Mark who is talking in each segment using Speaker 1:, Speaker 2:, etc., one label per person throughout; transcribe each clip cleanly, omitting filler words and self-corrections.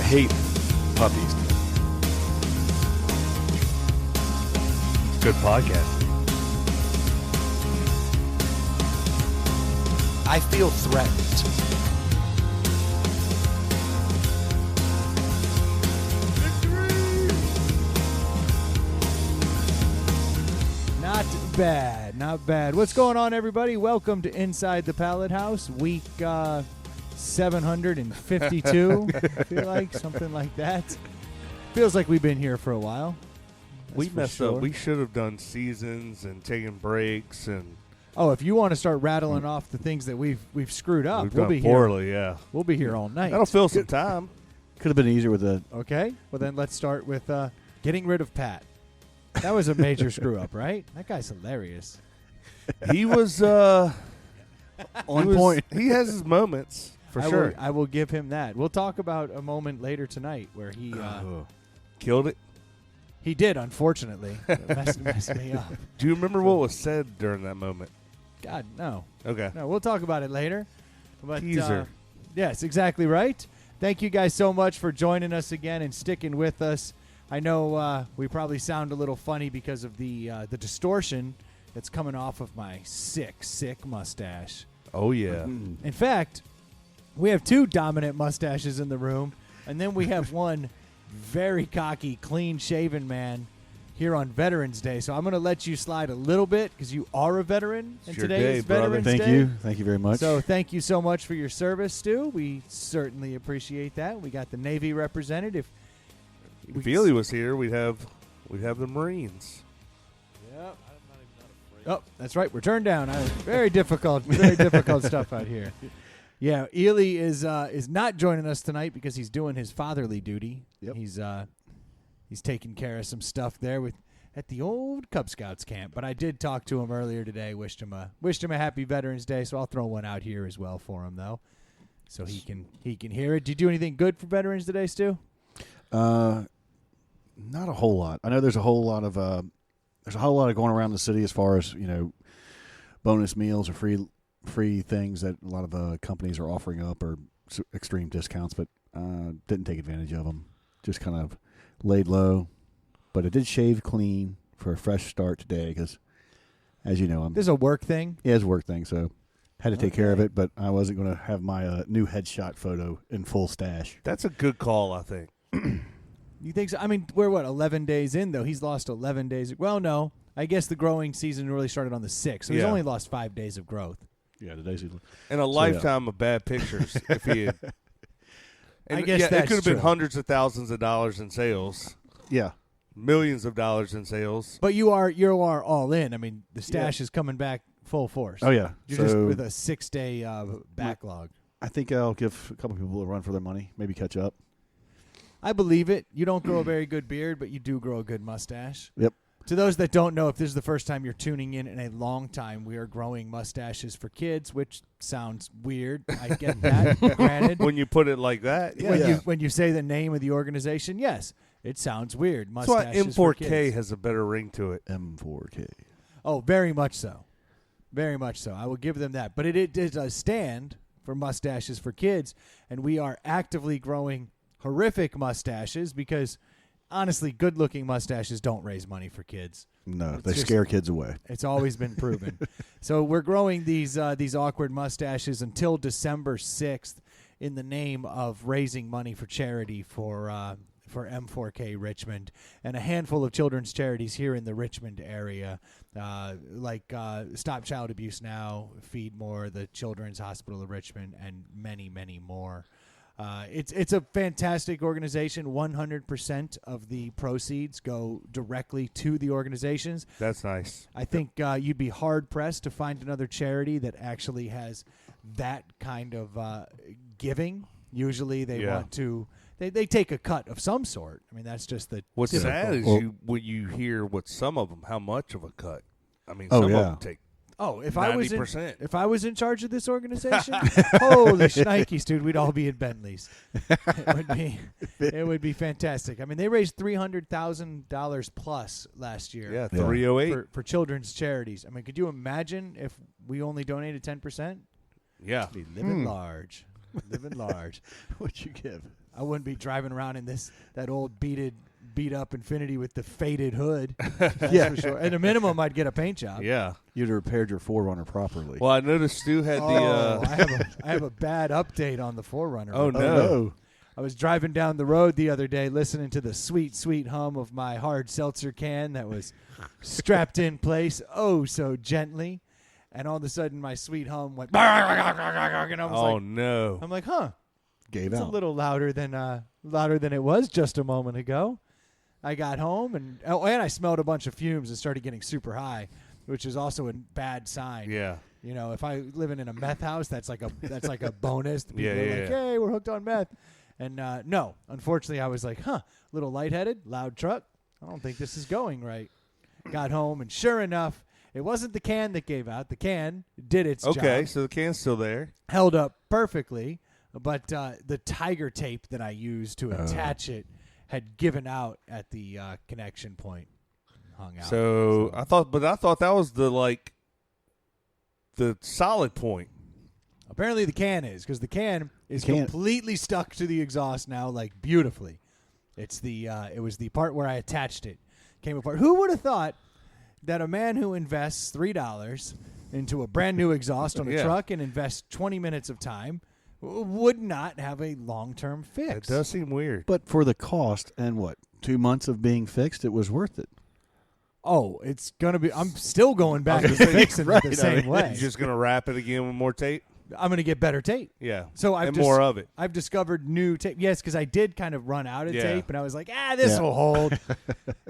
Speaker 1: hate puppies.
Speaker 2: Good podcast.
Speaker 3: I feel threatened.
Speaker 4: Not bad, not bad. What's going on, everybody? Welcome to Inside the Pallet House, week 752. I feel like something like that. Feels like we've been here for a while.
Speaker 2: We messed up. We should have done seasons and taken breaks and.
Speaker 4: Oh, if you want to start rattling off the things that we've screwed up,
Speaker 2: we'll be poorly, here. Yeah.
Speaker 4: We'll be here all night.
Speaker 2: That'll fill some time.
Speaker 1: Could have been easier with the.
Speaker 4: Okay. Well, then let's start with getting rid of Pat. That was a major screw up, right? That guy's hilarious.
Speaker 2: He was on
Speaker 1: point.
Speaker 2: He has his moments for sure.
Speaker 4: I will give him that. We'll talk about a moment later tonight where he
Speaker 2: killed it.
Speaker 4: He did, unfortunately. It messed me up.
Speaker 2: Do you remember what was said during that moment?
Speaker 4: God, no.
Speaker 2: Okay.
Speaker 4: No, we'll talk about it later. But,
Speaker 2: teaser.
Speaker 4: Yes, exactly right. Thank you guys so much for joining us again and sticking with us. I know we probably sound a little funny because of the distortion that's coming off of my sick mustache.
Speaker 2: Oh, yeah.
Speaker 4: In fact, we have two dominant mustaches in the room, and then we have one very cocky, clean-shaven man here on Veterans Day. So I'm going to let you slide a little bit because you are a veteran, and today is Veterans Day.
Speaker 1: Thank you. Thank you very much.
Speaker 4: So thank you so much for your service, Stu. We certainly appreciate that. We got the Navy represented. If
Speaker 2: Feely was here, we'd have the Marines.
Speaker 4: Yep. Oh, that's right. We're turned down. Very difficult stuff out here. Yeah, Ely is not joining us tonight because he's doing his fatherly duty.
Speaker 1: Yep.
Speaker 4: He's taking care of some stuff there at the old Cub Scouts camp. But I did talk to him earlier today. Wished him a happy Veterans Day. So I'll throw one out here as well for him though, so he can hear it. Did you do anything good for Veterans Day, Stu?
Speaker 1: Not a whole lot. I know there's a whole lot of going around the city as far as bonus meals or free things that a lot of companies are offering up or extreme discounts, but didn't take advantage of them. Just kind of laid low. But I did shave clean for a fresh start today because, as you know,
Speaker 4: This is a work thing?
Speaker 1: Yeah, it's a work thing, so had to take care of it, but I wasn't going to have my new headshot photo in full stash.
Speaker 2: That's a good call, I think.
Speaker 4: You think so? I mean, we're 11 days in, though. He's lost 11 days. Well, no. I guess the growing season really started on the 6th, so he's only lost 5 days of growth.
Speaker 1: Yeah, the days.
Speaker 2: And a lifetime of bad pictures. If he had,
Speaker 4: I guess
Speaker 2: it
Speaker 4: that's
Speaker 2: could have
Speaker 4: true.
Speaker 2: been hundreds of thousands of dollars in sales.
Speaker 1: Yeah.
Speaker 2: Millions of dollars in sales.
Speaker 4: But you are all in. I mean, the stash is coming back full force.
Speaker 1: Oh, yeah.
Speaker 4: You're just with a 6-day backlog.
Speaker 1: I think I'll give a couple people a run for their money, maybe catch up.
Speaker 4: I believe it. You don't grow a very good beard, but you do grow a good mustache.
Speaker 1: Yep.
Speaker 4: To those that don't know, if this is the first time you're tuning in a long time, we are growing mustaches for kids, which sounds weird. I get that, granted.
Speaker 2: When you put it like that, yeah.
Speaker 4: When you say the name of the organization, yes, it sounds weird.
Speaker 2: That's why
Speaker 4: Mustaches for
Speaker 2: M4K
Speaker 4: kids.
Speaker 2: has a better ring to it.
Speaker 1: M4K.
Speaker 4: Oh, very much so. Very much so. I will give them that. But it does stand for Mustaches for Kids, and we are actively growing horrific mustaches because, honestly, good-looking mustaches don't raise money for kids.
Speaker 1: No, they scare kids away.
Speaker 4: It's always been proven. So we're growing these awkward mustaches until December 6th in the name of raising money for charity for M4K Richmond and a handful of children's charities here in the Richmond area, like Stop Child Abuse Now, Feed More, the Children's Hospital of Richmond, and many, many more. It's a fantastic organization. 100% of the proceeds go directly to the organizations.
Speaker 2: That's nice.
Speaker 4: I think you'd be hard-pressed to find another charity that actually has that kind of giving. Usually they want to they take a cut of some sort. I mean, that's just the
Speaker 2: What's
Speaker 4: typical.
Speaker 2: sad is when you hear what some of them, how much of a cut. I mean, some of them take
Speaker 4: Oh, if
Speaker 2: 90%.
Speaker 4: I was in charge of this organization, holy shnikes, dude, we'd all be in Bentleys. It would be fantastic. I mean, they raised $300,000 plus last year.
Speaker 2: Yeah, 308
Speaker 4: for children's charities. I mean, could you imagine if we only donated 10%?
Speaker 2: Yeah,
Speaker 4: Be living large, living large.
Speaker 1: What'd you give?
Speaker 4: I wouldn't be driving around in that old beat up Infinity with the faded hood. That's for sure. At a minimum, I'd get a paint job.
Speaker 2: Yeah.
Speaker 1: You'd have repaired your 4Runner properly.
Speaker 2: Well, I noticed Stu had
Speaker 4: I have a bad update on the 4Runner.
Speaker 2: Oh,
Speaker 1: no.
Speaker 2: no.
Speaker 4: I was driving down the road the other day listening to the sweet, sweet hum of my hard seltzer can that was strapped in place oh so gently. And all of a sudden, my sweet hum went, and I was
Speaker 2: no.
Speaker 4: I'm like, huh.
Speaker 1: Gave
Speaker 4: It's
Speaker 1: out.
Speaker 4: a little louder than it was just a moment ago. I got home, and I smelled a bunch of fumes and started getting super high, which is also a bad sign.
Speaker 2: Yeah.
Speaker 4: You know, if I living in a meth house, that's like a bonus. People are like,
Speaker 2: yeah.
Speaker 4: hey, we're hooked on meth. And no, unfortunately, I was like, a little lightheaded, loud truck. I don't think this is going right. Got home, and sure enough, it wasn't the can that gave out. The can did its job.
Speaker 2: Okay, so the can's still there.
Speaker 4: Held up perfectly, but the tiger tape that I used to attach it had given out at the connection point. Hung out.
Speaker 2: So I thought that was the solid point.
Speaker 4: Apparently the can is, because the can is completely stuck to the exhaust now, like beautifully. It's it was the part where I attached it came apart. Who would have thought that a man who invests $3 into a brand new exhaust on a truck and invests 20 minutes of time would not have a long-term fix?
Speaker 2: It does seem weird.
Speaker 1: But for the cost and 2 months of being fixed, it was worth it.
Speaker 4: Oh, it's going to be – I'm still going back and fixing it the same way.
Speaker 2: You're just going to wrap it again with more tape?
Speaker 4: I'm going to get better tape.
Speaker 2: Yeah.
Speaker 4: So
Speaker 2: more of it.
Speaker 4: I've discovered new tape. Yes, because I did kind of run out of tape, and I was like, this will hold.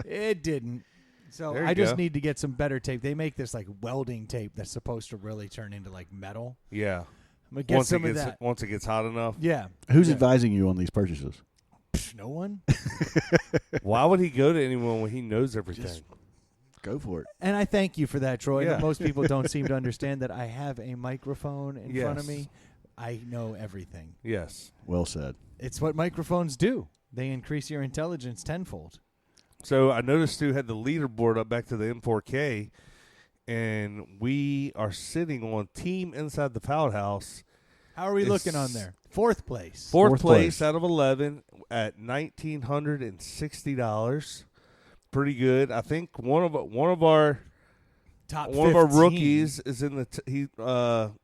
Speaker 4: It didn't. So I just need to get some better tape. They make this like welding tape that's supposed to really turn into like metal.
Speaker 2: Yeah.
Speaker 4: I'm going to get some of that.
Speaker 2: Once it gets hot enough.
Speaker 4: Yeah.
Speaker 1: Who's advising you on these purchases?
Speaker 4: No one.
Speaker 2: Why would he go to anyone when he knows everything?
Speaker 1: Just go for it.
Speaker 4: And I thank you for that, Troy.
Speaker 2: Yeah.
Speaker 4: But most people don't seem to understand that I have a microphone in front of me. I know everything.
Speaker 2: Yes.
Speaker 1: Well said.
Speaker 4: It's what microphones do. They increase your intelligence tenfold.
Speaker 2: So I noticed Stu had the leaderboard up back to the M4K, and we are sitting on Team Inside the Pout House.
Speaker 4: How are we looking on there? Fourth place.
Speaker 2: Fourth place out of 11 at $1,960. Pretty good. I think one of our
Speaker 4: top
Speaker 2: one
Speaker 4: 15.
Speaker 2: of our rookies is in the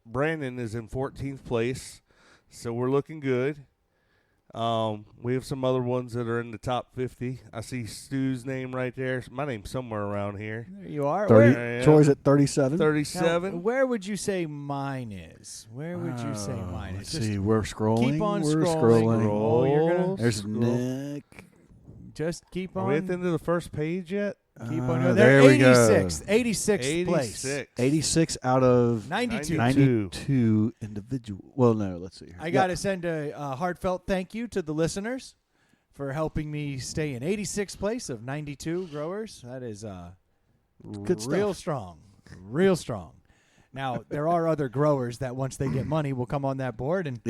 Speaker 2: Brandon is in 14th place, so we're looking good. We have some other ones that are in the top 50. I see Stu's name right there. My name's somewhere around here.
Speaker 4: There you are.
Speaker 1: 30, Troy's at 37.
Speaker 2: 37.
Speaker 4: Now, where would you say mine is? Where would you say mine is?
Speaker 1: Let's see. We're scrolling.
Speaker 4: Keep on
Speaker 1: We're
Speaker 4: scrolling.
Speaker 1: scrolling.
Speaker 4: Oh, you're gonna
Speaker 1: There's Nick.
Speaker 4: just keep
Speaker 2: Are
Speaker 4: on.
Speaker 2: we at the end of the first page yet?
Speaker 4: Keep on going.
Speaker 1: There
Speaker 4: They're
Speaker 1: we go.
Speaker 4: 86th place.
Speaker 1: 86 out of
Speaker 4: 92.
Speaker 1: 92 individual. Well, no, let's see.
Speaker 4: I got to send a heartfelt thank you to the listeners for helping me stay in 86th place of 92 growers. That is
Speaker 1: Good
Speaker 4: real
Speaker 1: stuff.
Speaker 4: strong. Real strong. Now, there are other growers that once they get money will come on that board and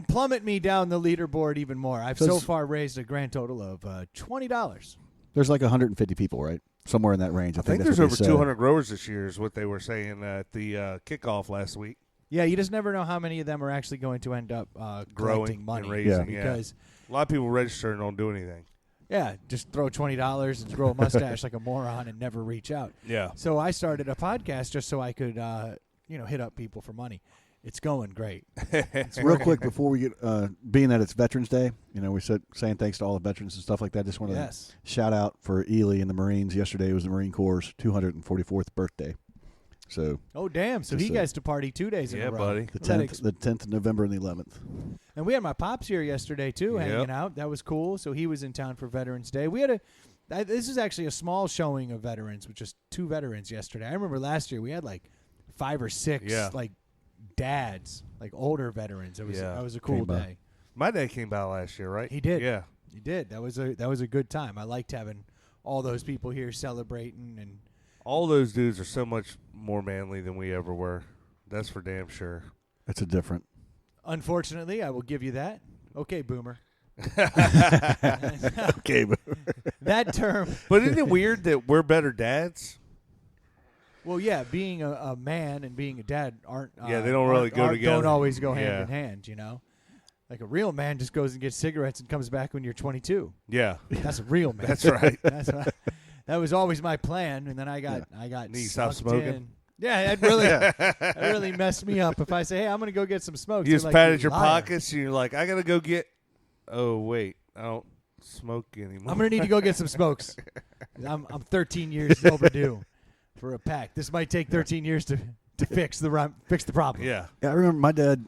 Speaker 4: plummet me down the leaderboard even more. I've so far raised a grand total of $20.
Speaker 1: There's like 150 people, right? Somewhere in that range. I
Speaker 2: think
Speaker 1: that's
Speaker 2: there's
Speaker 1: what
Speaker 2: over
Speaker 1: they said.
Speaker 2: 200 growers this year is what they were saying at the kickoff last week.
Speaker 4: Yeah, you just never know how many of them are actually going to end up collecting
Speaker 2: Growing
Speaker 4: money.
Speaker 2: and raising,
Speaker 4: Because
Speaker 2: a lot of people register and don't do anything.
Speaker 4: Yeah, just throw $20 and grow a mustache like a moron and never reach out.
Speaker 2: Yeah.
Speaker 4: So I started a podcast just so I could, hit up people for money. It's going great.
Speaker 1: Real quick before we get, being that it's Veterans Day, we said saying thanks to all the veterans and stuff like that. Just want to shout out for Ely and the Marines. Yesterday was the Marine Corps' 244th birthday. So.
Speaker 4: Oh damn! So he gets to party 2 days in a row.
Speaker 2: buddy.
Speaker 1: The 10th of November and the 11th.
Speaker 4: And we had my pops here yesterday too, hanging out. That was cool. So he was in town for Veterans Day. We had this is actually a small showing of veterans with just 2 veterans yesterday. I remember last year we had like 5 or 6 like dads, like older veterans. It was that was a cool day.
Speaker 2: My dad came by last year, right?
Speaker 4: He did.
Speaker 2: Yeah,
Speaker 4: he did. That was a good time. I liked having all those people here celebrating, and
Speaker 2: all those dudes are so much more manly than we ever were. That's for damn sure.
Speaker 1: That's a different.
Speaker 4: Unfortunately, I will give you that. Okay, boomer.
Speaker 1: Okay, boomer.
Speaker 4: That term.
Speaker 2: But isn't it weird that we're better dads?
Speaker 4: Well, yeah, being a man and being a dad aren't.
Speaker 2: They don't really go together.
Speaker 4: Don't always go hand in hand, Like a real man just goes and gets cigarettes and comes back when you're 22.
Speaker 2: Yeah.
Speaker 4: That's a real man.
Speaker 2: That's right.
Speaker 4: That was always my plan, and then I got
Speaker 2: You stop
Speaker 4: sucked
Speaker 2: smoking?
Speaker 4: in. Yeah, that really messed me up. If I say, hey, I'm going to go get some smokes.
Speaker 2: You just
Speaker 4: they're like,
Speaker 2: patted your
Speaker 4: liar.
Speaker 2: pockets and you're like, I got to go get. Oh, wait. I don't smoke anymore.
Speaker 4: I'm going to need to go get some smokes. I'm 13 years overdue for a pack. This might take 13 years to fix the problem.
Speaker 2: Yeah.
Speaker 1: I remember my dad,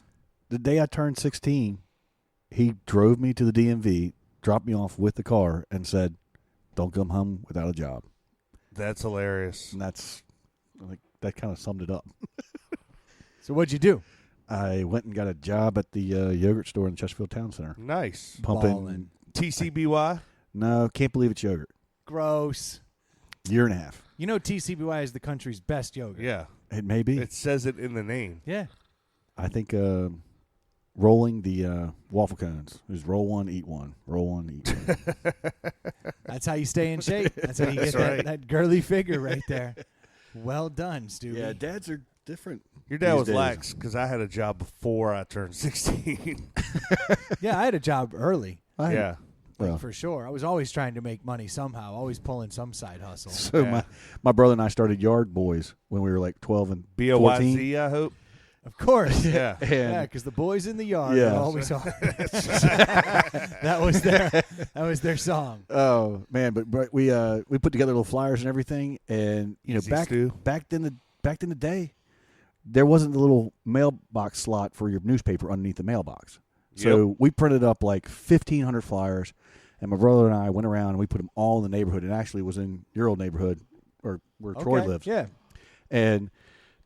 Speaker 1: the day I turned 16, he drove me to the DMV, dropped me off with the car, and said, don't come home without a job.
Speaker 2: That's hilarious.
Speaker 1: And that's, like, that kind of summed it up.
Speaker 4: So what'd you do?
Speaker 1: I went and got a job at the yogurt store in the Chesterfield Town Center.
Speaker 2: Nice.
Speaker 1: Pumping.
Speaker 4: Ballin'.
Speaker 2: TCBY?
Speaker 1: No, can't believe it's yogurt.
Speaker 4: Gross.
Speaker 1: Year and a half.
Speaker 4: You know TCBY is the country's best yogurt.
Speaker 2: Yeah.
Speaker 1: It may be.
Speaker 2: It says it in the name.
Speaker 4: Yeah.
Speaker 1: I think rolling the waffle cones. It was roll one, eat one. Roll one, eat one.
Speaker 4: That's how you stay in shape. That's how you get
Speaker 2: That's right.
Speaker 4: that girly figure right there. Well done, Stu.
Speaker 1: Yeah, dads are different.
Speaker 2: Your dad
Speaker 1: these
Speaker 2: was
Speaker 1: days.
Speaker 2: lax because I had a job before I turned 16.
Speaker 4: Yeah, I had a job early,
Speaker 2: Yeah.
Speaker 1: Well,
Speaker 4: for sure. I was always trying to make money somehow, always pulling some side hustle.
Speaker 1: so
Speaker 2: Yeah.
Speaker 1: my brother and I started Yard Boys when we were like 12 and 14.
Speaker 2: BOYZ, I hope.
Speaker 4: Of course.
Speaker 2: Yeah.
Speaker 1: And
Speaker 4: Yeah, because the boys in the yard
Speaker 1: Yeah.
Speaker 4: are always on. that was their song.
Speaker 1: oh man, but we put together little flyers and everything, and you know
Speaker 2: Easy,
Speaker 1: back
Speaker 2: Stu.
Speaker 1: in the day, there wasn't the little mailbox slot for your newspaper underneath the mailbox. So we printed up like 1,500 flyers, and my brother and I went around and we put them all in the neighborhood. And actually, was in your old neighborhood or where Troy lives.
Speaker 4: Yeah.
Speaker 1: And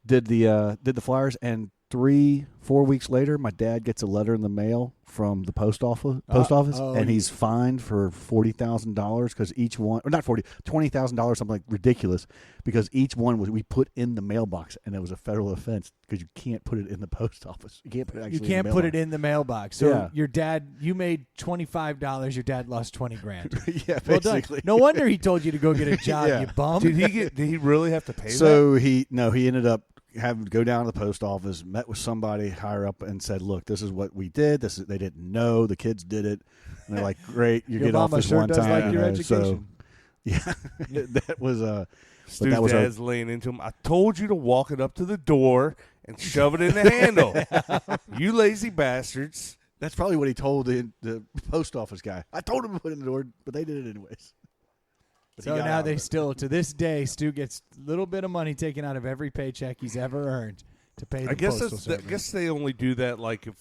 Speaker 1: did the flyers. And 3-4 weeks later, my dad gets a letter in the mail from the post office, and he's fined for $40,000 because each one, or not $20,000, something like ridiculous, because each one we put in the mailbox, and it was a federal offense because you can't put it in the post office. You can't put it actually.
Speaker 4: You can't put it in the mailbox. So
Speaker 1: Yeah.
Speaker 4: your dad, you made $25. Your dad lost $20,000.
Speaker 1: Yeah,
Speaker 4: Well done.
Speaker 1: basically.
Speaker 4: No wonder he told you to go get a job.
Speaker 1: Yeah.
Speaker 4: You bum.
Speaker 2: Did he really have to pay that?
Speaker 1: So he ended up having to go down to the post office, met with somebody higher up, and said, "Look, this is what we did. They didn't know. The kids did it." And they're like, "Great, you
Speaker 4: Your
Speaker 1: get off
Speaker 4: mama
Speaker 1: this
Speaker 4: sure
Speaker 1: one
Speaker 4: does
Speaker 1: time."
Speaker 4: like
Speaker 1: you
Speaker 4: your
Speaker 1: know,
Speaker 4: education.
Speaker 1: So, yeah, that was
Speaker 2: Stu's
Speaker 1: that was
Speaker 2: dad's laying into him. I told you to walk it up to the door and shove it in the handle. You lazy bastards.
Speaker 1: that's probably what he told the post office guy. I told him to put it in the door, but they did it anyways. But he
Speaker 4: So
Speaker 1: got
Speaker 4: now
Speaker 1: out
Speaker 4: they
Speaker 1: of it.
Speaker 4: still, to this day, Stu gets a little bit of money taken out of every paycheck he's ever earned to pay the
Speaker 2: I guess
Speaker 4: postal
Speaker 2: I
Speaker 4: service.
Speaker 2: guess they only do that like if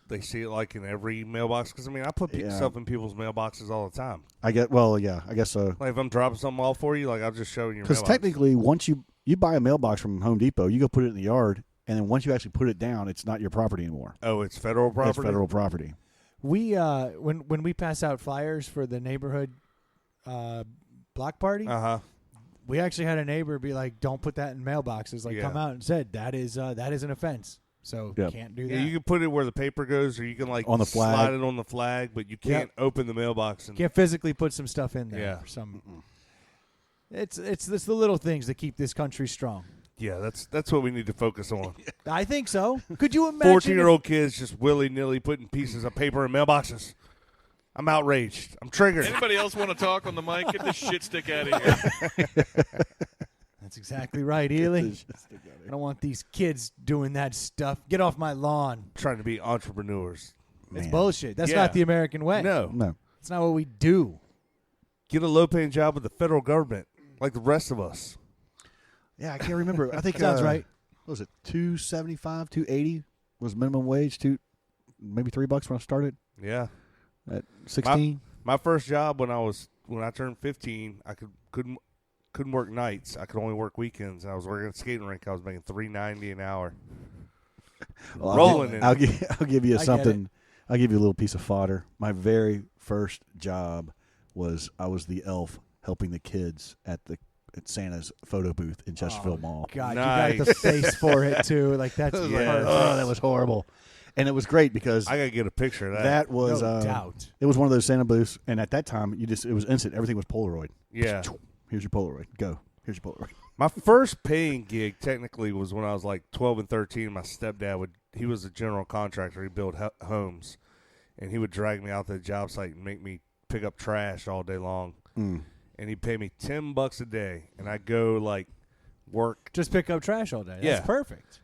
Speaker 2: they see it like in every mailbox. Because I mean, I put
Speaker 1: Yeah.
Speaker 2: stuff in people's mailboxes all the time.
Speaker 1: I get well, yeah, I guess so.
Speaker 2: Like if I'm dropping something off for you, like I'll just show you your
Speaker 1: Because
Speaker 2: mailbox.
Speaker 1: technically, once you buy a mailbox from Home Depot, you go put it in the yard, and then once you actually put it down, it's not your property anymore.
Speaker 2: Oh, it's federal property.
Speaker 1: It's federal property.
Speaker 4: We when we pass out flyers for the neighborhood block party, we actually had a neighbor be like, "Don't put that in mailboxes." Like,
Speaker 2: Yeah.
Speaker 4: come out and said that is an offense. So
Speaker 1: Yep.
Speaker 4: can't do that.
Speaker 2: Yeah, you can put it where the paper goes, or you can like
Speaker 1: On the flag.
Speaker 2: slide it on the flag, but you can't open the mailbox. And
Speaker 4: Can't physically put some stuff in there.
Speaker 2: Yeah.
Speaker 4: For some. It's the little things that keep this country strong.
Speaker 2: yeah, that's what we need to focus on.
Speaker 4: I think so. Could you imagine?
Speaker 2: 14-year-old kids just willy nilly putting pieces of paper in mailboxes. I'm outraged. I'm triggered.
Speaker 3: Anybody else want to talk on the mic? Get this shit stick out of here.
Speaker 4: That's exactly right, Ely. I don't want these kids doing that stuff. Get off my lawn.
Speaker 2: Trying to be entrepreneurs.
Speaker 4: It's
Speaker 1: Man.
Speaker 4: bullshit. That's
Speaker 2: Yeah.
Speaker 4: not the American way.
Speaker 2: No,
Speaker 1: No.
Speaker 4: It's not what we do.
Speaker 2: get a low-paying job with the federal government, like the rest of us.
Speaker 1: Yeah, I can't remember. I think
Speaker 4: Sounds right.
Speaker 1: What was it $2.75, $2.80 was minimum wage? Maybe $3 when I started
Speaker 2: Yeah.
Speaker 1: at 16.
Speaker 2: My first job when I turned 15, I couldn't work nights. I could only work weekends. I was working at a skating rink. I was making $3.90 an hour.
Speaker 1: Well,
Speaker 2: rolling in
Speaker 1: I'll
Speaker 2: it.
Speaker 1: give you
Speaker 4: I get
Speaker 1: something. I'll give you a little piece of fodder. My very first job was I was the elf helping the kids at Santa's photo booth in Chesterfield Mall.
Speaker 4: God,
Speaker 2: Nice.
Speaker 4: you got the face for it too. Like that's
Speaker 2: Yeah.
Speaker 4: perfect.
Speaker 1: Oh, that was horrible. And it was great because
Speaker 2: I gotta get a picture of that.
Speaker 1: that was
Speaker 4: no doubt.
Speaker 1: it was one of those Santa booths, and at that time it was instant. Everything was Polaroid.
Speaker 2: Yeah.
Speaker 1: Here's your Polaroid. Go. Here's your Polaroid.
Speaker 2: My first paying gig technically was when I was like 12 and 13. My stepdad he was a general contractor. He built homes. and he would drag me out to the job site and make me pick up trash all day long.
Speaker 1: Mm.
Speaker 2: And he'd pay me $10 a day, and I'd go like work.
Speaker 4: Just pick up trash all day.
Speaker 2: Yeah.
Speaker 4: That's perfect.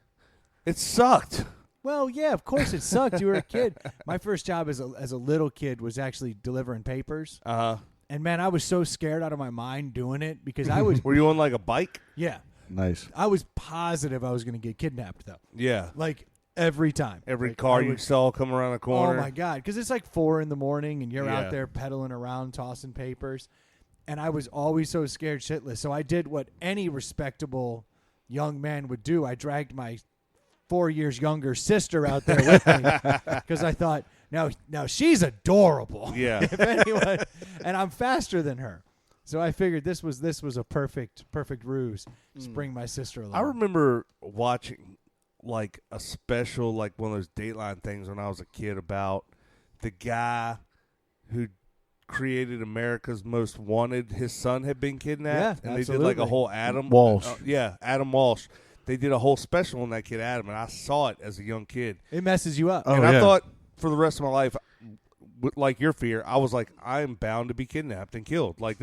Speaker 2: It sucked.
Speaker 4: Well, yeah, of course it sucked. You were a kid. My first job as a little kid was actually delivering papers. And, man, I was so scared out of my mind doing it because I was –
Speaker 2: Were you on like a bike?
Speaker 4: yeah.
Speaker 1: Nice.
Speaker 4: I was positive I was going to get kidnapped, though.
Speaker 2: Yeah.
Speaker 4: Like, every time.
Speaker 2: Every
Speaker 4: Like,
Speaker 2: car
Speaker 4: I
Speaker 2: you
Speaker 4: would-
Speaker 2: saw come around the corner.
Speaker 4: Oh, my God. Because it's like 4 in the morning, and you're
Speaker 2: Yeah.
Speaker 4: out there pedaling around, tossing papers. And I was always so scared shitless. So I did what any respectable young man would do. I dragged my 4 years younger sister out there with me because I thought, now she's adorable.
Speaker 2: Yeah.
Speaker 4: If anyone, and I'm faster than her. So I figured this was a perfect ruse. Just bring my sister along.
Speaker 2: I remember watching like a special, like one of those Dateline things when I was a kid about the guy who created America's Most Wanted. His son had been kidnapped,
Speaker 4: Yeah,
Speaker 2: and they did like a
Speaker 4: absolutely.
Speaker 2: whole Adam
Speaker 1: Walsh.
Speaker 2: Adam Walsh. They did a whole special on that kid Adam, and I saw it as a young kid.
Speaker 4: It messes you up.
Speaker 1: Oh,
Speaker 2: and I
Speaker 1: yeah.
Speaker 2: thought for the rest of my life, like your fear, I was like, I am bound to be kidnapped and killed. Like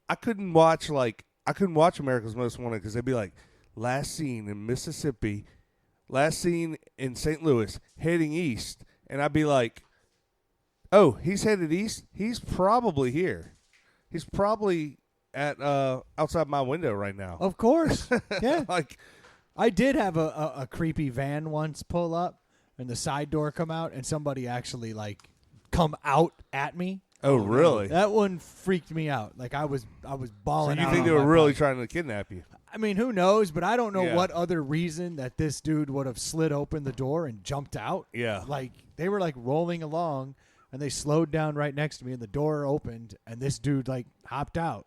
Speaker 2: I couldn't watch America's Most Wanted because they'd be like, last seen in Mississippi, last seen in St. Louis, heading east, and I'd be like, oh, he's headed east. He's probably here. He's probably at outside my window right now.
Speaker 4: Of course. Yeah.
Speaker 2: Like,
Speaker 4: I did have a creepy van once pull up and the side door come out and somebody actually like come out at me.
Speaker 2: oh, really?
Speaker 4: That one freaked me out. Like I was
Speaker 2: So
Speaker 4: bawling
Speaker 2: you
Speaker 4: out.
Speaker 2: think
Speaker 4: on
Speaker 2: they were
Speaker 4: my
Speaker 2: really
Speaker 4: bike.
Speaker 2: trying to kidnap you?
Speaker 4: I mean, who knows? But I don't know
Speaker 2: Yeah.
Speaker 4: what other reason that this dude would have slid open the door and jumped out.
Speaker 2: Yeah.
Speaker 4: Like they were like rolling along and they slowed down right next to me and the door opened and this dude like hopped out.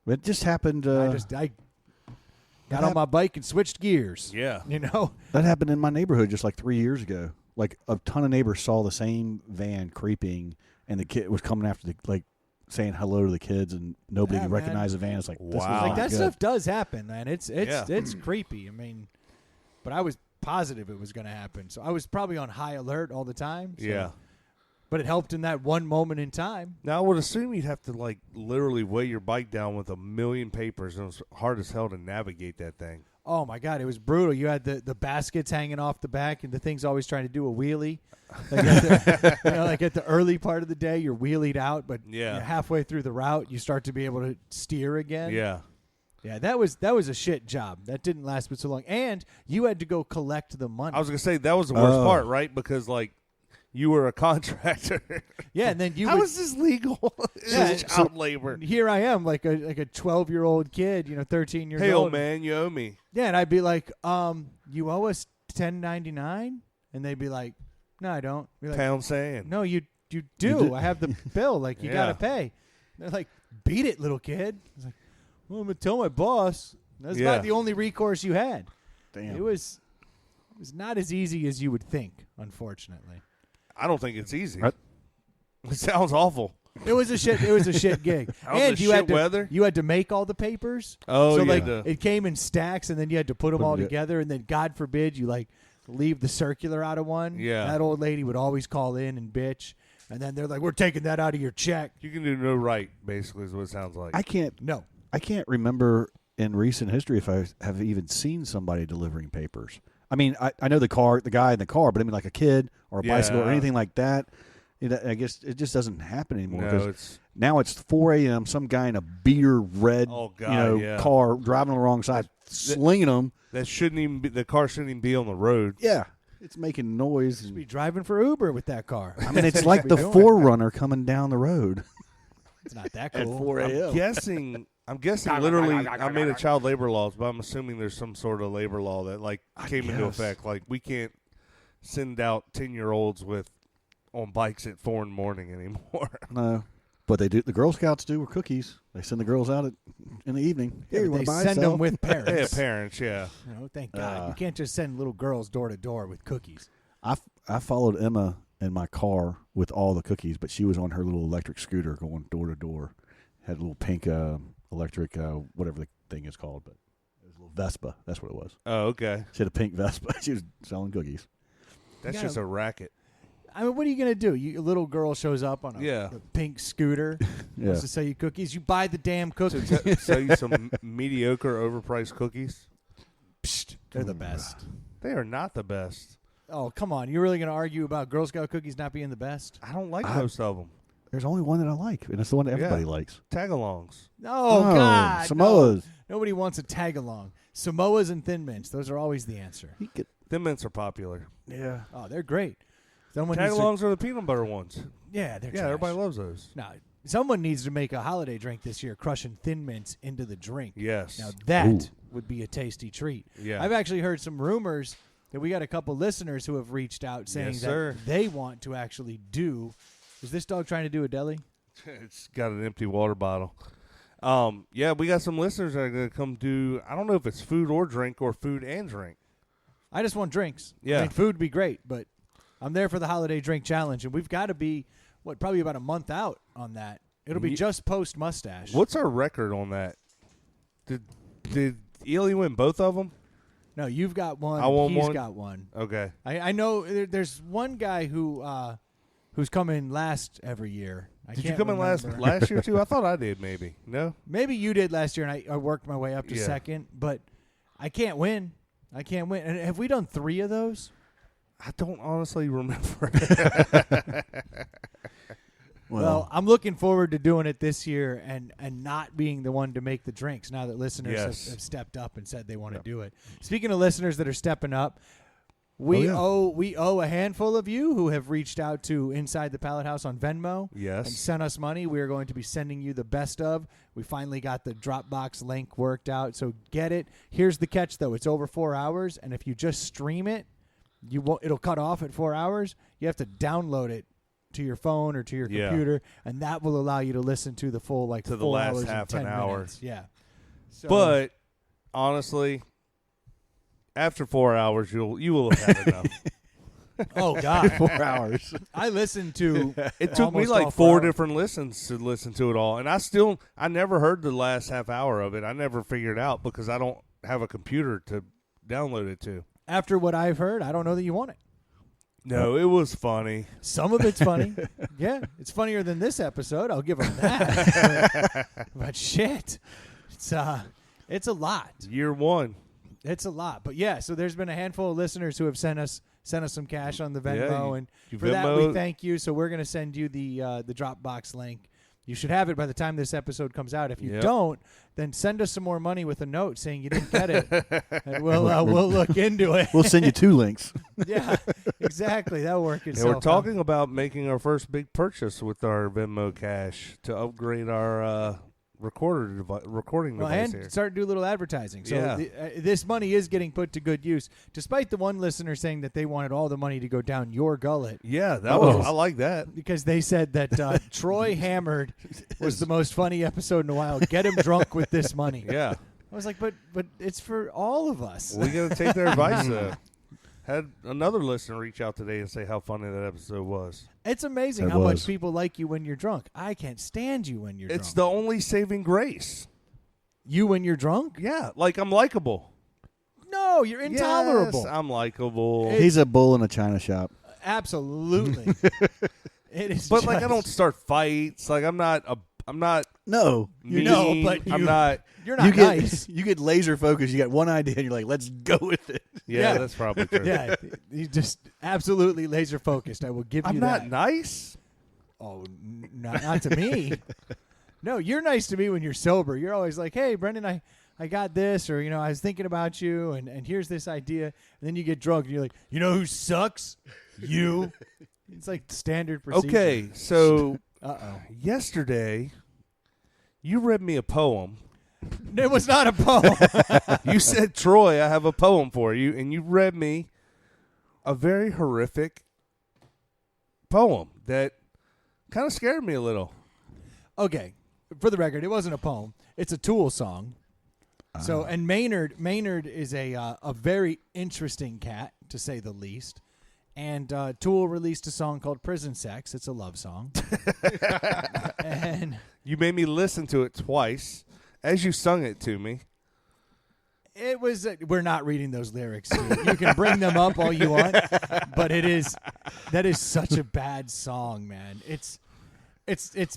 Speaker 1: It just happened.
Speaker 4: I got on my bike and switched gears.
Speaker 2: Yeah.
Speaker 4: You know?
Speaker 1: That happened in my neighborhood just like 3 years ago. Like a ton of neighbors saw the same van creeping, and the kid was coming after saying hello to the kids, and nobody
Speaker 4: Yeah,
Speaker 1: could
Speaker 4: man.
Speaker 1: recognize the van. It's like, this was
Speaker 2: Wow.
Speaker 1: not
Speaker 4: Like that
Speaker 1: good.
Speaker 4: stuff does happen, man. It's
Speaker 2: Yeah.
Speaker 4: creepy. I mean, but I was positive it was going to happen, so I was probably on high alert all the time. So.
Speaker 2: Yeah.
Speaker 4: But it helped in that one moment in time.
Speaker 2: Now, I would assume you'd have to, like, literally weigh your bike down with 1,000,000 papers, and it's hard as hell to navigate that thing.
Speaker 4: Oh my God, it was brutal. You had the baskets hanging off the back, and the thing's always trying to do a wheelie. Like like at the early part of the day, you're wheelied out, but
Speaker 2: Yeah.
Speaker 4: halfway through the route, you start to be able to steer again.
Speaker 2: Yeah.
Speaker 4: Yeah, that was a shit job. That didn't last but so long, and you had to go collect the money.
Speaker 2: I was going to say, that was the worst
Speaker 1: Oh.
Speaker 2: part, right? Because, like, you were a contractor.
Speaker 4: yeah, and then you
Speaker 2: How
Speaker 4: would,
Speaker 2: is this legal?
Speaker 4: Yeah,
Speaker 2: It's child labor.
Speaker 4: here I am, like a 12-year-old kid, 13 years
Speaker 2: Hey,
Speaker 4: old.
Speaker 2: old man, you owe me.
Speaker 4: Yeah, and I'd be like, you owe us $10.99, and they'd be like, no, I don't. Be like,
Speaker 2: Pound sand.
Speaker 4: no, you do.
Speaker 1: do.
Speaker 4: I have the bill. Like you
Speaker 2: Yeah.
Speaker 4: gotta pay. They're like, beat it, little kid. I was like, well, I'm gonna tell my boss. That's
Speaker 2: Yeah.
Speaker 4: about the only recourse you had.
Speaker 1: Damn.
Speaker 4: It was not as easy as you would think, unfortunately.
Speaker 2: I don't think it's easy.
Speaker 1: Right.
Speaker 2: It sounds awful.
Speaker 4: It was a shit gig.
Speaker 2: Out in
Speaker 4: And
Speaker 2: the
Speaker 4: you had
Speaker 2: shit
Speaker 4: to
Speaker 2: weather?
Speaker 4: you had to make all the papers.
Speaker 2: Oh,
Speaker 4: so
Speaker 2: yeah.
Speaker 4: like it came in stacks, and then you had to put them
Speaker 1: Put 'em
Speaker 4: all
Speaker 1: to-
Speaker 4: together, and then God forbid you like leave the circular out of one.
Speaker 2: Yeah.
Speaker 4: That old lady would always call in and bitch, and then they're like, "We're taking that out of your check."
Speaker 2: You can do no right, basically, is what it sounds like.
Speaker 1: I can't remember in recent history if I have even seen somebody delivering papers. I mean, I know the guy in the car, but I mean like a kid or a bicycle or
Speaker 2: Yeah.
Speaker 1: anything like that. I guess it just doesn't happen anymore.
Speaker 2: No,
Speaker 1: 'cause
Speaker 2: it's
Speaker 1: now it's 4 a.m. Some guy in a beer red,
Speaker 2: Oh, God, yeah.
Speaker 1: car driving on the wrong side, slinging them.
Speaker 2: that shouldn't even be, the car shouldn't even be on the road.
Speaker 1: Yeah, it's making noise.
Speaker 4: Be driving for Uber with that car.
Speaker 1: I mean, it's
Speaker 4: That's
Speaker 1: like
Speaker 4: what
Speaker 1: the
Speaker 4: we doing.
Speaker 1: Forerunner coming down the road
Speaker 4: It's not that
Speaker 1: at
Speaker 4: cool.
Speaker 1: 4 a.m.
Speaker 2: I'm guessing literally I made a child labor laws, but I'm assuming there's some sort of labor law that like came into
Speaker 1: guess.
Speaker 2: effect. Like we can't send out 10-year-olds on bikes at 4 in the morning anymore.
Speaker 1: No, but they do. The Girl Scouts do with cookies. They send the girls out in the evening.
Speaker 4: Yeah,
Speaker 1: Hey,
Speaker 4: but
Speaker 1: wanna
Speaker 4: they
Speaker 1: buy
Speaker 4: send
Speaker 1: some?
Speaker 4: them with
Speaker 2: Yeah,
Speaker 4: parents.
Speaker 2: parents, yeah.
Speaker 4: Thank God. You can't just send little girls door to door with cookies.
Speaker 1: I followed Emma in my car with all the cookies, but she was on her little electric scooter going door to door. Had a little pink electric whatever the thing is called, but it was a little Vespa. That's what it was.
Speaker 2: Oh, okay.
Speaker 1: She had a pink Vespa. She was selling cookies.
Speaker 2: That's
Speaker 4: Yeah.
Speaker 2: just a racket.
Speaker 4: I mean, what are you gonna do? A little girl shows up on a pink scooter, wants to sell you cookies. You buy the damn cookies.
Speaker 2: To sell you some mediocre, overpriced cookies.
Speaker 4: Psst, they're the best.
Speaker 2: They are not the best.
Speaker 4: Oh, come on! You're really gonna argue about Girl Scout cookies not being the best?
Speaker 2: I don't like most of them.
Speaker 1: There's only one that I like, and it's the one that everybody likes.
Speaker 2: Tagalongs.
Speaker 4: Oh God,
Speaker 1: Samoas.
Speaker 4: No. Nobody wants a tag along. Samoas and Thin Mints. Those are always the answer.
Speaker 2: Thin Mints are popular.
Speaker 1: Yeah.
Speaker 4: Oh, they're great.
Speaker 2: Tagalongs are the peanut butter ones.
Speaker 4: Yeah, they're trash.
Speaker 2: Everybody loves those.
Speaker 4: No, someone needs to make a holiday drink this year, crushing Thin Mints into the drink.
Speaker 2: Yes.
Speaker 4: Now that would be a tasty treat.
Speaker 2: Yeah.
Speaker 4: I've actually heard some rumors that we got a couple listeners who have reached out saying that they want to actually do. Is this dog trying to do a deli?
Speaker 2: It's got an empty water bottle. We got some listeners that are going to come do, I don't know if it's food or drink or food and drink.
Speaker 4: I just want drinks.
Speaker 2: Yeah.
Speaker 4: I mean, food would be great, but I'm there for the holiday drink challenge, and we've got to be, probably about a month out on that. It'll be just post mustache.
Speaker 2: What's our record on that? Did Ely win both of them?
Speaker 4: No, you've got one.
Speaker 2: I won
Speaker 4: He's
Speaker 2: one?
Speaker 4: got one.
Speaker 2: Okay.
Speaker 4: I know there's one guy who's coming last every year.
Speaker 2: Did you come in last year too? I thought I did. Maybe no.
Speaker 4: Maybe you did last year, and I worked my way up to second. But I can't win. And have we done 3 of those?
Speaker 2: I don't honestly remember.
Speaker 4: Well, I'm looking forward to doing it this year and not being the one to make the drinks now that listeners have stepped up and said they want to do it. Speaking of listeners that are stepping up, we owe a handful of you who have reached out to Inside the Pallet House on Venmo and sent us money. We are going to be sending you the best of. We finally got the Dropbox link worked out, so get it. Here's the catch, though. It's over 4 hours, and if you just stream it, it'll cut off at 4 hours. You have to download it to your phone or to your computer, and that will allow you to listen to the full to 4
Speaker 2: last
Speaker 4: hours
Speaker 2: half
Speaker 4: and 10
Speaker 2: an hour.
Speaker 4: minutes. Yeah. So,
Speaker 2: but honestly, after 4 hours, you will have had enough.
Speaker 4: Oh God,
Speaker 1: 4 hours.
Speaker 4: I listened to.
Speaker 2: It took me like 4 different listens to listen to it all, and I never heard the last half hour of it. I never figured it out because I don't have a computer to download it to.
Speaker 4: After what I've heard, I don't know that you want it.
Speaker 2: No, it was funny.
Speaker 4: Some of it's funny. Yeah, it's funnier than this episode. I'll give them that. but shit, it's a lot.
Speaker 2: Year 1.
Speaker 4: It's a lot. But yeah, so there's been a handful of listeners who have sent us some cash on the Venmo, and for that we thank you. So we're going to send you the Dropbox link. You should have it by the time this episode comes out. If you don't, then send us some more money with a note saying you didn't get it, and we'll look into it.
Speaker 1: We'll send you 2 links.
Speaker 4: Yeah, exactly. That'll work itself.
Speaker 2: We're talking about making our first big purchase with our Venmo cash to upgrade our recording device here.
Speaker 4: And start to do a little advertising. So this money is getting put to good use, despite the one listener saying that they wanted all the money to go down your gullet.
Speaker 2: Yeah, I like that.
Speaker 4: Because they said that Troy Hammered was the most funny episode in a while. Get him drunk with this money.
Speaker 2: Yeah.
Speaker 4: I was like, but it's for all of us.
Speaker 2: We got to take their advice. Had another listener reach out today and say how funny that episode was.
Speaker 4: It's amazing how much people like you when you're drunk. I can't stand you when you're drunk.
Speaker 2: It's the only saving grace.
Speaker 4: You when you're drunk?
Speaker 2: Yeah, like I'm likable.
Speaker 4: No, you're intolerable.
Speaker 2: Yes, I'm likable.
Speaker 1: He's a bull in a china shop.
Speaker 4: Absolutely. It is.
Speaker 2: But I don't start fights. Like I'm not.
Speaker 1: No,
Speaker 2: mean.
Speaker 4: But
Speaker 2: I'm not.
Speaker 4: You're not nice.
Speaker 1: You get laser focused. You got one idea, and you're like, "Let's go with it."
Speaker 2: Yeah, that's probably true.
Speaker 4: Yeah, you just absolutely laser focused. I will give you that.
Speaker 2: I'm not nice.
Speaker 4: Oh, not to me. No, you're nice to me when you're sober. You're always like, "Hey, Brendan, I got this," or I was thinking about you, and here's this idea. And then you get drunk, and you're like, "You know who sucks? You." It's like standard procedure.
Speaker 2: Okay, so yesterday you read me a poem.
Speaker 4: It was not a poem.
Speaker 2: You said, Troy, I have a poem for you, and you read me a very horrific poem that kind of scared me a little.
Speaker 4: Okay, for the record, it wasn't a poem. It's a Tool song. So, and Maynard is a very interesting cat, to say the least. And Tool released a song called Prison Sex. It's a love song. And
Speaker 2: you made me listen to it twice as you sung it to me.
Speaker 4: It was. We're not reading those lyrics, Steve. You can bring them up all you want, but that is such a bad song, man. It's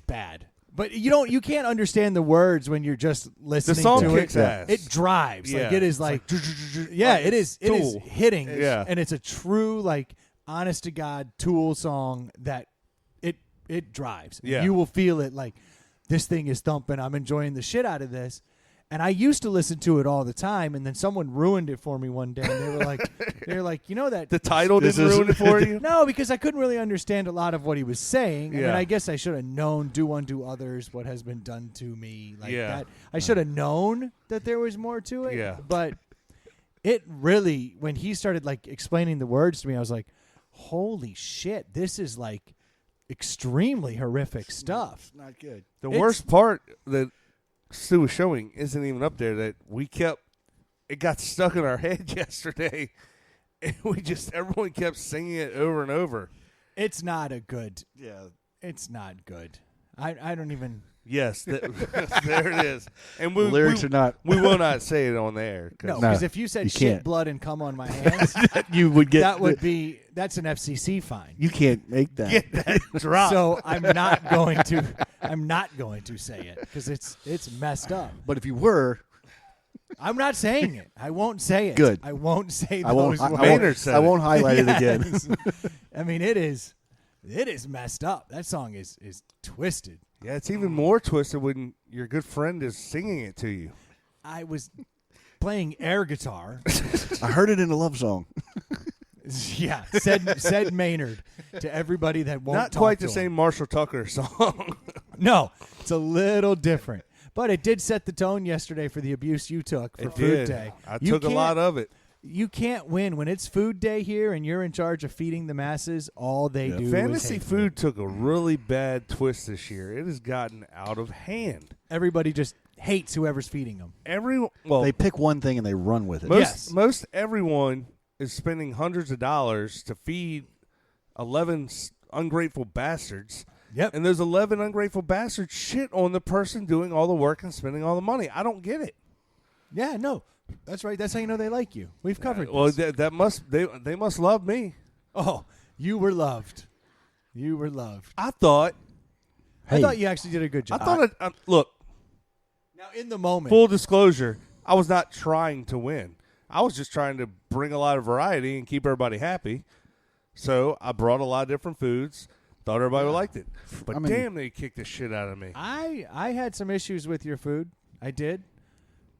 Speaker 4: bad. But you can't understand the words when you're just listening
Speaker 2: The song
Speaker 4: to
Speaker 2: kicks
Speaker 4: it.
Speaker 2: ass.
Speaker 4: It drives.
Speaker 2: Yeah.
Speaker 4: Like it is like yeah, it is
Speaker 2: Tool.
Speaker 4: hitting.
Speaker 2: Yeah.
Speaker 4: And it's a true like honest to God Tool song that it drives.
Speaker 2: Yeah.
Speaker 4: You will feel it like this thing is thumping. I'm enjoying the shit out of this. And I used to listen to it all the time, and then someone ruined it for me one day. And they were like, you know that
Speaker 2: The title
Speaker 1: This
Speaker 2: didn't
Speaker 1: is-
Speaker 2: ruin it for you?
Speaker 4: no, because I couldn't really understand a lot of what he was saying. I mean,
Speaker 2: Yeah.
Speaker 4: I guess I should have known, do unto others what has been done to me. Like
Speaker 2: Yeah.
Speaker 4: that. I should have known that there was more to it.
Speaker 2: Yeah.
Speaker 4: But it really, when he started like explaining the words to me, I was like, holy shit, this is like extremely horrific stuff.
Speaker 1: Not good.
Speaker 2: The
Speaker 4: It's-
Speaker 2: worst part that Stu was showing isn't even up there. That it got stuck in our head yesterday, and everyone kept singing it over and over.
Speaker 4: It's not a good.
Speaker 1: Yeah.
Speaker 4: It's not good. I don't even.
Speaker 2: Yes, there it is. And
Speaker 1: The lyrics are not.
Speaker 2: we will not say it on the air.
Speaker 4: No,
Speaker 1: No,
Speaker 4: because if you said
Speaker 1: you
Speaker 4: shit,
Speaker 1: can't.
Speaker 4: blood, and come on my hands,
Speaker 1: You would get.
Speaker 4: that's an FCC fine.
Speaker 1: You can't make that.
Speaker 2: Get that drop.
Speaker 4: So I'm not going to say it because it's messed up.
Speaker 1: But if you were,
Speaker 4: I'm not saying it. I won't say it.
Speaker 1: Good.
Speaker 4: I won't say
Speaker 1: I won't.
Speaker 4: those
Speaker 1: I,
Speaker 4: words.
Speaker 1: I
Speaker 2: Maynard
Speaker 1: won't,
Speaker 2: said
Speaker 1: I
Speaker 2: it.
Speaker 1: won't highlight it again.
Speaker 4: Yes. I mean, it is messed up. That song is twisted.
Speaker 2: Yeah, it's even more twisted when your good friend is singing it to you.
Speaker 4: I was playing air guitar.
Speaker 1: I heard it in a love song.
Speaker 4: Yeah, said Maynard to everybody that won't.
Speaker 2: Not
Speaker 4: talk
Speaker 2: quite
Speaker 4: to
Speaker 2: the
Speaker 4: him.
Speaker 2: same Marshall Tucker song.
Speaker 4: No, it's a little different. But it did set the tone yesterday for the abuse you took for
Speaker 2: It
Speaker 4: Food
Speaker 2: did.
Speaker 4: Day.
Speaker 2: I
Speaker 4: You
Speaker 2: took a lot of it.
Speaker 4: You can't win when it's Food Day here and you're in charge of feeding the masses. All they do
Speaker 2: Fantasy
Speaker 4: is hate
Speaker 2: food took a really bad twist this year. It has gotten out of hand.
Speaker 4: Everybody just hates whoever's feeding them.
Speaker 1: They pick one thing and they run with it.
Speaker 4: Yes.
Speaker 2: most everyone is spending hundreds of dollars to feed 11 ungrateful bastards.
Speaker 4: Yep.
Speaker 2: And those 11 ungrateful bastards shit on the person doing all the work and spending all the money. I don't get it.
Speaker 4: Yeah, no. That's right. That's how you know they like you. We've covered
Speaker 2: Well,
Speaker 4: this.
Speaker 2: they must love me.
Speaker 4: Oh, you were loved. You were loved.
Speaker 2: I thought.
Speaker 1: Hey,
Speaker 4: I thought you actually did a good job.
Speaker 2: Look,
Speaker 4: Now, in the moment.
Speaker 2: full disclosure, I was not trying to win. I was just trying to bring a lot of variety and keep everybody happy. So I brought a lot of different foods. Thought everybody liked it. But
Speaker 1: I mean-
Speaker 2: damn, they kicked the shit out of me.
Speaker 4: I had some issues with your food. I did.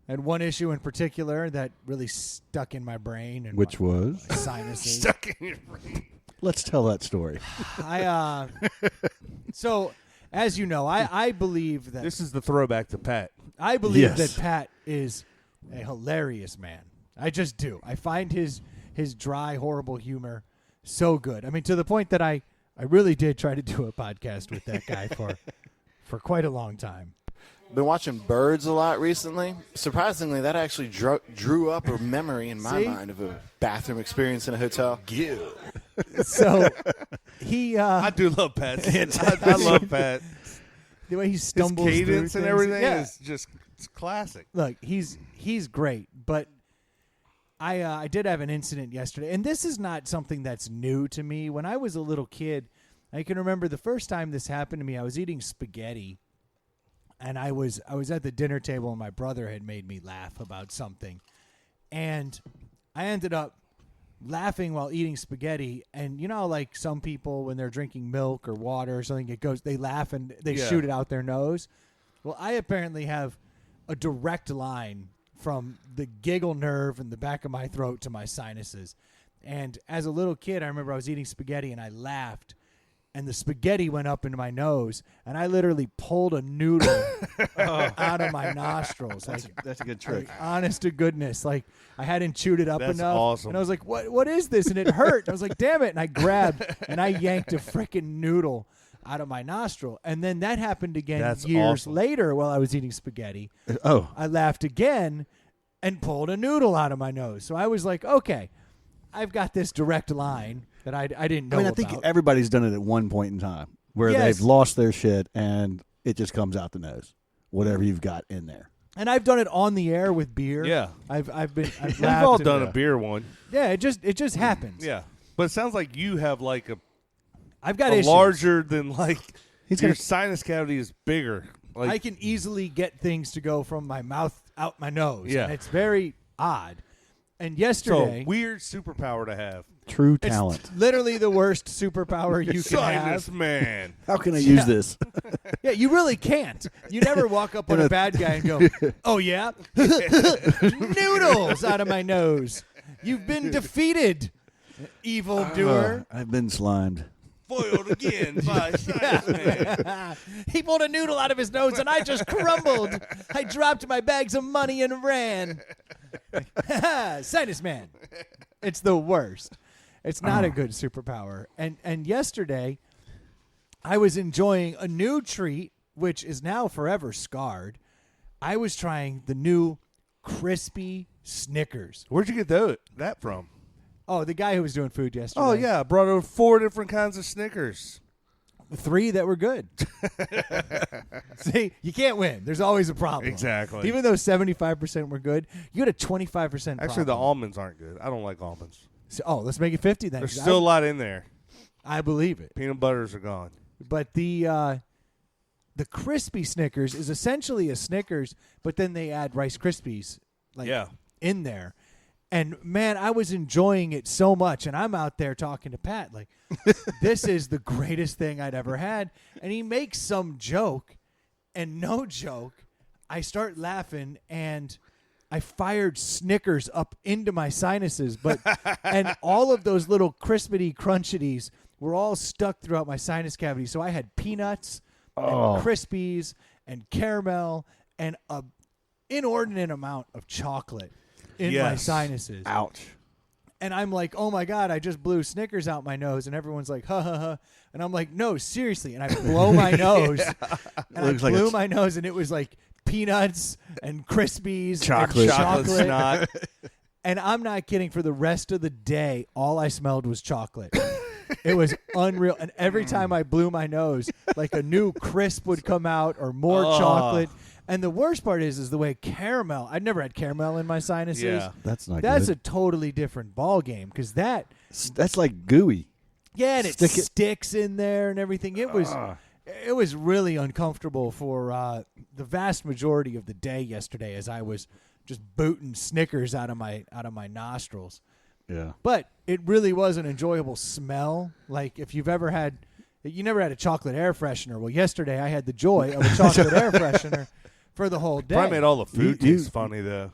Speaker 4: And one issue in particular that really stuck in my brain and
Speaker 1: which was?
Speaker 4: my sinuses.
Speaker 2: Stuck in your brain.
Speaker 1: Let's tell that story.
Speaker 4: So as you know, I believe that
Speaker 2: This is the throwback to Pat.
Speaker 4: I believe
Speaker 1: Yes.
Speaker 4: that Pat is a hilarious man. I just do. I find his dry, horrible humor so good. I mean, to the point that I really did try to do a podcast with that guy for quite a long time.
Speaker 5: Been watching Birds a lot recently. Surprisingly, that actually drew up a memory in my
Speaker 4: See?
Speaker 5: mind of a bathroom experience in a hotel.
Speaker 4: So he
Speaker 2: I do love Pat. I love Pat.
Speaker 4: the way he
Speaker 2: His
Speaker 4: stumbles through
Speaker 2: cadence and
Speaker 4: things.
Speaker 2: everything
Speaker 4: Yeah.
Speaker 2: is just it's classic.
Speaker 4: Look, he's great, but I did have an incident yesterday, and this is not something that's new to me. When I was a little kid, I can remember the first time this happened to me. I was eating spaghetti, and I was at the dinner table, and my brother had made me laugh about something, and I ended up laughing while eating spaghetti. And you know, like some people when they're drinking milk or water or something, they laugh and they
Speaker 2: Yeah.
Speaker 4: shoot it out their nose. Well, I apparently have a direct line from the giggle nerve in the back of my throat to my sinuses. And as a little kid, I remember I was eating spaghetti and I laughed, and the spaghetti went up into my nose, and I literally pulled a noodle out of my nostrils.
Speaker 1: That's a good
Speaker 4: Like,
Speaker 1: trick.
Speaker 4: honest to goodness, like I hadn't chewed it up
Speaker 2: That's
Speaker 4: enough.
Speaker 2: awesome.
Speaker 4: And I was like, "What is this?" And it hurt. I was like, "Damn it!" And I grabbed and I yanked a freaking noodle out of my nostril. And then that happened again
Speaker 2: That's
Speaker 4: years
Speaker 2: awesome.
Speaker 4: later while I was eating spaghetti.
Speaker 1: Oh,
Speaker 4: I laughed again and pulled a noodle out of my nose. So I was like, okay, I've got this direct line that I didn't know
Speaker 1: I mean, I
Speaker 4: about.
Speaker 1: think everybody's done it at one point in time where
Speaker 4: Yes.
Speaker 1: they've lost their shit and it just comes out the nose. Whatever you've got in there.
Speaker 4: And I've done it on the air with beer.
Speaker 2: Yeah.
Speaker 4: I've
Speaker 2: We've
Speaker 4: laughed
Speaker 2: all
Speaker 4: and-
Speaker 2: done a beer one.
Speaker 4: Yeah, it just happens.
Speaker 2: Yeah. But it sounds like you have like
Speaker 4: I've got
Speaker 2: a
Speaker 4: issues.
Speaker 2: larger than like
Speaker 1: He's
Speaker 2: your
Speaker 1: got a-
Speaker 2: sinus cavity is bigger. Like
Speaker 4: I can easily get things to go from my mouth out my nose.
Speaker 2: Yeah.
Speaker 4: And it's very odd. And
Speaker 2: so
Speaker 4: yesterday,
Speaker 2: weird superpower to have.
Speaker 1: True
Speaker 4: it's
Speaker 1: talent.
Speaker 4: literally the worst superpower you can
Speaker 2: Sinus
Speaker 4: have.
Speaker 2: man.
Speaker 1: How can I use this?
Speaker 4: Yeah, you really can't. You never walk up on a bad guy and go, "Oh yeah, noodles out of my nose. You've been defeated, evil doer."
Speaker 1: I've been slimed.
Speaker 2: Foiled again by sinus man.
Speaker 4: He pulled a noodle out of his nose and I just crumbled. I dropped my bags of money and ran. Sinus man. It's the worst. It's not a good superpower. And yesterday, I was enjoying a new treat, which is now forever scarred. I was trying the new crispy Snickers.
Speaker 2: Where'd you get that from?
Speaker 4: Oh, the guy who was doing food yesterday.
Speaker 2: Oh yeah, I brought over 4 different kinds of Snickers.
Speaker 4: 3 that were good. See, you can't win. There's always a problem.
Speaker 2: Exactly.
Speaker 4: Even though 75% were good, you had a 25%
Speaker 2: Actually, the
Speaker 4: problem.
Speaker 2: almonds aren't good. I don't like almonds.
Speaker 4: So, let's make it 50 then.
Speaker 2: There's
Speaker 4: 'cause
Speaker 2: still a lot in there.
Speaker 4: I believe it.
Speaker 2: Peanut butters are gone.
Speaker 4: But the crispy Snickers is essentially a Snickers, but then they add Rice Krispies in there. And, man, I was enjoying it so much. And I'm out there talking to Pat like, this is the greatest thing I'd ever had. And he makes some joke, and no joke, I start laughing, and I fired Snickers up into my sinuses. And all of those little crispity crunchities were all stuck throughout my sinus cavity. So I had peanuts and Krispies and caramel and an inordinate amount of chocolate in my sinuses.
Speaker 1: Ouch.
Speaker 4: And I'm like, oh, my God, I just blew Snickers out my nose. And everyone's like, ha, ha, ha. And I'm like, no, seriously. And I blow my nose. And
Speaker 1: Looks
Speaker 4: I
Speaker 1: like
Speaker 4: blew
Speaker 1: it's-
Speaker 4: my nose, and it was like peanuts and Krispies
Speaker 1: Chocolate.
Speaker 4: and
Speaker 2: Chocolate
Speaker 4: chocolate.
Speaker 2: snot.
Speaker 4: And I'm not kidding. For the rest of the day, all I smelled was chocolate. It was unreal. And every time I blew my nose, like a new crisp would come out or more chocolate. And the worst part is the way caramel. I'd never had caramel in my sinuses.
Speaker 2: Yeah.
Speaker 1: That's not
Speaker 4: That's
Speaker 1: good.
Speaker 4: a totally different ball game because that,
Speaker 1: That's like gooey.
Speaker 4: yeah, and it
Speaker 1: Stick it-
Speaker 4: sticks in there and everything. It was really uncomfortable for the vast majority of the day yesterday as I was just booting Snickers out of my nostrils.
Speaker 1: Yeah.
Speaker 4: But it really was an enjoyable smell. Like if you've ever had, you never had a chocolate air freshener. Well, yesterday I had the joy of a chocolate air freshener for the whole day.
Speaker 2: Probably made all the food
Speaker 1: You-
Speaker 2: taste funny though.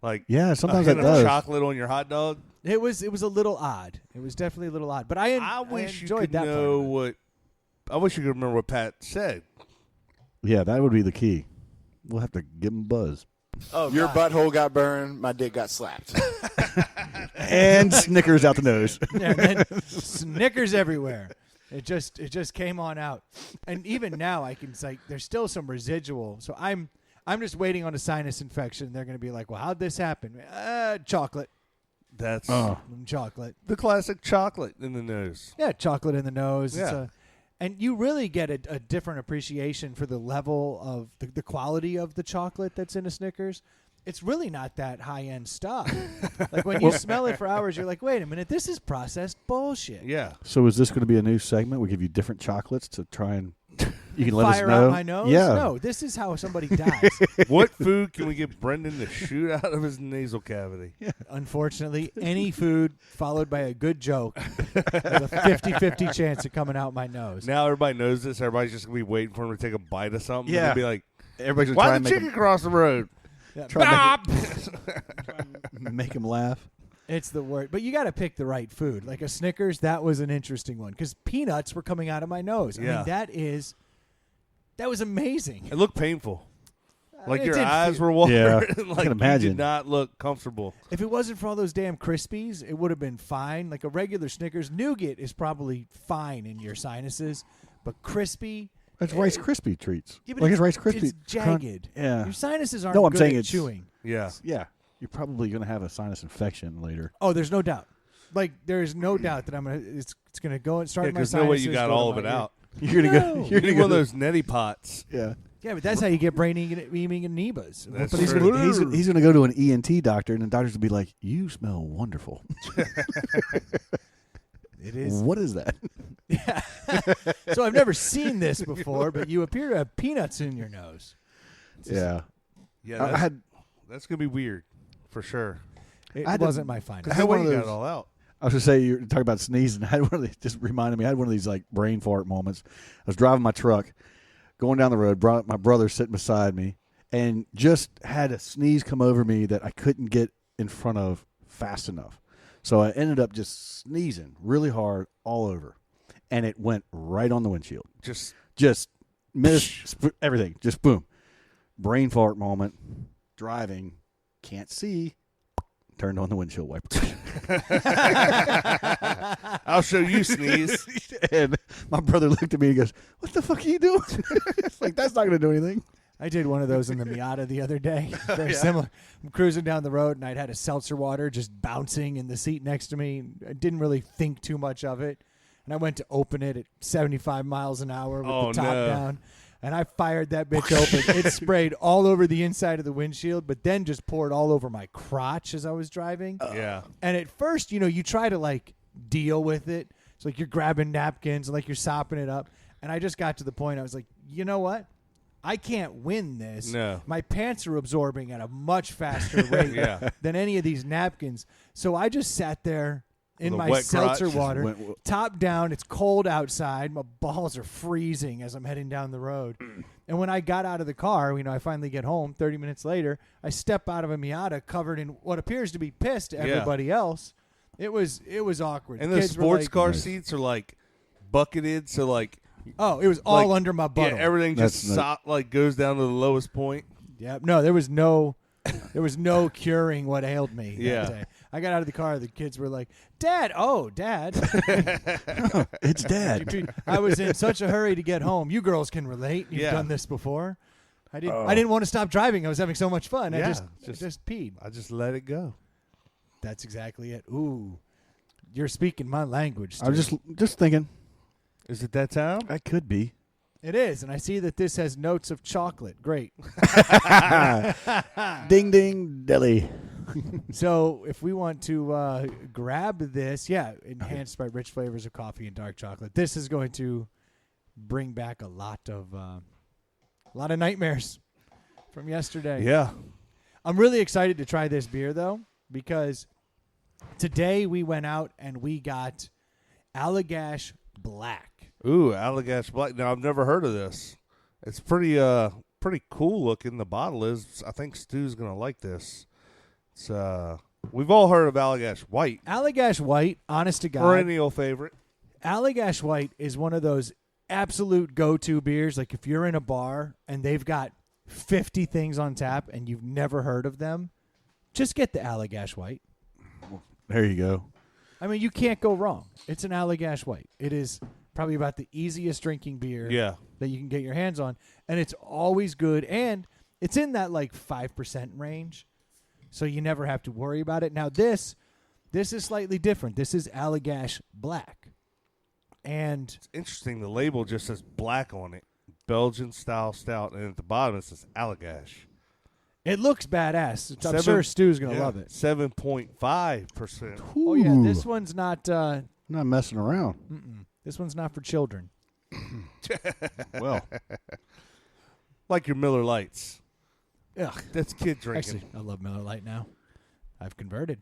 Speaker 2: Like
Speaker 1: Yeah, sometimes
Speaker 2: a
Speaker 1: it
Speaker 2: hint of
Speaker 1: does.
Speaker 2: chocolate on your hot dog.
Speaker 4: It was a little odd. It was definitely a little odd. But I
Speaker 2: wish you
Speaker 4: enjoyed
Speaker 2: could
Speaker 4: that part
Speaker 2: know
Speaker 4: of it.
Speaker 2: what. I wish you could remember what Pat said.
Speaker 1: Yeah, that would be the key. We'll have to give him a buzz.
Speaker 4: Oh,
Speaker 5: Your
Speaker 4: God.
Speaker 5: butthole got burned. My dick got slapped.
Speaker 1: And Snickers out the nose.
Speaker 4: And then Snickers everywhere. It just came on out. And even now I can say there's still some residual. So I'm just waiting on a sinus infection. They're going to be like, "Well, how'd this happen?" Chocolate.
Speaker 2: That's
Speaker 4: Chocolate.
Speaker 2: the classic chocolate in the nose.
Speaker 4: Yeah, chocolate in the nose.
Speaker 2: Yeah.
Speaker 4: And you really get a different appreciation for the level of the quality of the chocolate that's in a Snickers. It's really not that high-end stuff. Like when you smell it for hours, you're like, wait a minute, this is processed bullshit.
Speaker 2: Yeah.
Speaker 1: So is this going to be a new segment? We give you different chocolates to try and you can let
Speaker 4: Fire
Speaker 1: us know.
Speaker 4: out my nose?
Speaker 1: Yeah.
Speaker 4: No, this is how somebody dies.
Speaker 2: What food can we get Brendan to shoot out of his nasal cavity?
Speaker 4: Unfortunately, any food followed by a good joke with a 50-50 chance of coming out my nose.
Speaker 2: Now everybody knows this. Everybody's just going to be waiting for him to take a bite of something.
Speaker 1: Yeah.
Speaker 2: And they'll be like,
Speaker 1: Everybody's
Speaker 2: why
Speaker 1: going
Speaker 2: the
Speaker 1: to
Speaker 2: chicken cross the road?
Speaker 4: Yeah,
Speaker 1: try to make him laugh.
Speaker 4: it's the word. But you got to pick the right food. Like a Snickers, that was an interesting one because peanuts were coming out of my nose. I
Speaker 2: Yeah.
Speaker 4: mean, that was amazing.
Speaker 2: It looked painful. Like
Speaker 4: It
Speaker 2: your
Speaker 4: did
Speaker 2: eyes
Speaker 4: feel-
Speaker 2: were watering.
Speaker 1: Yeah,
Speaker 2: like
Speaker 1: I can
Speaker 2: you
Speaker 1: imagine.
Speaker 2: did not look comfortable.
Speaker 4: If it wasn't for all those damn Krispies, it would have been fine. Like a regular Snickers, nougat is probably fine in your sinuses, but crispy.
Speaker 1: It's Rice Krispie treats.
Speaker 4: Yeah, but
Speaker 1: Like it's Rice Krispie.
Speaker 4: It's jagged.
Speaker 1: Yeah.
Speaker 4: Your sinuses aren't
Speaker 1: No, I'm
Speaker 4: good
Speaker 1: saying
Speaker 4: at
Speaker 1: it's-
Speaker 4: chewing.
Speaker 2: Yeah.
Speaker 1: Yeah. You're probably going to have a sinus infection later.
Speaker 4: Oh, there's no doubt. Like there is no doubt that it's gonna go and start
Speaker 2: Yeah,
Speaker 4: in my
Speaker 2: because
Speaker 4: sinuses.
Speaker 2: no way you got
Speaker 4: go to
Speaker 2: all of
Speaker 4: my
Speaker 2: it
Speaker 4: ear.
Speaker 2: out.
Speaker 1: You're going to
Speaker 4: No.
Speaker 1: go.
Speaker 2: You
Speaker 1: You're
Speaker 2: need
Speaker 1: going
Speaker 2: one
Speaker 1: to
Speaker 2: of those neti pots.
Speaker 1: Yeah.
Speaker 4: Yeah, but that's how you get brain-eating amoebas.
Speaker 2: That's
Speaker 1: But he's
Speaker 2: true.
Speaker 1: going to go to an ENT doctor, and the doctor's going to be like, "You smell wonderful."
Speaker 4: It is.
Speaker 1: What is that?
Speaker 4: Yeah. So I've never seen this before, but you appear to have peanuts in your nose.
Speaker 1: Yeah.
Speaker 2: Yeah,
Speaker 1: I had
Speaker 2: that's gonna be weird, for sure.
Speaker 4: It
Speaker 1: I had to-
Speaker 4: wasn't my finest.
Speaker 1: I had one of
Speaker 2: you got
Speaker 1: those-
Speaker 2: it all out.
Speaker 1: I was going to say, you're talking about sneezing. I had one of these, just reminded me, I had one of these like brain fart moments. I was driving my truck, going down the road, my brother sitting beside me, and just had a sneeze come over me that I couldn't get in front of fast enough. So I ended up just sneezing really hard all over, and it went right on the windshield.
Speaker 2: Just
Speaker 1: Missed everything. Just boom. Brain fart moment. Driving. Can't see. Turned on the windshield wiper.
Speaker 2: I'll show you sneeze.
Speaker 1: And my brother looked at me and goes, "What the fuck are you doing?" It's like, that's not going to do anything.
Speaker 4: I did one of those in the Miata the other day. Very similar. I'm cruising down the road, and I'd had a seltzer water just bouncing in the seat next to me. I didn't really think too much of it. And I went to open it at 75 miles an hour with
Speaker 2: Oh,
Speaker 4: the top
Speaker 2: no.
Speaker 4: down. And I fired that bitch open. It sprayed all over the inside of the windshield, but then just poured all over my crotch as I was driving.
Speaker 2: Yeah.
Speaker 4: And at first, you try to, like, deal with it. It's like you're grabbing napkins and, like, you're sopping it up. And I just got to the point, I was like, you know what? I can't win this.
Speaker 2: No.
Speaker 4: My pants are absorbing at a much faster rate
Speaker 2: Yeah.
Speaker 4: than any of these napkins. So I just sat there in
Speaker 2: With a
Speaker 4: my
Speaker 2: wet
Speaker 4: seltzer
Speaker 2: crotch.
Speaker 4: water, top down. It's cold outside. My balls are freezing as I'm heading down the road. And when I got out of the car, I finally get home 30 minutes later, I step out of a Miata covered in what appears to be piss to everybody else. It was awkward.
Speaker 2: And the
Speaker 4: Kids were
Speaker 2: sports
Speaker 4: like,
Speaker 2: car seats are like bucketed, so like
Speaker 4: Oh, it was all
Speaker 2: like,
Speaker 4: under my butt.
Speaker 2: yeah, everything just goes down to the lowest point.
Speaker 4: Yeah, no, there was no curing what ailed me. that
Speaker 2: Yeah.
Speaker 4: day. I got out of the car. The kids were like, "Dad, Dad."
Speaker 1: It's Dad.
Speaker 4: I was in such a hurry to get home. You girls can relate. You've
Speaker 2: Yeah.
Speaker 4: done this before. I didn't want to stop driving. I was having so much fun.
Speaker 2: Yeah,
Speaker 4: I just peed.
Speaker 2: I just let it go.
Speaker 4: That's exactly it. Ooh, you're speaking my language.
Speaker 1: I was
Speaker 4: Stu.
Speaker 1: just thinking,
Speaker 2: Is it that time?
Speaker 1: I could be.
Speaker 4: It is, and I see that this has notes of chocolate. Great.
Speaker 1: Ding ding deli.
Speaker 4: So if we want to grab this, enhanced by rich flavors of coffee and dark chocolate, this is going to bring back a lot of nightmares from yesterday.
Speaker 2: Yeah.
Speaker 4: I'm really excited to try this beer, though, because today we went out and we got Allagash Black.
Speaker 2: Ooh, Allagash Black. Now I've never heard of this. It's pretty cool looking. The bottle is. I think Stu's gonna like this. It's we've all heard of Allagash White,
Speaker 4: Allagash White, honest to God,
Speaker 2: perennial favorite.
Speaker 4: Allagash White is one of those absolute go-to beers. Like if you're in a bar and they've got 50 things on tap and you've never heard of them, just get the Allagash White.
Speaker 1: There you go.
Speaker 4: I mean, you can't go wrong. It's an Allagash White. It is probably about the easiest drinking beer
Speaker 2: Yeah.
Speaker 4: that you can get your hands on, and it's always good, and it's in that like 5% range, so you never have to worry about it. Now this is slightly different. This is Allagash Black, and
Speaker 2: It's interesting. The label just says black on it, Belgian style stout, and at the bottom it says Allagash.
Speaker 4: it looks badass. I'm sure Stu's gonna love it.
Speaker 2: 7.5%.
Speaker 4: Oh yeah,
Speaker 1: Ooh.
Speaker 4: this one's not.
Speaker 1: Not messing around.
Speaker 4: This one's not for children.
Speaker 1: Well,
Speaker 2: Like your Miller Lights.
Speaker 4: Ugh.
Speaker 2: That's kid drinking.
Speaker 4: Actually, I love Miller Lite now. I've converted,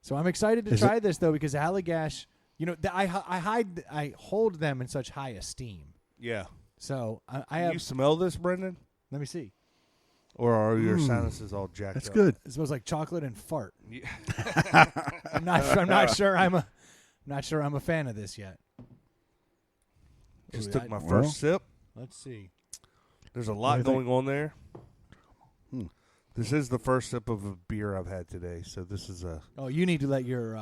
Speaker 4: so I'm excited to
Speaker 1: Is
Speaker 4: try this though because Allagash. I hold them in such high esteem.
Speaker 2: Yeah.
Speaker 4: So I
Speaker 2: Can
Speaker 4: have.
Speaker 2: you smell this, Brendan?
Speaker 4: Let me see.
Speaker 2: Or are your sinuses all jacked
Speaker 1: that's
Speaker 2: up?
Speaker 1: good.
Speaker 4: It smells like chocolate and fart.
Speaker 2: Yeah.
Speaker 4: I'm not sure I'm a fan of this yet.
Speaker 2: Just
Speaker 4: Ooh,
Speaker 2: took
Speaker 4: that-
Speaker 2: my
Speaker 1: Well.
Speaker 2: first sip.
Speaker 4: Let's see.
Speaker 2: There's a
Speaker 1: do
Speaker 2: lot
Speaker 1: you think?
Speaker 2: going on there.
Speaker 1: Hmm.
Speaker 2: This is the first sip of a beer I've had today, so this is a
Speaker 4: Oh, you need to let your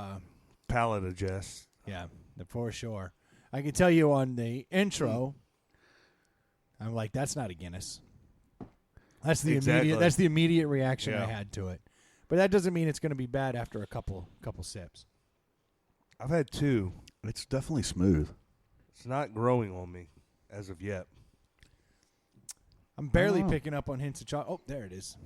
Speaker 2: palate adjust.
Speaker 4: for sure. I can tell you on the intro. I'm like, that's not a Guinness. That's the
Speaker 2: Exactly.
Speaker 4: immediate. That's the immediate reaction I
Speaker 2: Yeah.
Speaker 4: had to it. But that doesn't mean it's going to be bad after a couple sips.
Speaker 2: I've had two.
Speaker 1: It's definitely smooth.
Speaker 2: It's not growing on me as of yet.
Speaker 4: I'm barely
Speaker 1: Oh.
Speaker 4: picking up on hints of chocolate. Oh, there it is.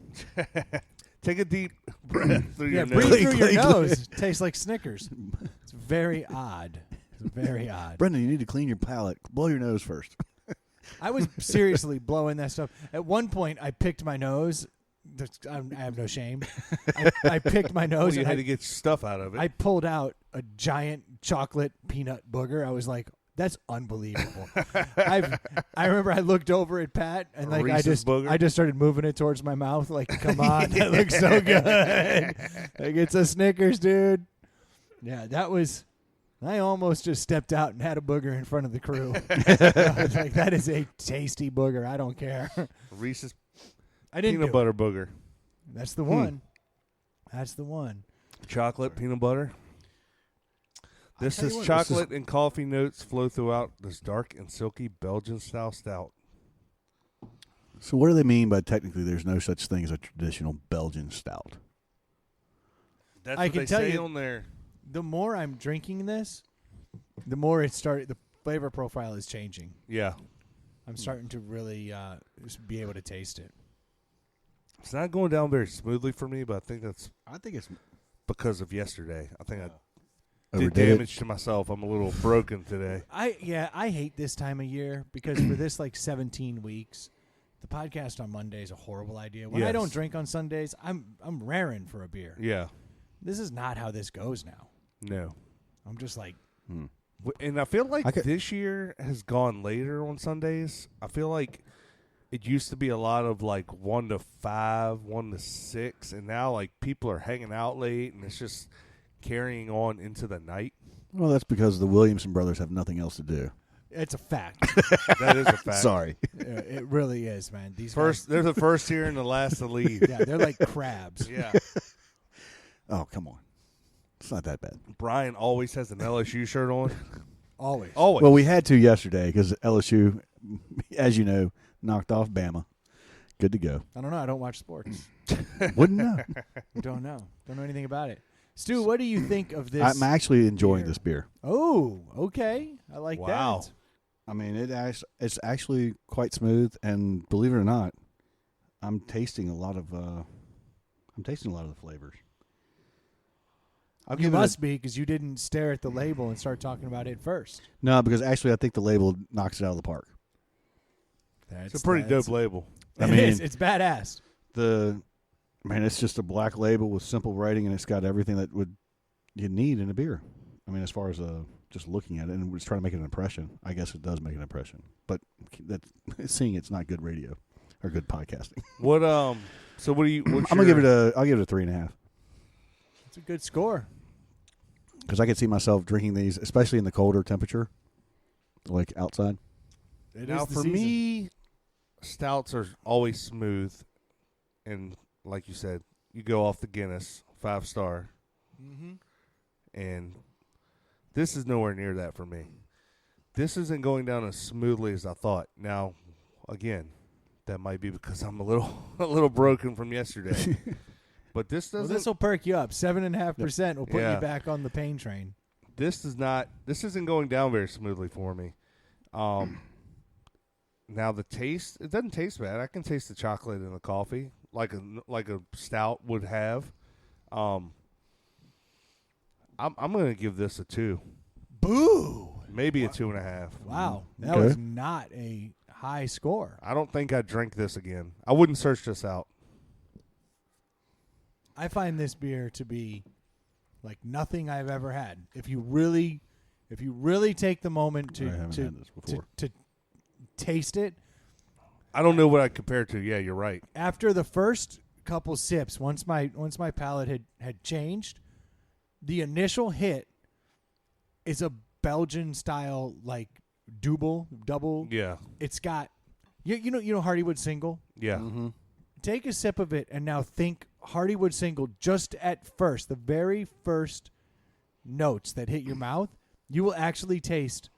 Speaker 2: Take a deep breath through
Speaker 4: Yeah,
Speaker 2: your
Speaker 4: breathe
Speaker 2: nose.
Speaker 4: through your
Speaker 1: Click, click,
Speaker 4: nose. Tastes like Snickers. It's very odd. It's very odd.
Speaker 1: Brendan, you need to clean your palate. Blow your nose first.
Speaker 4: I was seriously blowing that stuff. At one point, I picked my nose. I have no shame. I picked my
Speaker 2: Well,
Speaker 4: nose
Speaker 2: you
Speaker 4: and
Speaker 2: had to get stuff out of it.
Speaker 4: I pulled out a giant chocolate peanut booger. I was like, "That's unbelievable." I remember I looked over at Pat and like
Speaker 2: Reese's booger?
Speaker 4: I just started moving it towards my mouth. Like, come on, that looks so good. Like it's a Snickers, dude. Yeah, that was. I almost just stepped out and had a booger in front of the crew. I was like, that is a tasty booger. I don't care.
Speaker 2: Reese's
Speaker 4: I didn't
Speaker 2: peanut
Speaker 4: do it.
Speaker 2: butter booger.
Speaker 4: That's the one. That's the one.
Speaker 2: Chocolate, peanut butter. This
Speaker 4: tell
Speaker 2: is
Speaker 4: you what,
Speaker 2: chocolate and coffee notes flow throughout this dark and silky Belgian-style stout.
Speaker 1: So what do they mean by technically there's no such thing as a traditional Belgian stout?
Speaker 2: That's
Speaker 4: I
Speaker 2: what
Speaker 4: can
Speaker 2: they
Speaker 4: tell
Speaker 2: say
Speaker 4: you-
Speaker 2: on there.
Speaker 4: The more I'm drinking this, the more it started. The flavor profile is changing.
Speaker 2: Yeah.
Speaker 4: I'm starting to really just be able to taste it.
Speaker 2: It's not going down very smoothly for me, but I think that's
Speaker 1: I think it's
Speaker 2: because of yesterday. I think I did
Speaker 1: overdid it.
Speaker 2: damage to myself. I'm a little broken today.
Speaker 4: I hate this time of year because for this like 17 weeks, the podcast on Monday is a horrible idea. When I
Speaker 2: Yes.
Speaker 4: don't drink on Sundays, I'm raring for a beer.
Speaker 2: Yeah.
Speaker 4: This is not how this goes now.
Speaker 2: No.
Speaker 4: I'm just like,
Speaker 2: And I feel like
Speaker 1: I could-
Speaker 2: this year has gone later on Sundays. I feel like it used to be a lot of like 1 to 5, 1 to 6, and now like people are hanging out late, and it's just carrying on into the night.
Speaker 1: Well, that's because the Williamson brothers have nothing else to do.
Speaker 4: it's a fact.
Speaker 2: That is a fact.
Speaker 1: Sorry.
Speaker 4: It really is, man. These
Speaker 2: First, they're the first here and the last to leave.
Speaker 4: guys, yeah, they're like crabs.
Speaker 2: Yeah.
Speaker 1: Oh, come on. It's not that bad.
Speaker 2: Brian always has an LSU shirt on.
Speaker 4: Always.
Speaker 2: Always.
Speaker 1: Well, we had to yesterday because LSU, as you know, knocked off Bama. Good to go.
Speaker 4: I don't know. I don't watch sports.
Speaker 1: Wouldn't know.
Speaker 4: Don't know. Don't know anything about it. Stu, what do you think of this?
Speaker 1: I'm actually enjoying
Speaker 4: beer?
Speaker 1: this beer.
Speaker 4: Oh, okay. I like
Speaker 2: Wow.
Speaker 4: that.
Speaker 1: I mean, it's actually quite smooth, and believe it or not, I'm tasting a lot of the flavors. I'll
Speaker 4: You
Speaker 1: give it
Speaker 4: must be because you didn't stare at the label and start talking about it first.
Speaker 1: no, because actually I think the label knocks it out of the park.
Speaker 4: That's
Speaker 2: It's a pretty dope label.
Speaker 1: I
Speaker 4: It
Speaker 1: mean,
Speaker 4: is. It's badass.
Speaker 1: It's just a black label with simple writing, and it's got everything that you need in a beer. I mean, as far as just looking at it, and we're just trying to make an impression. I guess it does make an impression, but seeing it's not good radio or good podcasting.
Speaker 2: What So what do you? What's
Speaker 1: I'll give it a 3.5
Speaker 4: It's a good score.
Speaker 1: because I could see myself drinking these, especially in the colder temperature, like outside.
Speaker 4: It
Speaker 2: Now
Speaker 4: is the
Speaker 2: for
Speaker 4: season.
Speaker 2: me, stouts are always smooth, and like you said, you go off the Guinness 5-star, and this is nowhere near that for me. This isn't going down as smoothly as I thought. Now, again, that might be because I'm a little broken from yesterday. But this
Speaker 4: Well,
Speaker 2: doesn't.
Speaker 4: this will perk you up. 7.5% will put
Speaker 2: Yeah.
Speaker 4: you back on the pain train.
Speaker 2: This isn't going down very smoothly for me. Now the taste, it doesn't taste bad. I can taste the chocolate in the coffee like a stout would have. I'm going to give this a 2,
Speaker 4: Boo!
Speaker 2: maybe a 2.5.
Speaker 4: Wow. That
Speaker 1: Okay.
Speaker 4: was not a high score.
Speaker 2: I don't think I'd drink this again. I wouldn't search this out.
Speaker 4: I find this beer to be like nothing I've ever had. If you really take the moment
Speaker 1: I haven't
Speaker 4: to
Speaker 1: had this before.
Speaker 4: to taste it,
Speaker 2: I don't know what I'd compare it to. Yeah, you're right.
Speaker 4: after the first couple sips, once my palate had changed, the initial hit is a Belgian style like double.
Speaker 2: Yeah,
Speaker 4: It's got you know Hardywood Single.
Speaker 2: yeah.
Speaker 4: Take a sip of it and now think Hardywood Single just at first, the very first notes that hit your mouth, you will actually taste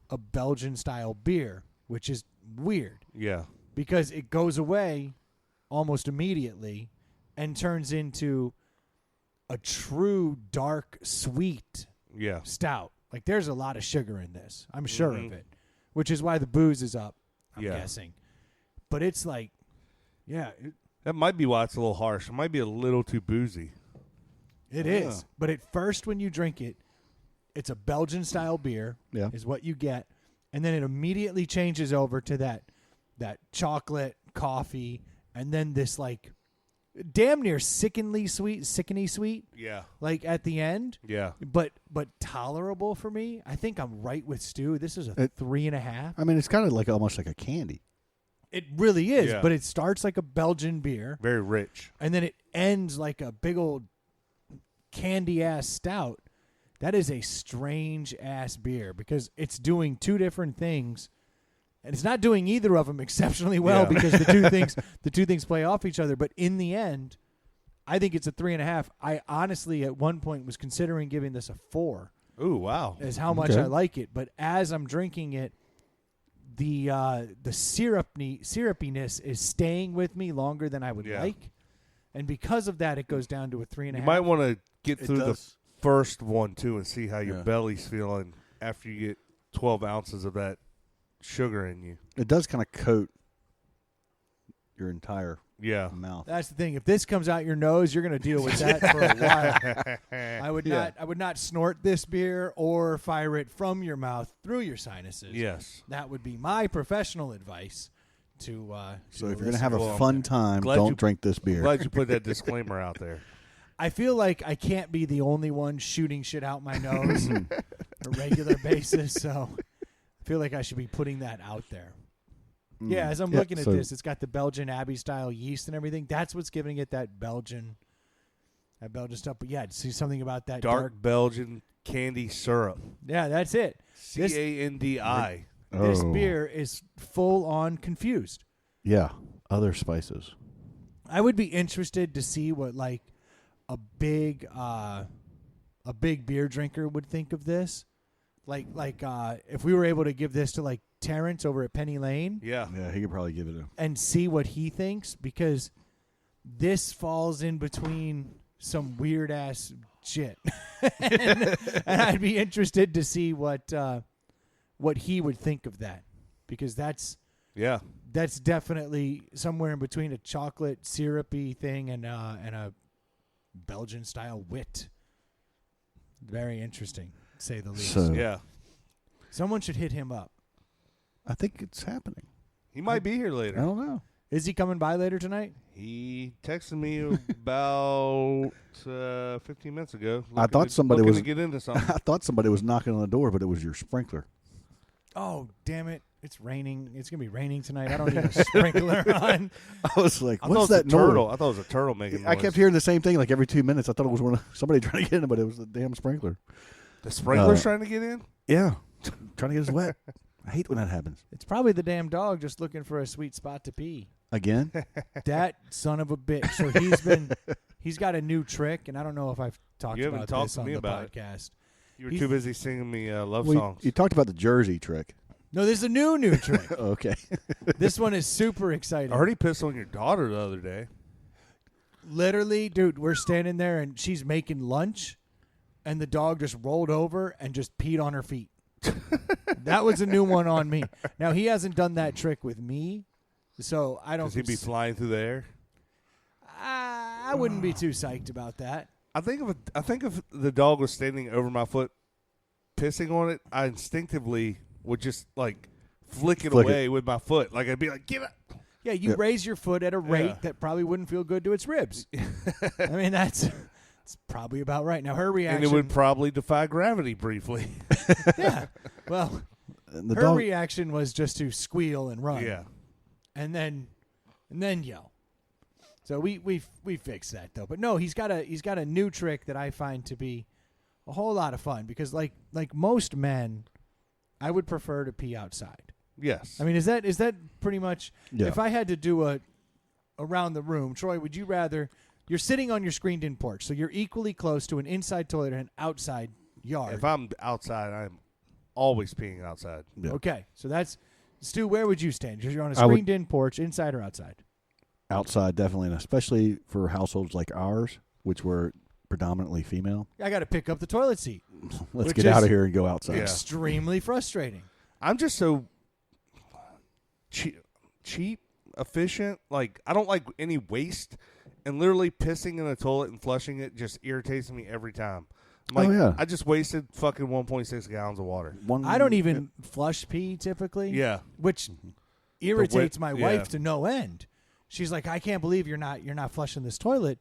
Speaker 4: a Belgian style beer, which is weird
Speaker 2: Yeah.
Speaker 4: because it goes away almost immediately and turns into a true dark sweet
Speaker 2: Yeah.
Speaker 4: stout. Like there's a lot of sugar in this. I'm sure
Speaker 2: Mhm.
Speaker 4: of it, which is why the booze is up, I'm
Speaker 2: Yeah.
Speaker 4: guessing. but it's like, yeah,
Speaker 2: That might be why it's a little harsh. It might be a little too boozy.
Speaker 4: it is. But at first, when you drink it, it's a Belgian style beer.
Speaker 1: Yeah.
Speaker 4: Is what you get, and then it immediately changes over to that chocolate coffee, and then this like damn near sickeny sweet,
Speaker 2: Yeah.
Speaker 4: like at the end.
Speaker 2: Yeah.
Speaker 4: But tolerable for me. I think I'm right with Stu. This is a 3.5.
Speaker 1: I mean, it's kind of like almost like a candy.
Speaker 4: It really is,
Speaker 2: Yeah.
Speaker 4: but it starts like a Belgian beer,
Speaker 2: Very rich.
Speaker 4: and then it ends like a big old candy ass stout. That is a strange ass beer because it's doing two different things, and it's not doing either of them exceptionally well
Speaker 2: Yeah.
Speaker 4: because the two things play off each other. But in the end, I think it's a 3.5. I honestly at one point was considering giving this a 4
Speaker 2: Ooh, wow.
Speaker 4: as how much
Speaker 1: Okay.
Speaker 4: I like it. But as I'm drinking it, the syrupiness is staying with me longer than I would
Speaker 2: Yeah.
Speaker 4: like, and because of that, it goes down to a 3.5.
Speaker 2: You might want to get
Speaker 1: It
Speaker 2: through the
Speaker 1: does.
Speaker 2: first one, too, and see how your
Speaker 1: Yeah.
Speaker 2: belly's feeling after you get 12 ounces of that sugar in you.
Speaker 1: It does kind of coat your entire
Speaker 2: Yeah.
Speaker 1: mouth.
Speaker 4: That's the thing. If this comes out your nose, you're going to deal with that for a while. I would not snort this beer or fire it from your mouth through your sinuses.
Speaker 2: Yes.
Speaker 4: That would be my professional advice to
Speaker 1: So
Speaker 4: to
Speaker 1: if you're going to have a
Speaker 2: Well,
Speaker 1: fun time,
Speaker 2: glad
Speaker 1: don't
Speaker 2: you-
Speaker 1: drink this beer.
Speaker 2: Glad you put that disclaimer out there.
Speaker 4: I feel like I can't be the only one shooting shit out my nose on a regular basis, so I feel like I should be putting that out there. Yeah, as I'm looking at
Speaker 1: so-
Speaker 4: this, it's got the Belgian Abbey style yeast and everything. That's what's giving it that Belgian stuff. But yeah, see something about that
Speaker 2: Dark Belgian candy syrup.
Speaker 4: Yeah, that's it. This-
Speaker 2: CANDI.
Speaker 4: This
Speaker 1: Oh.
Speaker 4: beer is full on confused.
Speaker 1: Yeah, other spices.
Speaker 4: I would be interested to see what like a big beer drinker would think of this. Like if we were able to give this to like Terrence over at Penny Lane
Speaker 2: Yeah.
Speaker 1: Yeah, he could probably give it a.
Speaker 4: and see what he thinks, because this falls in between some weird ass shit, and I'd be interested to see what he would think of that, because that's
Speaker 2: Yeah.
Speaker 4: definitely somewhere in between a chocolate syrupy thing and a Belgian style wit. Very interesting, to say the least.
Speaker 1: So-
Speaker 2: Yeah.
Speaker 4: Someone should hit him up.
Speaker 1: I think it's happening.
Speaker 2: He might be here
Speaker 1: I
Speaker 2: later.
Speaker 1: don't know.
Speaker 4: Is he coming by later tonight?
Speaker 2: He texted me about 15 minutes ago.
Speaker 1: I thought somebody
Speaker 2: looking
Speaker 1: was-
Speaker 2: to get into something.
Speaker 1: I thought somebody was knocking on the door, but it was your sprinkler.
Speaker 4: Oh, damn it. It's raining. It's going to be raining tonight. I don't need a sprinkler on.
Speaker 1: I was like,
Speaker 2: I thought
Speaker 1: "What's
Speaker 2: it was
Speaker 1: that
Speaker 2: a turtle.
Speaker 1: noise?"
Speaker 2: I thought it was a turtle making noise.
Speaker 1: I kept hearing the same thing like every 2 minutes. I thought it was somebody trying to get in, but it was the damn sprinkler.
Speaker 2: The sprinkler's trying to get in?
Speaker 1: Yeah, trying to get us wet. I hate when that happens.
Speaker 4: It's probably the damn dog just looking for a sweet spot to pee.
Speaker 1: Again?
Speaker 4: That son of a bitch. So he's got a new trick, and I don't know if I've talked
Speaker 2: You haven't
Speaker 4: about
Speaker 2: talked
Speaker 4: this
Speaker 2: to
Speaker 4: on
Speaker 2: me
Speaker 4: the
Speaker 2: about it.
Speaker 4: podcast.
Speaker 2: You were
Speaker 4: He's-
Speaker 2: too busy singing me love
Speaker 1: Well,
Speaker 2: songs.
Speaker 1: you talked about the Jersey trick.
Speaker 4: No, this is a new trick.
Speaker 1: Okay.
Speaker 4: This one is super exciting.
Speaker 2: I heard he pissed on your daughter the other day.
Speaker 4: Literally, dude, we're standing there, and she's making lunch, and the dog just rolled over and just peed on her feet. That was a new one on me. Now, he hasn't done that trick with me, so I don't.
Speaker 2: Does he be flying through the air?
Speaker 4: I wouldn't be too psyched about that.
Speaker 2: I think if the dog was standing over my foot, pissing on it, I instinctively would just like flick it
Speaker 1: Flick
Speaker 2: away with my foot. Like I'd be like, "Give it!"
Speaker 4: Yeah, you
Speaker 1: Yeah.
Speaker 4: raise your foot at a rate
Speaker 2: Yeah.
Speaker 4: that probably wouldn't feel good to its ribs. I mean, that's probably about right. Now, her reaction.
Speaker 2: And it would probably defy gravity briefly.
Speaker 4: yeah. Well,
Speaker 1: And the
Speaker 4: her
Speaker 1: dog.
Speaker 4: reaction was just to squeal and run.
Speaker 2: Yeah.
Speaker 4: And then yell. So we fixed that though. But no, he's got a new trick that I find to be a whole lot of fun, because like most men, I would prefer to pee outside.
Speaker 2: Yes.
Speaker 4: I mean, is that pretty much?
Speaker 1: Yeah.
Speaker 4: If I had to do a around the room, Troy, would you rather? You're sitting on your screened-in porch, so you're equally close to an inside toilet and an outside yard.
Speaker 2: if I'm outside, I'm always peeing outside.
Speaker 1: Yeah.
Speaker 4: Okay, so that's Stu. Where would you stand? You're on a
Speaker 1: I would-
Speaker 4: screened-in porch, inside or outside?
Speaker 1: Outside, definitely, and especially for households like ours, which were predominantly female.
Speaker 4: I got to pick up the toilet seat.
Speaker 1: Let's
Speaker 4: Which
Speaker 1: get out
Speaker 4: is-
Speaker 1: of here and go outside.
Speaker 2: Yeah.
Speaker 4: Extremely frustrating.
Speaker 2: I'm just so cheap. efficient. Like, I don't like any waste, and literally pissing in the toilet and flushing it just irritates me every time. I'm like,
Speaker 1: yeah.
Speaker 2: I just wasted fucking 1.6 gallons of water.
Speaker 4: I don't even flush pee typically.
Speaker 2: Yeah.
Speaker 4: Which irritates my
Speaker 2: yeah.
Speaker 4: wife to no end. She's like, I can't believe you're not flushing this toilet.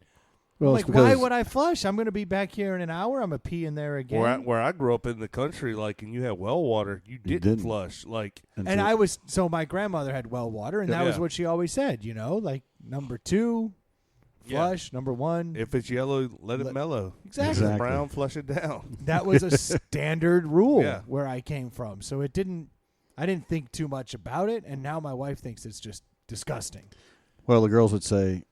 Speaker 1: Well,
Speaker 4: I'm
Speaker 1: it's
Speaker 4: like, why
Speaker 1: because-
Speaker 4: would I flush? I'm going to be back here in an hour. I'm going to pee in there again.
Speaker 2: Where I grew up in the country, like, and you had well water, you didn't flush. Like,
Speaker 4: And I was, so my grandmother had well water, and that was
Speaker 2: Yeah.
Speaker 4: what she always said, you know, like number 2, flush, number 1.
Speaker 2: if it's yellow, let it mellow.
Speaker 4: Exactly.
Speaker 2: If it's brown, flush it down.
Speaker 4: That was a standard rule
Speaker 2: Yeah.
Speaker 4: where I came from. So I didn't think too much about it, and now my wife thinks it's just disgusting.
Speaker 1: Well, the girls would say,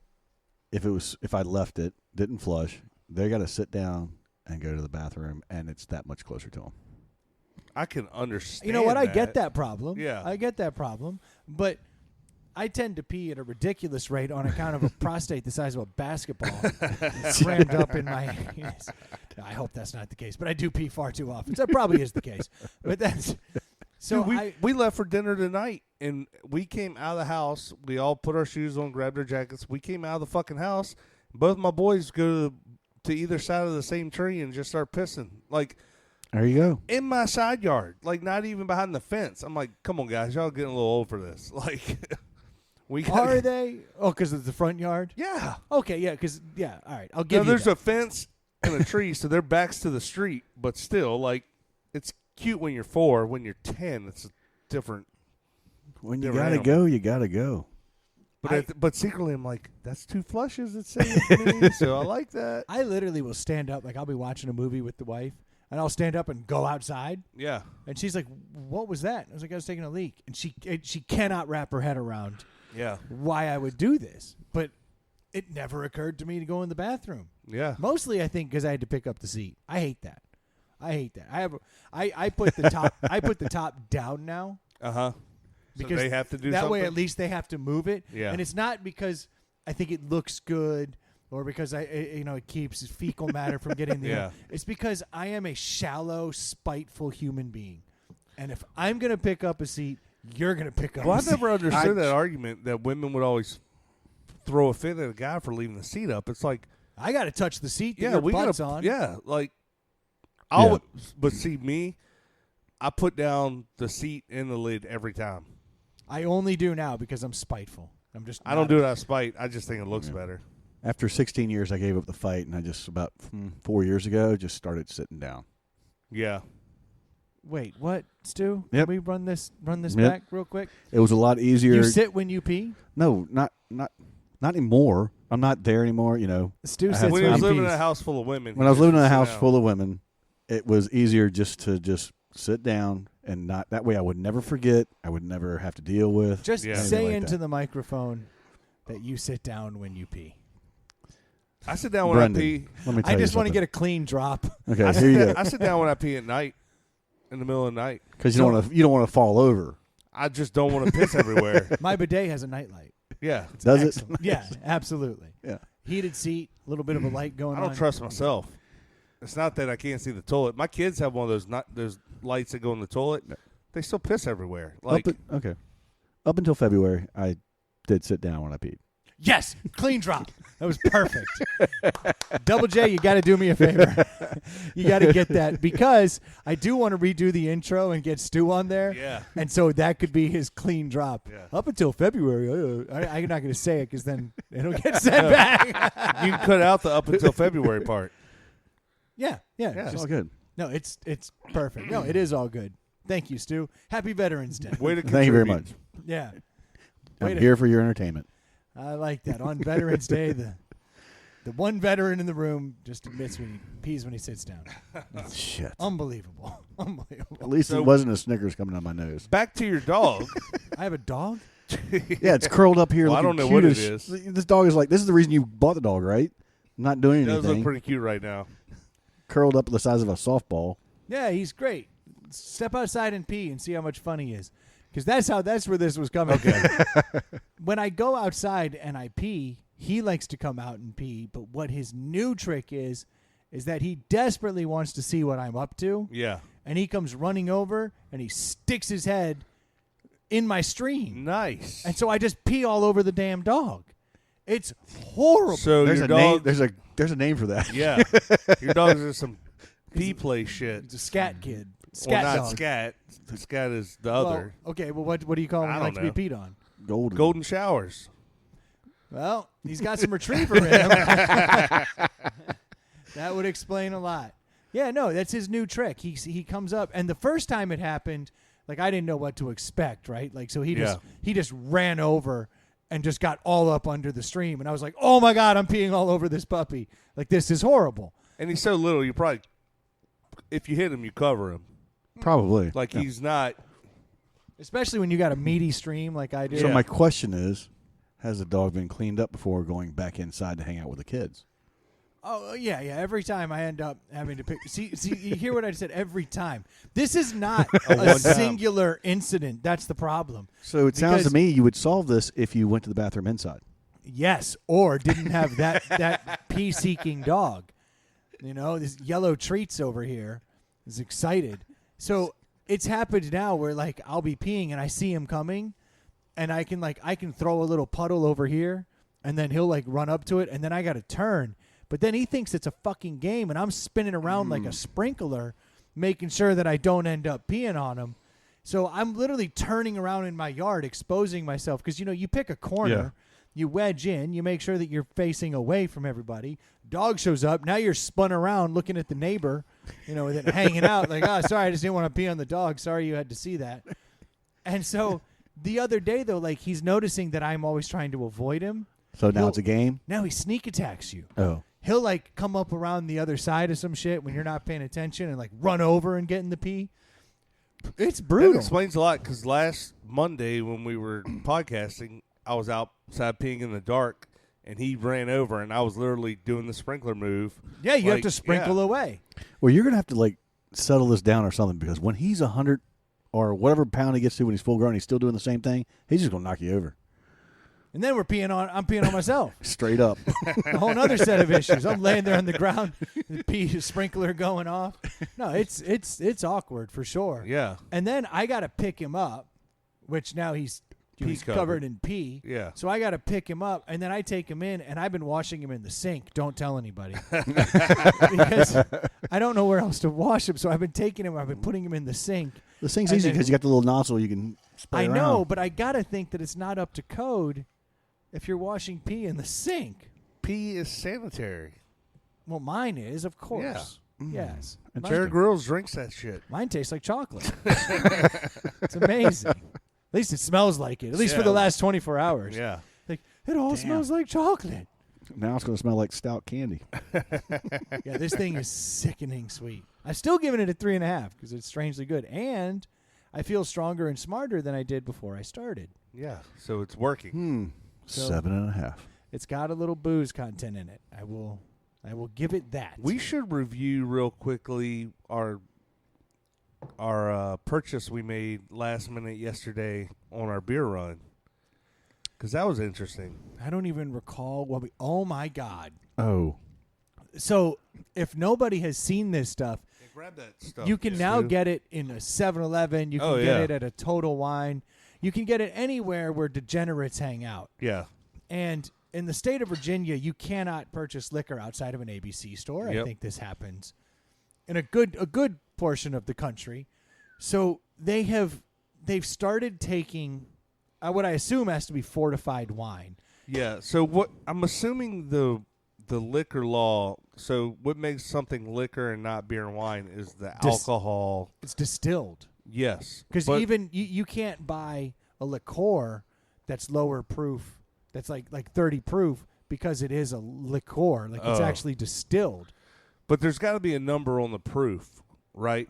Speaker 1: if I left it, didn't flush, they got to sit down and go to the bathroom, and it's that much closer to them.
Speaker 2: I can understand.
Speaker 4: You know what? I get that problem.
Speaker 2: Yeah.
Speaker 4: I get that problem. But I tend to pee at a ridiculous rate on account of a prostate the size of a basketball crammed up in my anus. I hope that's not the case, but I do pee far too often. So that probably is the case. But that's so
Speaker 2: Dude, we left for dinner tonight, and we came out of the house. We all put our shoes on, grabbed our jackets. We came out of the fucking house. Both my boys go to either side of the same tree and just start pissing. Like,
Speaker 1: There you go.
Speaker 2: in my side yard. Like, not even behind the fence. I'm like, come on, guys. Y'all getting a little old for this. Like, we gotta,
Speaker 4: Are they? Oh, because it's the front yard?
Speaker 2: Yeah.
Speaker 4: Okay, yeah, because, yeah, all right. I'll give
Speaker 2: Now,
Speaker 4: you
Speaker 2: there's
Speaker 4: that.
Speaker 2: a fence and a tree, so their back's to the street. But still, like, it's cute when you're 4. When you're 10, it's different.
Speaker 1: When you
Speaker 2: Different
Speaker 1: got to
Speaker 2: animal.
Speaker 1: go, you got to go.
Speaker 2: But secretly, I'm like, that's 2 flushes. It's saying to me, so I like that.
Speaker 4: I literally will stand up. Like, I'll be watching a movie with the wife, and I'll stand up and go outside.
Speaker 2: Yeah.
Speaker 4: And she's like, what was that? I was like, I was taking a leak. And she cannot wrap her head around
Speaker 2: Yeah.
Speaker 4: why I would do this. But it never occurred to me to go in the bathroom.
Speaker 2: Yeah.
Speaker 4: Mostly, I think, because I had to pick up the seat. I hate that. I put the top I put the top down now.
Speaker 2: Uh-huh.
Speaker 4: Because
Speaker 2: they have to do
Speaker 4: that way.
Speaker 2: something?
Speaker 4: At least they have to move it.
Speaker 2: Yeah.
Speaker 4: And it's not because I think it looks good or because it keeps fecal matter from getting the.
Speaker 2: Yeah.
Speaker 4: It's because I am a shallow, spiteful human being, and if I'm gonna pick up a seat, you're gonna pick up.
Speaker 2: Well,
Speaker 4: a
Speaker 2: I never
Speaker 4: seat.
Speaker 2: understood that argument that women would always throw a fit at a guy for leaving the seat up. It's like,
Speaker 4: I got to touch the seat that
Speaker 2: yeah,
Speaker 4: your
Speaker 2: we
Speaker 4: butt's
Speaker 2: gotta,
Speaker 4: on.
Speaker 2: yeah, like, but see me, I put down the seat and the lid every time.
Speaker 4: I only do now because I'm spiteful.
Speaker 2: I don't do it out of spite. I just think it looks better.
Speaker 1: After 16 years, I gave up the fight, and I just about 4 years ago just started sitting down.
Speaker 2: Yeah.
Speaker 4: Wait, what, Stu?
Speaker 1: Yep.
Speaker 4: Can we run this
Speaker 1: Yep.
Speaker 4: back real quick?
Speaker 1: It was a lot easier.
Speaker 4: You sit when you pee?
Speaker 1: No, not anymore. I'm not there anymore. You know,
Speaker 4: Stu
Speaker 1: I
Speaker 4: sits
Speaker 1: had
Speaker 2: When
Speaker 4: when
Speaker 2: he was
Speaker 4: he
Speaker 2: living in
Speaker 4: pees.
Speaker 2: a house full of women.
Speaker 1: when I was living in a house full of women, it was easier just to sit down and not. That way, I would never forget. I would never have to deal with.
Speaker 4: Just
Speaker 2: Yeah.
Speaker 4: say
Speaker 1: anything like
Speaker 4: into
Speaker 1: that.
Speaker 4: the microphone that you sit down when you pee.
Speaker 2: I sit down when
Speaker 1: Brendan,
Speaker 2: I pee.
Speaker 1: let me tell
Speaker 4: I
Speaker 1: you
Speaker 4: just want to
Speaker 1: something.
Speaker 4: get a clean drop.
Speaker 1: Okay,
Speaker 2: I
Speaker 1: here you go.
Speaker 2: I sit down when I pee at night, in the middle of the night.
Speaker 1: Because you don't want to fall over.
Speaker 2: I just don't want to piss everywhere.
Speaker 4: My bidet has a nightlight.
Speaker 2: Yeah.
Speaker 1: Does
Speaker 4: Excellent. Yeah, absolutely.
Speaker 1: Yeah.
Speaker 4: Heated seat, a little bit of a light going
Speaker 2: I
Speaker 4: on.
Speaker 2: don't trust myself. It's not that I can't see the toilet. My kids have one of those lights that go in the toilet. They still piss everywhere. Like,
Speaker 1: Okay. Up until February, I did sit down when I peed.
Speaker 4: Yes, clean drop. That was perfect. Double J, you got to do me a favor. You got to get that because I do want to redo the intro and get Stu on there.
Speaker 2: Yeah.
Speaker 4: And so that could be his clean drop.
Speaker 2: Yeah.
Speaker 4: Up until February, I'm not going to say it because then it'll get sent back.
Speaker 2: you can cut out the up until February part.
Speaker 4: Yeah.
Speaker 2: Yeah.
Speaker 1: It's
Speaker 4: just-
Speaker 1: all good.
Speaker 4: No, it's perfect. No, it is all good. Thank you, Stu. Happy Veterans Day.
Speaker 2: Way to
Speaker 1: Thank you very much.
Speaker 2: contribute.
Speaker 4: Yeah.
Speaker 1: I'm
Speaker 4: Way to-
Speaker 1: here for your entertainment.
Speaker 4: I like that. On Veterans Day, the one veteran in the room just admits when he pees when he sits down.
Speaker 1: Shit.
Speaker 4: Unbelievable. Unbelievable.
Speaker 1: At least
Speaker 2: So-
Speaker 1: it wasn't a Snickers coming out my nose.
Speaker 2: Back to your dog.
Speaker 4: I have a dog?
Speaker 1: Yeah, it's curled up here.
Speaker 2: Well, I
Speaker 1: looking
Speaker 2: don't know what it
Speaker 1: cute
Speaker 2: is.
Speaker 1: This dog is like, this is the reason you bought the dog, right? Not doing
Speaker 2: It does look
Speaker 1: anything.
Speaker 2: pretty cute right now.
Speaker 1: Curled up the size of a softball.
Speaker 4: Yeah, he's great. Step outside and pee and see how much fun he is. Because that's where this was coming from. When I go outside and I pee, he likes to come out and pee. But what his new trick is that he desperately wants to see what I'm up to.
Speaker 2: Yeah.
Speaker 4: And he comes running over and he sticks his head in my stream.
Speaker 2: Nice.
Speaker 4: And so I just pee all over the damn dog. It's horrible.
Speaker 2: So
Speaker 1: There's
Speaker 2: your
Speaker 1: a
Speaker 2: dog,
Speaker 1: name. There's a name for that.
Speaker 2: yeah, your dog's just some pee play shit.
Speaker 4: It's a scat kid.
Speaker 2: Well,
Speaker 4: Scat
Speaker 2: not
Speaker 4: dog.
Speaker 2: scat. Scat is the
Speaker 4: Well,
Speaker 2: other.
Speaker 4: okay, well, what do you call him?
Speaker 2: I
Speaker 4: He
Speaker 2: don't
Speaker 4: likes to be
Speaker 2: know.
Speaker 4: peed on.
Speaker 1: Golden.
Speaker 2: Showers.
Speaker 4: Well, he's got some retriever in him. That would explain a lot. Yeah, no, that's his new trick. He comes up, and the first time it happened, like I didn't know what to expect, right? Like so he just ran over and just got all up under the stream, and I was like, oh my God, I'm peeing all over this puppy. Like this is horrible.
Speaker 2: And he's so little, you probably, if you hit him, you cover him.
Speaker 1: Probably.
Speaker 2: Like he's not.
Speaker 4: Especially when you got a meaty stream like I do.
Speaker 1: So
Speaker 2: Yeah.
Speaker 1: my question is, has the dog been cleaned up before going back inside to hang out with the kids?
Speaker 4: Oh yeah. Every time I end up having to pick. See, you hear what I said? Every time. This is not a
Speaker 2: one-time.
Speaker 4: singular incident. That's the problem.
Speaker 1: So it sounds to
Speaker 4: Because-
Speaker 1: me you would solve this if you went to the bathroom inside.
Speaker 4: Yes, or didn't have that pee-seeking dog. You know, this yellow treats over here is excited. So it's happened now where like I'll be peeing and I see him coming, and I can throw a little puddle over here, and then he'll like run up to it, and then I got to turn. But then he thinks it's a fucking game, and I'm spinning around like a sprinkler, making sure that I don't end up peeing on him. So I'm literally turning around in my yard, exposing myself because you pick a corner.
Speaker 1: Yeah.
Speaker 4: You wedge in, you make sure that you're facing away from everybody. Dog shows up. Now you're spun around looking at the neighbor, with it hanging out. Like, oh, sorry, I just didn't want to pee on the dog. Sorry you had to see that. And so the other day, though, like he's noticing that I'm always trying to avoid him.
Speaker 1: So now it's a game?
Speaker 4: Now he sneak attacks you.
Speaker 1: Oh.
Speaker 4: He'll like come up around the other side of some shit when you're not paying attention and like run over and get in the pee. It's
Speaker 2: That
Speaker 4: brutal.
Speaker 2: explains a lot because last Monday when we were podcasting, I was outside peeing in the dark, and he ran over, and I was literally doing the sprinkler move.
Speaker 4: Yeah, you have
Speaker 2: Like,
Speaker 4: to sprinkle
Speaker 2: yeah.
Speaker 4: away.
Speaker 1: Well, you're going to have to, like, settle this down or something because when he's 100 or whatever pound he gets to when he's full grown, he's still doing the same thing, he's just going to knock you over.
Speaker 4: And then I'm peeing on myself.
Speaker 1: Straight up.
Speaker 4: A whole other set of issues. I'm laying there on the ground, the pee sprinkler going off. No, it's awkward for sure.
Speaker 2: Yeah.
Speaker 4: And then I got to pick him up, which now he's
Speaker 2: Pee-covered.
Speaker 4: covered in pee.
Speaker 2: Yeah.
Speaker 4: So I got to pick him up, and then I take him in, and I've been washing him in the sink. Don't tell anybody. Because I don't know where else to wash him, so I've been taking him, I've been putting him in the sink.
Speaker 1: This thing's
Speaker 4: And
Speaker 1: easy
Speaker 4: then-
Speaker 1: because you got the little nozzle you can spray
Speaker 4: I
Speaker 1: around.
Speaker 4: know, but I got to think that it's not up to code if you're washing pee in the sink.
Speaker 2: Pee is sanitary.
Speaker 4: Well, mine is, of course. Yes.
Speaker 2: Jared Grills drinks that shit.
Speaker 4: Mine tastes like chocolate. It's amazing. At least it smells like it. At least for the
Speaker 2: Yeah.
Speaker 4: last 24 hours.
Speaker 2: Yeah.
Speaker 4: Like, it all smells like chocolate.
Speaker 1: Now it's going to smell like stout candy.
Speaker 4: Yeah, this thing is sickening sweet. I'm still giving it a 3.5 because it's strangely good. And I feel stronger and smarter than I did before I started.
Speaker 2: Yeah. So it's working.
Speaker 4: So-
Speaker 1: 7.5.
Speaker 4: It's got a little booze content in it. I will give it that.
Speaker 2: We should review real quickly our purchase we made last minute yesterday on our beer run because that was interesting.
Speaker 4: I don't even recall what we. Oh my God.
Speaker 1: Oh.
Speaker 4: So if nobody has seen this stuff,
Speaker 2: Grab that stuff.
Speaker 4: you can now get it in a 7-Eleven. You can
Speaker 2: Oh,
Speaker 4: get
Speaker 2: yeah.
Speaker 4: it at a Total Wine. You can get it anywhere where degenerates hang out.
Speaker 2: Yeah.
Speaker 4: And in the state of Virginia, you cannot purchase liquor outside of an ABC store. I
Speaker 2: Yep.
Speaker 4: think this happens in a good portion of the country. So they've started taking what I assume has to be fortified wine.
Speaker 2: Yeah. So what I'm assuming the liquor law. So what makes something liquor and not beer and wine is the alcohol.
Speaker 4: It's distilled.
Speaker 2: Yes.
Speaker 4: Because
Speaker 2: But-
Speaker 4: even you can't buy a liqueur that's lower proof, that's like 30 proof, because it is a liqueur. Like it's
Speaker 2: Oh.
Speaker 4: actually distilled.
Speaker 2: But there's got to be a number on the proof, right?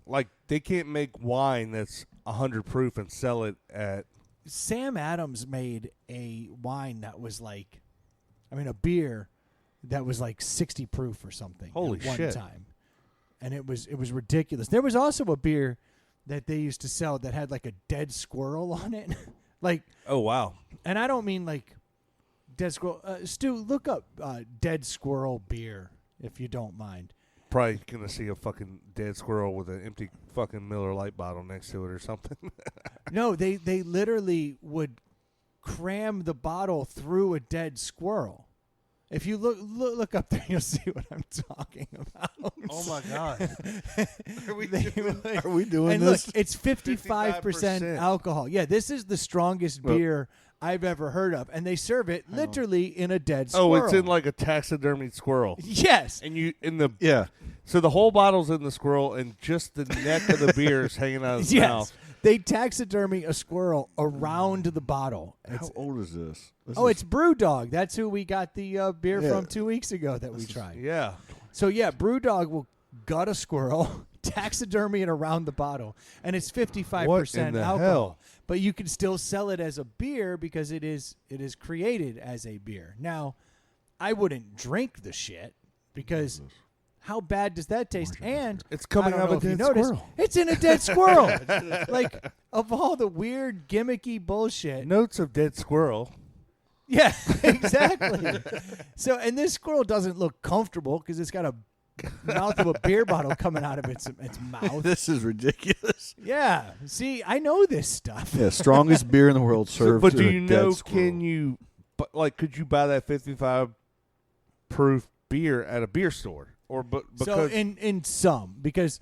Speaker 2: Like they can't make wine that's 100 proof and sell it at.
Speaker 4: Sam Adams made a wine that was a beer that was like 60 proof or something.
Speaker 2: Holy
Speaker 4: at one
Speaker 2: shit.
Speaker 4: time. And it was ridiculous. There was also a beer that they used to sell that had like a dead squirrel on it.
Speaker 2: Oh wow.
Speaker 4: And I don't mean like dead squirrel. Stu, look up dead squirrel beer if you don't mind.
Speaker 2: Probably gonna see a fucking dead squirrel with an empty fucking Miller Lite bottle next to it or something.
Speaker 4: No, they literally would cram the bottle through a dead squirrel. If you look up there, you'll see what I'm talking about.
Speaker 2: Oh my God!
Speaker 3: Are we
Speaker 4: They
Speaker 3: doing
Speaker 4: would-
Speaker 1: Are we doing
Speaker 4: and
Speaker 1: this?
Speaker 4: look, it's 55%
Speaker 2: 55%.
Speaker 4: alcohol. Yeah, this is the strongest
Speaker 1: Well-
Speaker 4: beer I've ever heard of, and they serve it literally in a dead
Speaker 2: Oh,
Speaker 4: squirrel.
Speaker 2: it's in like a taxidermied squirrel,
Speaker 4: yes.
Speaker 2: and you in the
Speaker 1: Yeah.
Speaker 2: so the whole bottle's in the squirrel, and just the neck of the beer is hanging out of his
Speaker 4: Yes.
Speaker 2: mouth.
Speaker 4: They taxidermy a squirrel around the bottle.
Speaker 1: How old is this?
Speaker 4: It's Brewdog. That's who we got the beer
Speaker 1: Yeah.
Speaker 4: from 2 weeks ago that we tried.
Speaker 2: Yeah,
Speaker 4: So, yeah, Brewdog will gut a squirrel, taxidermy it around the bottle, and it's 55%
Speaker 2: What in the
Speaker 4: alcohol.
Speaker 2: hell?
Speaker 4: But you can still sell it as a beer because it is created as a beer. Now, I wouldn't drink the shit because how bad does that taste? And
Speaker 2: it's coming
Speaker 4: I don't
Speaker 2: out
Speaker 4: know
Speaker 2: of
Speaker 4: if
Speaker 2: a
Speaker 4: you
Speaker 2: dead
Speaker 4: noticed,
Speaker 2: squirrel.
Speaker 4: it's in a dead squirrel. Like, of all the weird, gimmicky bullshit.
Speaker 2: Notes of dead squirrel.
Speaker 4: Yeah, exactly. So, and this squirrel doesn't look comfortable because it's got a mouth of a beer bottle coming out of its mouth.
Speaker 1: This is ridiculous.
Speaker 4: Yeah. See, I know this stuff.
Speaker 1: Yeah, strongest beer in the world served.
Speaker 2: But do
Speaker 1: in a
Speaker 2: you
Speaker 1: dead
Speaker 2: know?
Speaker 1: squirrel.
Speaker 2: Can you could you buy that 55 proof beer at a beer store or because
Speaker 4: So in some because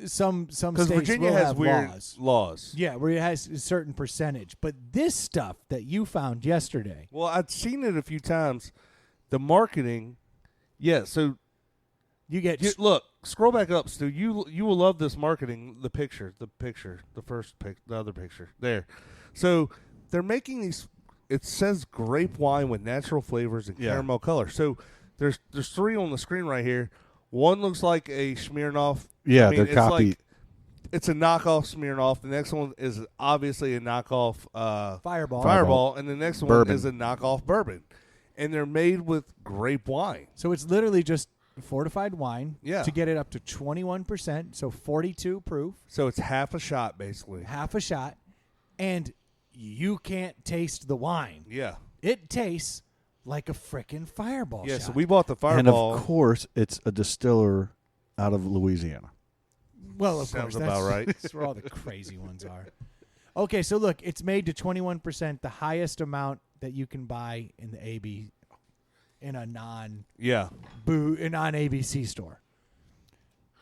Speaker 4: some states
Speaker 2: Virginia
Speaker 4: will
Speaker 2: has
Speaker 4: have
Speaker 2: weird
Speaker 4: laws. Yeah, where it has a certain percentage. But this stuff that you found yesterday,
Speaker 2: Well, I'd seen it a few times. The marketing, yeah. So
Speaker 4: you get
Speaker 2: look, scroll back up, Stu. You will love this marketing. The other picture there. So they're making these. It says grape wine with natural flavors and
Speaker 1: Yeah.
Speaker 2: caramel color. So there's 3 on the screen right here. One looks like a Smirnoff.
Speaker 1: Yeah,
Speaker 2: I mean,
Speaker 1: they're
Speaker 2: it's
Speaker 1: copied.
Speaker 2: like it's a knockoff Smirnoff. The next one is obviously a knockoff
Speaker 4: Fireball.
Speaker 2: and the next one
Speaker 1: Bourbon.
Speaker 2: is a knockoff bourbon, and they're made with grape wine.
Speaker 4: So it's literally just fortified wine
Speaker 2: Yeah.
Speaker 4: to get it up to 21%, so 42 proof,
Speaker 2: So it's half a shot, basically.
Speaker 4: half a shot, and you can't taste the wine.
Speaker 2: Yeah.
Speaker 4: It tastes like a frickin' Fireball
Speaker 2: Yeah,
Speaker 4: shot.
Speaker 2: so we bought the
Speaker 1: And
Speaker 2: Fireball.
Speaker 1: of course, it's a distiller out of Louisiana.
Speaker 4: Well, of
Speaker 2: Sounds
Speaker 4: course,
Speaker 2: about right.
Speaker 4: That's where all the crazy ones are. Okay, so look, it's made to 21%, the highest amount that you can buy in the AB in a
Speaker 2: Yeah.
Speaker 4: non-ABC store.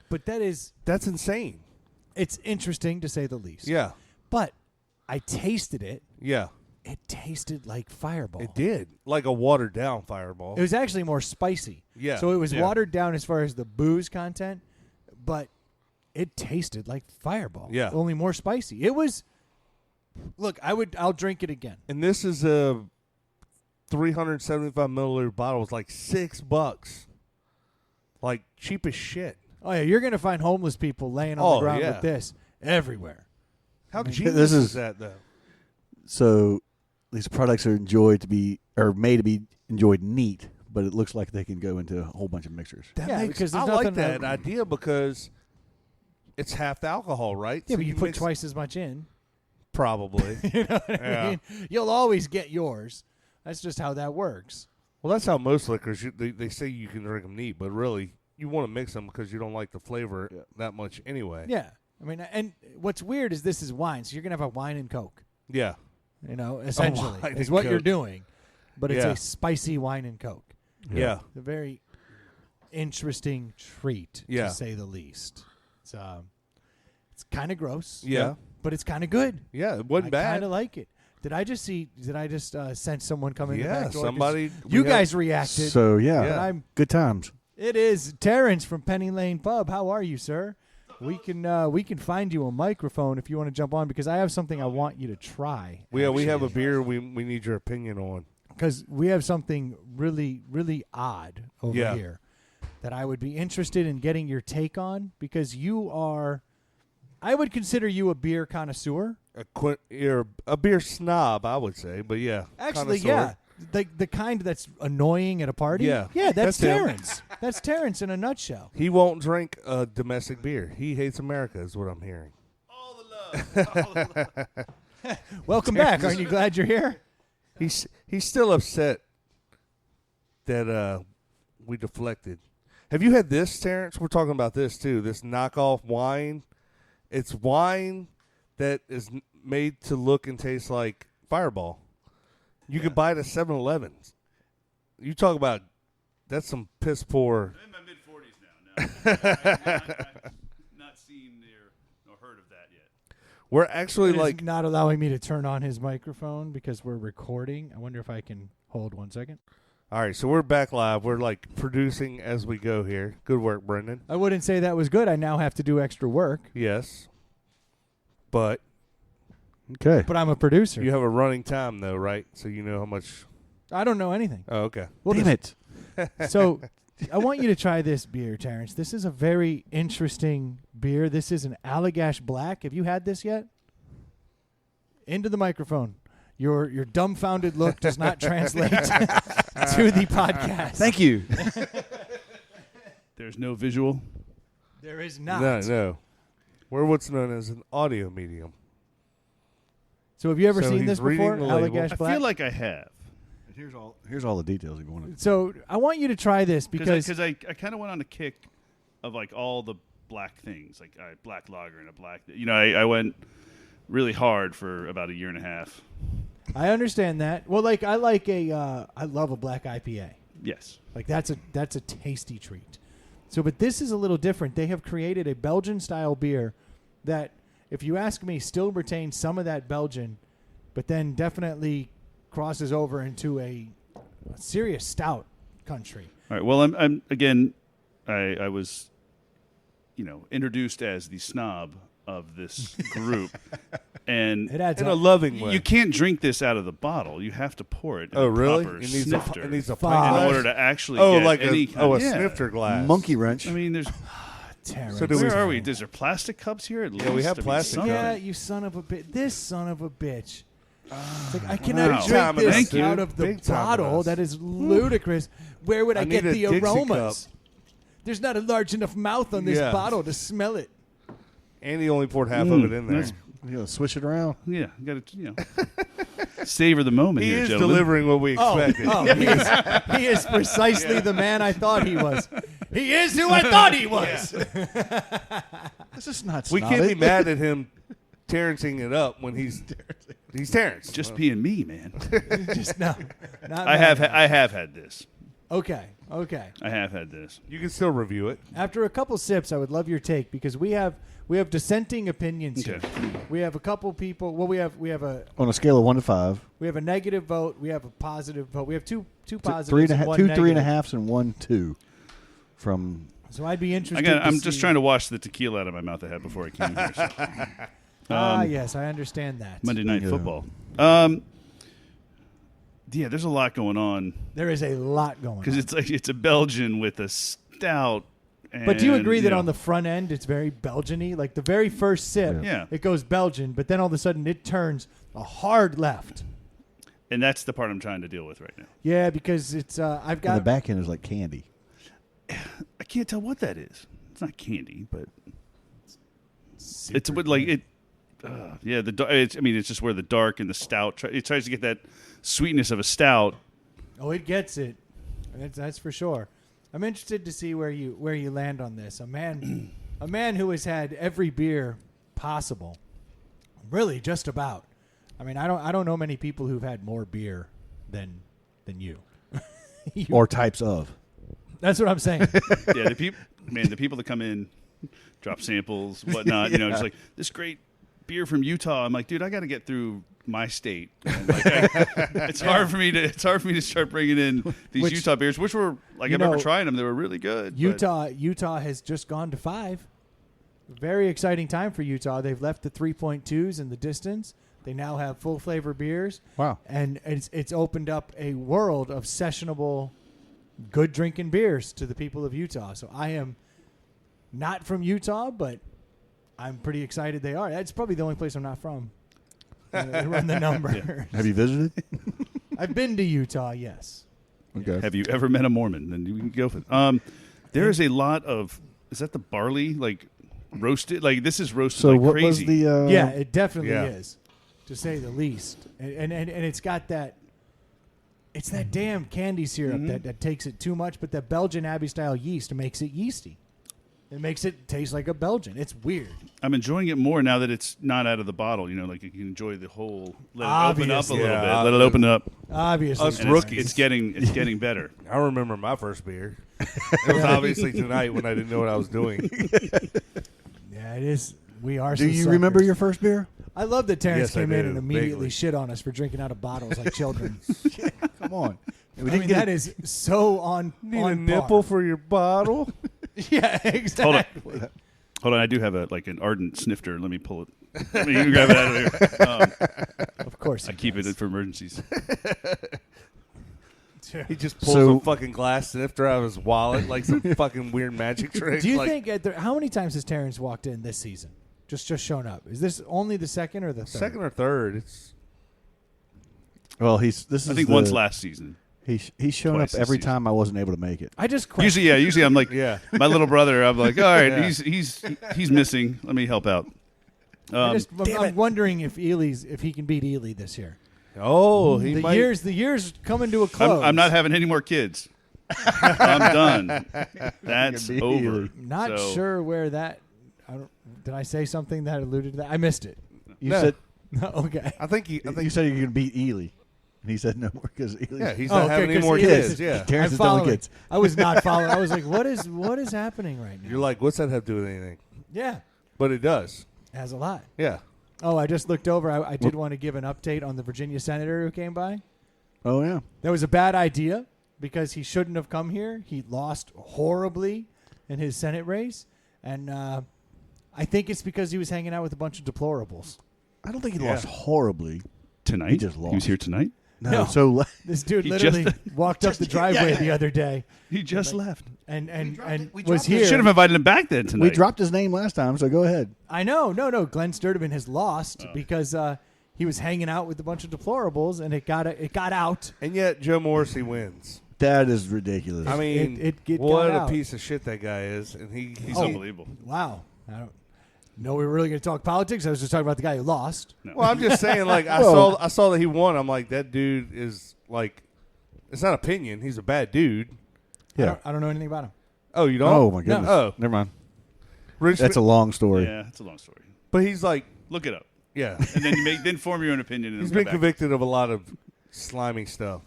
Speaker 4: But
Speaker 2: That's insane.
Speaker 4: it's interesting to say the least.
Speaker 2: Yeah.
Speaker 4: But I tasted it.
Speaker 2: Yeah.
Speaker 4: It tasted like Fireball.
Speaker 2: It did. Like a watered down Fireball.
Speaker 4: It was actually more spicy.
Speaker 2: Yeah.
Speaker 4: So it was
Speaker 2: Yeah.
Speaker 4: watered down as far as the booze content, but it tasted like Fireball.
Speaker 2: Yeah.
Speaker 4: Only more spicy. It was. Look, I'll drink it again.
Speaker 2: And this is a 375 milliliter bottle. It's like $6. Like cheap as shit.
Speaker 4: Oh yeah, you're gonna find homeless people laying on
Speaker 2: Oh,
Speaker 4: the ground
Speaker 2: yeah.
Speaker 4: with this everywhere.
Speaker 2: How
Speaker 1: This
Speaker 2: genius
Speaker 1: is-
Speaker 2: is that, though?
Speaker 1: So these products are made to be enjoyed neat, but it looks like they can go into a whole bunch of mixers.
Speaker 2: That
Speaker 4: Yeah,
Speaker 2: makes,
Speaker 4: because
Speaker 2: I
Speaker 4: there's
Speaker 2: like
Speaker 4: nothing
Speaker 2: that
Speaker 4: that-
Speaker 2: idea because it's half the alcohol, right?
Speaker 4: Yeah,
Speaker 2: So
Speaker 4: but you put
Speaker 2: mix-
Speaker 4: twice as much in.
Speaker 2: Probably.
Speaker 4: You know what I
Speaker 2: Yeah.
Speaker 4: mean? You'll always get yours. That's just how that works.
Speaker 2: Well, that's how most liquors, they say you can drink them neat, but really you want to mix them because you don't like the flavor that much anyway.
Speaker 4: Yeah. I mean, and what's weird is this is wine, so you're gonna have a wine and Coke.
Speaker 2: Yeah.
Speaker 4: You know, essentially,
Speaker 2: wine
Speaker 4: is
Speaker 2: and
Speaker 4: what you're
Speaker 2: Coke.
Speaker 4: doing. But it's
Speaker 2: Yeah.
Speaker 4: a spicy wine and Coke.
Speaker 2: Yeah.
Speaker 4: A very interesting treat,
Speaker 2: Yeah.
Speaker 4: to say the least. It's kind of gross.
Speaker 2: Yeah.
Speaker 4: But it's kind of good.
Speaker 2: Yeah, it wasn't
Speaker 4: I
Speaker 2: bad.
Speaker 4: kind of like it. Did I just sense someone come in the
Speaker 2: Yeah,
Speaker 4: back door? 'Cause
Speaker 2: somebody.
Speaker 4: You
Speaker 2: we
Speaker 4: guys
Speaker 2: have-
Speaker 4: reacted.
Speaker 1: So yeah,
Speaker 2: Yeah.
Speaker 1: good times.
Speaker 4: It is Terrence from Penny Lane Pub. How are you, sir? We can find you a microphone if you want to jump on because I have something I want you to try.
Speaker 2: we have a beer we need your opinion on.
Speaker 4: Because we have something really, really odd over
Speaker 2: Yeah.
Speaker 4: here that I would be interested in getting your take on because I would consider you a beer connoisseur.
Speaker 2: You're a beer snob, I would say, but yeah.
Speaker 4: Actually,
Speaker 2: connoisseur.
Speaker 4: yeah. The kind that's annoying at a party.
Speaker 2: Yeah.
Speaker 4: Yeah, that's
Speaker 2: That's him.
Speaker 4: Terrence. That's Terrence in a nutshell.
Speaker 2: He won't drink a domestic beer. He hates America, is what I'm hearing.
Speaker 3: All the love. All the love.
Speaker 4: Welcome back. Aren't you glad you're here?
Speaker 2: He's still upset that we deflected. Have you had this, Terrence? We're talking about this too. This knockoff wine. It's wine that is made to look and taste like Fireball. You could buy it at 7-Elevens. You talk about that's some piss poor.
Speaker 6: I'm in my mid-40s now. I've not seen nor heard of that yet.
Speaker 2: We're actually
Speaker 4: It is
Speaker 2: like
Speaker 4: not allowing me to turn on his microphone because we're recording. I wonder if I can hold 1 second.
Speaker 2: all right. So we're back live. We're like producing as we go here. Good work, Brendan.
Speaker 4: I wouldn't say that was good. I now have to do extra work,
Speaker 2: Yes, but
Speaker 1: Okay.
Speaker 4: but I'm a producer.
Speaker 2: you have a running time though, right? So you know how much.
Speaker 4: I don't know anything.
Speaker 2: Oh, okay.
Speaker 1: Damn it.
Speaker 4: So I want you to try this beer, Terrence. This is a very interesting beer. This is an Allagash Black. Have you had this yet? Into the microphone. Your dumbfounded look does not translate to the podcast.
Speaker 1: Thank you.
Speaker 6: There's no visual.
Speaker 4: There is not.
Speaker 2: No. We're what's known as an audio medium.
Speaker 4: So have you ever
Speaker 2: So
Speaker 4: seen
Speaker 2: he's
Speaker 4: this before?
Speaker 2: reading the label.
Speaker 4: Allagash
Speaker 6: I
Speaker 4: Black?
Speaker 6: feel like I have.
Speaker 1: Here's all the details if you want to.
Speaker 4: So I want you to try this because
Speaker 6: Because I kind of went on a kick of like all the black things, like black lager and a black. I went really hard for about a year and a half.
Speaker 4: I understand that. Well, like I love a black IPA.
Speaker 6: Yes.
Speaker 4: Like that's a tasty treat. So, but this is a little different. They have created a Belgian style beer that, if you ask me, still retains some of that Belgian, but then definitely crosses over into a serious stout country.
Speaker 6: All right. Well, I'm again. I was, introduced as the snob of this group, and
Speaker 4: It adds
Speaker 2: In a
Speaker 4: up.
Speaker 2: loving way.
Speaker 6: you can't drink this out of the bottle. You have to pour it. In
Speaker 2: Oh,
Speaker 6: a
Speaker 2: really?
Speaker 6: proper
Speaker 2: It needs
Speaker 6: snifter
Speaker 2: a
Speaker 4: Fuck.
Speaker 2: pint
Speaker 6: in
Speaker 2: glass?
Speaker 6: order to actually
Speaker 2: Oh,
Speaker 6: get
Speaker 2: like
Speaker 6: any
Speaker 2: a
Speaker 6: kind yeah.
Speaker 2: snifter glass.
Speaker 1: Monkey wrench.
Speaker 6: I mean, there's
Speaker 4: Terrence.
Speaker 2: So do we-
Speaker 6: where are we? Is there plastic cups here? At
Speaker 2: Yeah, we
Speaker 6: least?
Speaker 2: have
Speaker 6: I mean,
Speaker 2: plastic
Speaker 6: something.
Speaker 4: Yeah, you son of a bitch. This son of a bitch. It's like, I cannot
Speaker 6: Wow.
Speaker 4: drink
Speaker 2: Time
Speaker 4: this
Speaker 6: Thank you.
Speaker 4: out of the
Speaker 2: Big time
Speaker 4: bottle.
Speaker 2: us.
Speaker 4: That is ludicrous. Where would I,
Speaker 2: I
Speaker 4: get
Speaker 2: need a
Speaker 4: the
Speaker 2: Dixie
Speaker 4: aromas?
Speaker 2: cup.
Speaker 4: There's not a large enough mouth on this
Speaker 2: Yeah.
Speaker 4: bottle to smell it.
Speaker 2: And he only poured half of it in there.
Speaker 6: that's-
Speaker 1: You know, switch it around.
Speaker 6: Yeah, you got to savor the moment
Speaker 2: He
Speaker 6: here,
Speaker 2: is
Speaker 6: gentlemen.
Speaker 2: delivering what we expected.
Speaker 4: He is precisely the man I thought he was. He is who I thought he was.
Speaker 1: This is not.
Speaker 2: We can't be mad at him Terrencing it up when he's Terrence.
Speaker 6: Just being me, man.
Speaker 4: Just no. Not
Speaker 6: I
Speaker 4: mad.
Speaker 6: have had this.
Speaker 4: Okay.
Speaker 6: I have had this.
Speaker 2: You can still review it.
Speaker 4: After a couple sips, I would love your take because we have dissenting opinions
Speaker 6: Okay.
Speaker 4: here. We have a couple people. Well, we have a
Speaker 1: On a scale of 1 to 5,
Speaker 4: negative vote. We have a positive vote. We have two positives.
Speaker 1: three and a
Speaker 4: and
Speaker 1: half,
Speaker 4: one
Speaker 1: two
Speaker 4: negative.
Speaker 1: 3.5s, and 1 2. From
Speaker 4: So I'd be interested.
Speaker 6: I'm just trying to wash the tequila out of my mouth I had before I came here. So.
Speaker 4: Yes, I understand that.
Speaker 6: Monday Night
Speaker 1: Yeah.
Speaker 6: Football. Yeah, there's a lot going on
Speaker 4: There is a lot going on.
Speaker 6: because it's a Belgian with a stout.
Speaker 4: But do you agree
Speaker 6: and,
Speaker 4: that
Speaker 6: know,
Speaker 4: on the front end it's very Belgian-y? Like the very first sip,
Speaker 6: Yeah.
Speaker 4: it goes Belgian, but then all of a sudden it turns a hard left.
Speaker 6: and that's the part I'm trying to deal with right now.
Speaker 4: Yeah, because it's I've
Speaker 1: and the
Speaker 4: got
Speaker 1: back end is like candy.
Speaker 6: I can't tell what that is. It's not candy, but
Speaker 4: super
Speaker 6: it's what like it. Yeah, it's just where the dark and the stout. It tries to get that sweetness of a stout.
Speaker 4: Oh, it gets it. That's for sure. I'm interested to see where you land on this. A man who has had every beer possible, really just about. I mean, I don't know many people who've had more beer than you.
Speaker 1: Or types of.
Speaker 4: That's what I'm saying.
Speaker 6: Yeah, the people that come in, drop samples, whatnot.
Speaker 1: Yeah.
Speaker 6: Just like this great beer from Utah. I'm like, dude, I got to get through my state. And like, it's hard for me to start bringing in these
Speaker 4: Which,
Speaker 6: Utah beers, which were like I remember trying them. They were really good. but-
Speaker 4: Utah has just gone to 5. Very exciting time for Utah. They've left the 3.2s in the distance. They now have full flavor beers.
Speaker 1: Wow.
Speaker 4: And it's opened up a world of sessionable, good drinking beers to the people of Utah. So I am not from Utah, but I'm pretty excited they are. That's probably the only place I'm not from. They run the number.
Speaker 1: Have you visited?
Speaker 4: I've been to Utah, yes.
Speaker 1: Okay.
Speaker 6: Have you ever met a Mormon? Then you can go for it. There is a lot of. Is that the barley like roasted? Like this is roasted
Speaker 1: So
Speaker 6: like
Speaker 1: what
Speaker 6: crazy.
Speaker 1: was the?
Speaker 4: Yeah, it definitely
Speaker 2: Yeah.
Speaker 4: is, to say the least. And it's got that. It's that damn candy syrup that takes it too much, but that Belgian Abbey style yeast makes it yeasty. It makes it taste like a Belgian. It's weird.
Speaker 6: I'm enjoying it more now that it's not out of the bottle. You know, like you can enjoy the whole. Let it open up a little bit. Let it open up.
Speaker 4: Obviously,
Speaker 2: Us
Speaker 6: And
Speaker 2: rookies.
Speaker 6: It's getting better.
Speaker 2: I remember my first beer. It was obviously tonight when I didn't know what I was doing.
Speaker 4: Yeah, it is. We are.
Speaker 1: Do
Speaker 4: some
Speaker 1: you remember
Speaker 4: suckers.
Speaker 1: your first beer?
Speaker 4: I love that Terrence
Speaker 2: Yes, I
Speaker 4: came in
Speaker 2: do,
Speaker 4: and immediately
Speaker 2: vaguely.
Speaker 4: shit on us for drinking out of bottles like children.
Speaker 1: Come on. We
Speaker 4: I
Speaker 1: didn't
Speaker 4: mean,
Speaker 1: get
Speaker 4: that is so on.
Speaker 2: Need
Speaker 4: on
Speaker 2: a nipple
Speaker 4: par.
Speaker 2: for your bottle?
Speaker 4: Yeah, exactly.
Speaker 6: Hold on, I do have an ardent snifter. Let me pull it. Let me grab it out of here.
Speaker 4: Of course,
Speaker 6: I keep it for emergencies.
Speaker 2: He just pulls
Speaker 1: So-
Speaker 2: a fucking glass snifter out of his wallet like some fucking weird magic trick.
Speaker 4: Do you
Speaker 2: like,
Speaker 4: think how many times has Terrence walked in this season? Just shown up. Is this only the second or the third?
Speaker 2: second or third? It's
Speaker 1: Well, this is
Speaker 6: I think
Speaker 1: the-
Speaker 6: once last season.
Speaker 1: He's shown
Speaker 6: Twice
Speaker 1: up
Speaker 6: this
Speaker 1: every
Speaker 6: season.
Speaker 1: time I wasn't able to make it.
Speaker 4: I just question.
Speaker 6: Usually I'm like,
Speaker 2: Yeah.
Speaker 6: my little brother. I'm like, all right,
Speaker 2: Yeah.
Speaker 6: he's missing. Let me help out.
Speaker 4: I'm wondering if he can beat Ely this year.
Speaker 2: oh, he
Speaker 4: The
Speaker 2: might.
Speaker 4: year's coming to a close.
Speaker 6: I'm not having any more kids. I'm done. That's
Speaker 1: Be
Speaker 6: over.
Speaker 1: Ely.
Speaker 4: Not
Speaker 6: So-
Speaker 4: sure where that. Did I say something that alluded to that? I missed it.
Speaker 1: You
Speaker 2: No.
Speaker 1: said
Speaker 4: Okay.
Speaker 2: I think
Speaker 1: you said you could beat Ely, and he said no more because Ely.
Speaker 2: Yeah, he's
Speaker 4: Oh,
Speaker 2: not
Speaker 4: okay,
Speaker 2: having any
Speaker 4: 'cause
Speaker 2: more
Speaker 4: he is.
Speaker 2: kids. Yeah.
Speaker 1: Terrence
Speaker 4: I'm
Speaker 1: is done with
Speaker 4: following.
Speaker 1: kids.
Speaker 4: I was not following. I was like, what is happening right now?
Speaker 2: You're like, what's that have to do with anything?
Speaker 4: Yeah,
Speaker 2: But it does.
Speaker 4: has a lot.
Speaker 2: Yeah.
Speaker 4: Oh, I just looked over. I did want to give an update on the Virginia senator who came by.
Speaker 1: Oh yeah.
Speaker 4: That was a bad idea because he shouldn't have come here. He lost horribly in his Senate race, and I think it's because he was hanging out with a bunch of deplorables.
Speaker 1: I don't think he
Speaker 2: Yeah.
Speaker 1: lost horribly.
Speaker 6: Tonight?
Speaker 1: He just
Speaker 6: He was
Speaker 1: lost.
Speaker 6: here tonight?
Speaker 4: No.
Speaker 1: So
Speaker 4: This dude
Speaker 6: He
Speaker 4: literally
Speaker 6: just-
Speaker 4: walked up the driveway the other day
Speaker 6: He just left.
Speaker 4: and
Speaker 1: we
Speaker 4: was
Speaker 1: dropped
Speaker 4: here.
Speaker 6: Should have invited him back then tonight.
Speaker 1: we dropped his name last time, so go ahead.
Speaker 4: I know. No. Glenn Sturdivant has lost because he was hanging out with a bunch of deplorables, and it got out.
Speaker 2: And yet Joe Morrissey wins.
Speaker 1: That is ridiculous.
Speaker 2: I mean,
Speaker 4: it
Speaker 2: what
Speaker 4: got
Speaker 2: a
Speaker 4: out.
Speaker 2: piece of shit that guy is. And
Speaker 6: He's
Speaker 4: Oh.
Speaker 6: unbelievable.
Speaker 4: Wow. I don't know we were really going to talk politics. I was just talking about the guy who lost.
Speaker 6: No.
Speaker 2: Well, I'm just saying, like,
Speaker 1: Well-
Speaker 2: I saw that he won. I'm like, that dude is like, it's not opinion. He's a bad dude.
Speaker 1: yeah.
Speaker 4: I don't know anything about him.
Speaker 2: Oh, you don't?
Speaker 1: Oh my goodness.
Speaker 2: Oh.
Speaker 1: Never mind.
Speaker 2: Richmond,
Speaker 1: That's a long story.
Speaker 6: Yeah, it's a long story.
Speaker 2: but he's like,
Speaker 6: Look it up.
Speaker 2: yeah.
Speaker 6: And then then form your own opinion. And
Speaker 2: He's
Speaker 6: then
Speaker 2: been
Speaker 6: come back.
Speaker 2: convicted of a lot of slimy stuff.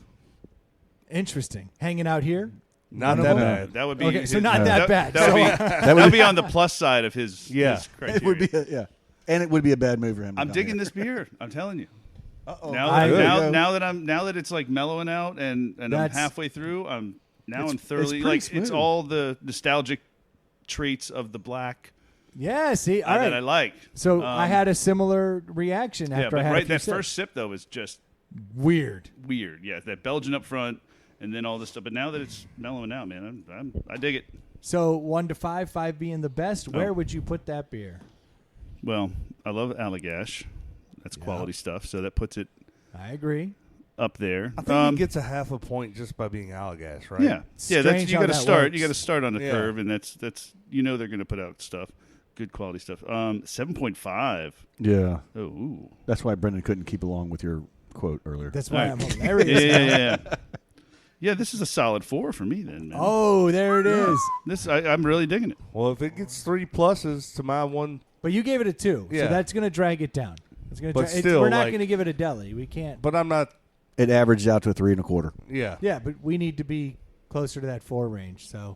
Speaker 4: Interesting. Hanging out here.
Speaker 2: Not
Speaker 4: No,
Speaker 2: that
Speaker 4: no, no.
Speaker 2: bad.
Speaker 6: That would be
Speaker 4: Okay, so
Speaker 6: his-
Speaker 4: not that bad.
Speaker 6: That would, be,
Speaker 4: So-
Speaker 6: that would be on the plus side of his,
Speaker 2: Yeah.
Speaker 6: his criteria.
Speaker 1: It would be yeah, and it would be a bad move for him. to
Speaker 6: I'm
Speaker 1: come
Speaker 6: digging
Speaker 1: here.
Speaker 6: this beer. I'm telling you.
Speaker 1: Uh-oh.
Speaker 6: Now
Speaker 4: I-
Speaker 6: now that it's like mellowing out and I'm
Speaker 4: That's-
Speaker 6: halfway through, I'm
Speaker 1: It's
Speaker 6: thoroughly
Speaker 1: pretty
Speaker 6: like it's
Speaker 1: smooth.
Speaker 6: all the nostalgic traits of the black
Speaker 4: Yeah. See. All
Speaker 6: that I
Speaker 4: right.
Speaker 6: like.
Speaker 4: So I had a similar reaction
Speaker 6: Yeah,
Speaker 4: after I
Speaker 6: but
Speaker 4: had a
Speaker 6: right
Speaker 4: few
Speaker 6: that
Speaker 4: sips.
Speaker 6: first sip though is just
Speaker 4: Weird.
Speaker 6: weird. Yeah, that Belgian up front and then all this stuff. But now that it's mellowing out, man, I dig it.
Speaker 4: So 1 to 5, 5 being the best. Where
Speaker 6: Oh.
Speaker 4: would you put that beer?
Speaker 6: Well, I love Allagash. That's
Speaker 4: Yeah.
Speaker 6: quality stuff. So that puts it
Speaker 4: I agree.
Speaker 6: up there.
Speaker 2: I think he gets a half a point just by being Allagash, right?
Speaker 6: Yeah,
Speaker 4: Strange
Speaker 6: That's you
Speaker 4: how
Speaker 6: got to
Speaker 4: that
Speaker 6: start.
Speaker 4: works.
Speaker 6: You got to start on the
Speaker 2: Yeah.
Speaker 6: curve, and that's they're going to put out stuff, good quality stuff. 7.5.
Speaker 1: Yeah,
Speaker 6: Oh, ooh.
Speaker 1: that's why Brendan couldn't keep along with your quote earlier.
Speaker 4: That's why I'm
Speaker 6: Right.
Speaker 4: hilarious.
Speaker 6: yeah. Yeah, this is a solid 4 for me then, man.
Speaker 4: Oh, there it is.
Speaker 6: This I'm really digging it.
Speaker 2: Well, if it gets 3 pluses to my one,
Speaker 4: But you gave it a 2,
Speaker 2: Yeah.
Speaker 4: so that's going to drag it down. It's going
Speaker 2: But
Speaker 4: to.
Speaker 2: still,
Speaker 4: We're not
Speaker 2: like-
Speaker 4: going to give it a deli. We can't.
Speaker 2: but I'm not.
Speaker 1: It averaged out to a 3 1/4.
Speaker 2: Yeah.
Speaker 4: Yeah, but we need to be closer to that 4 range. So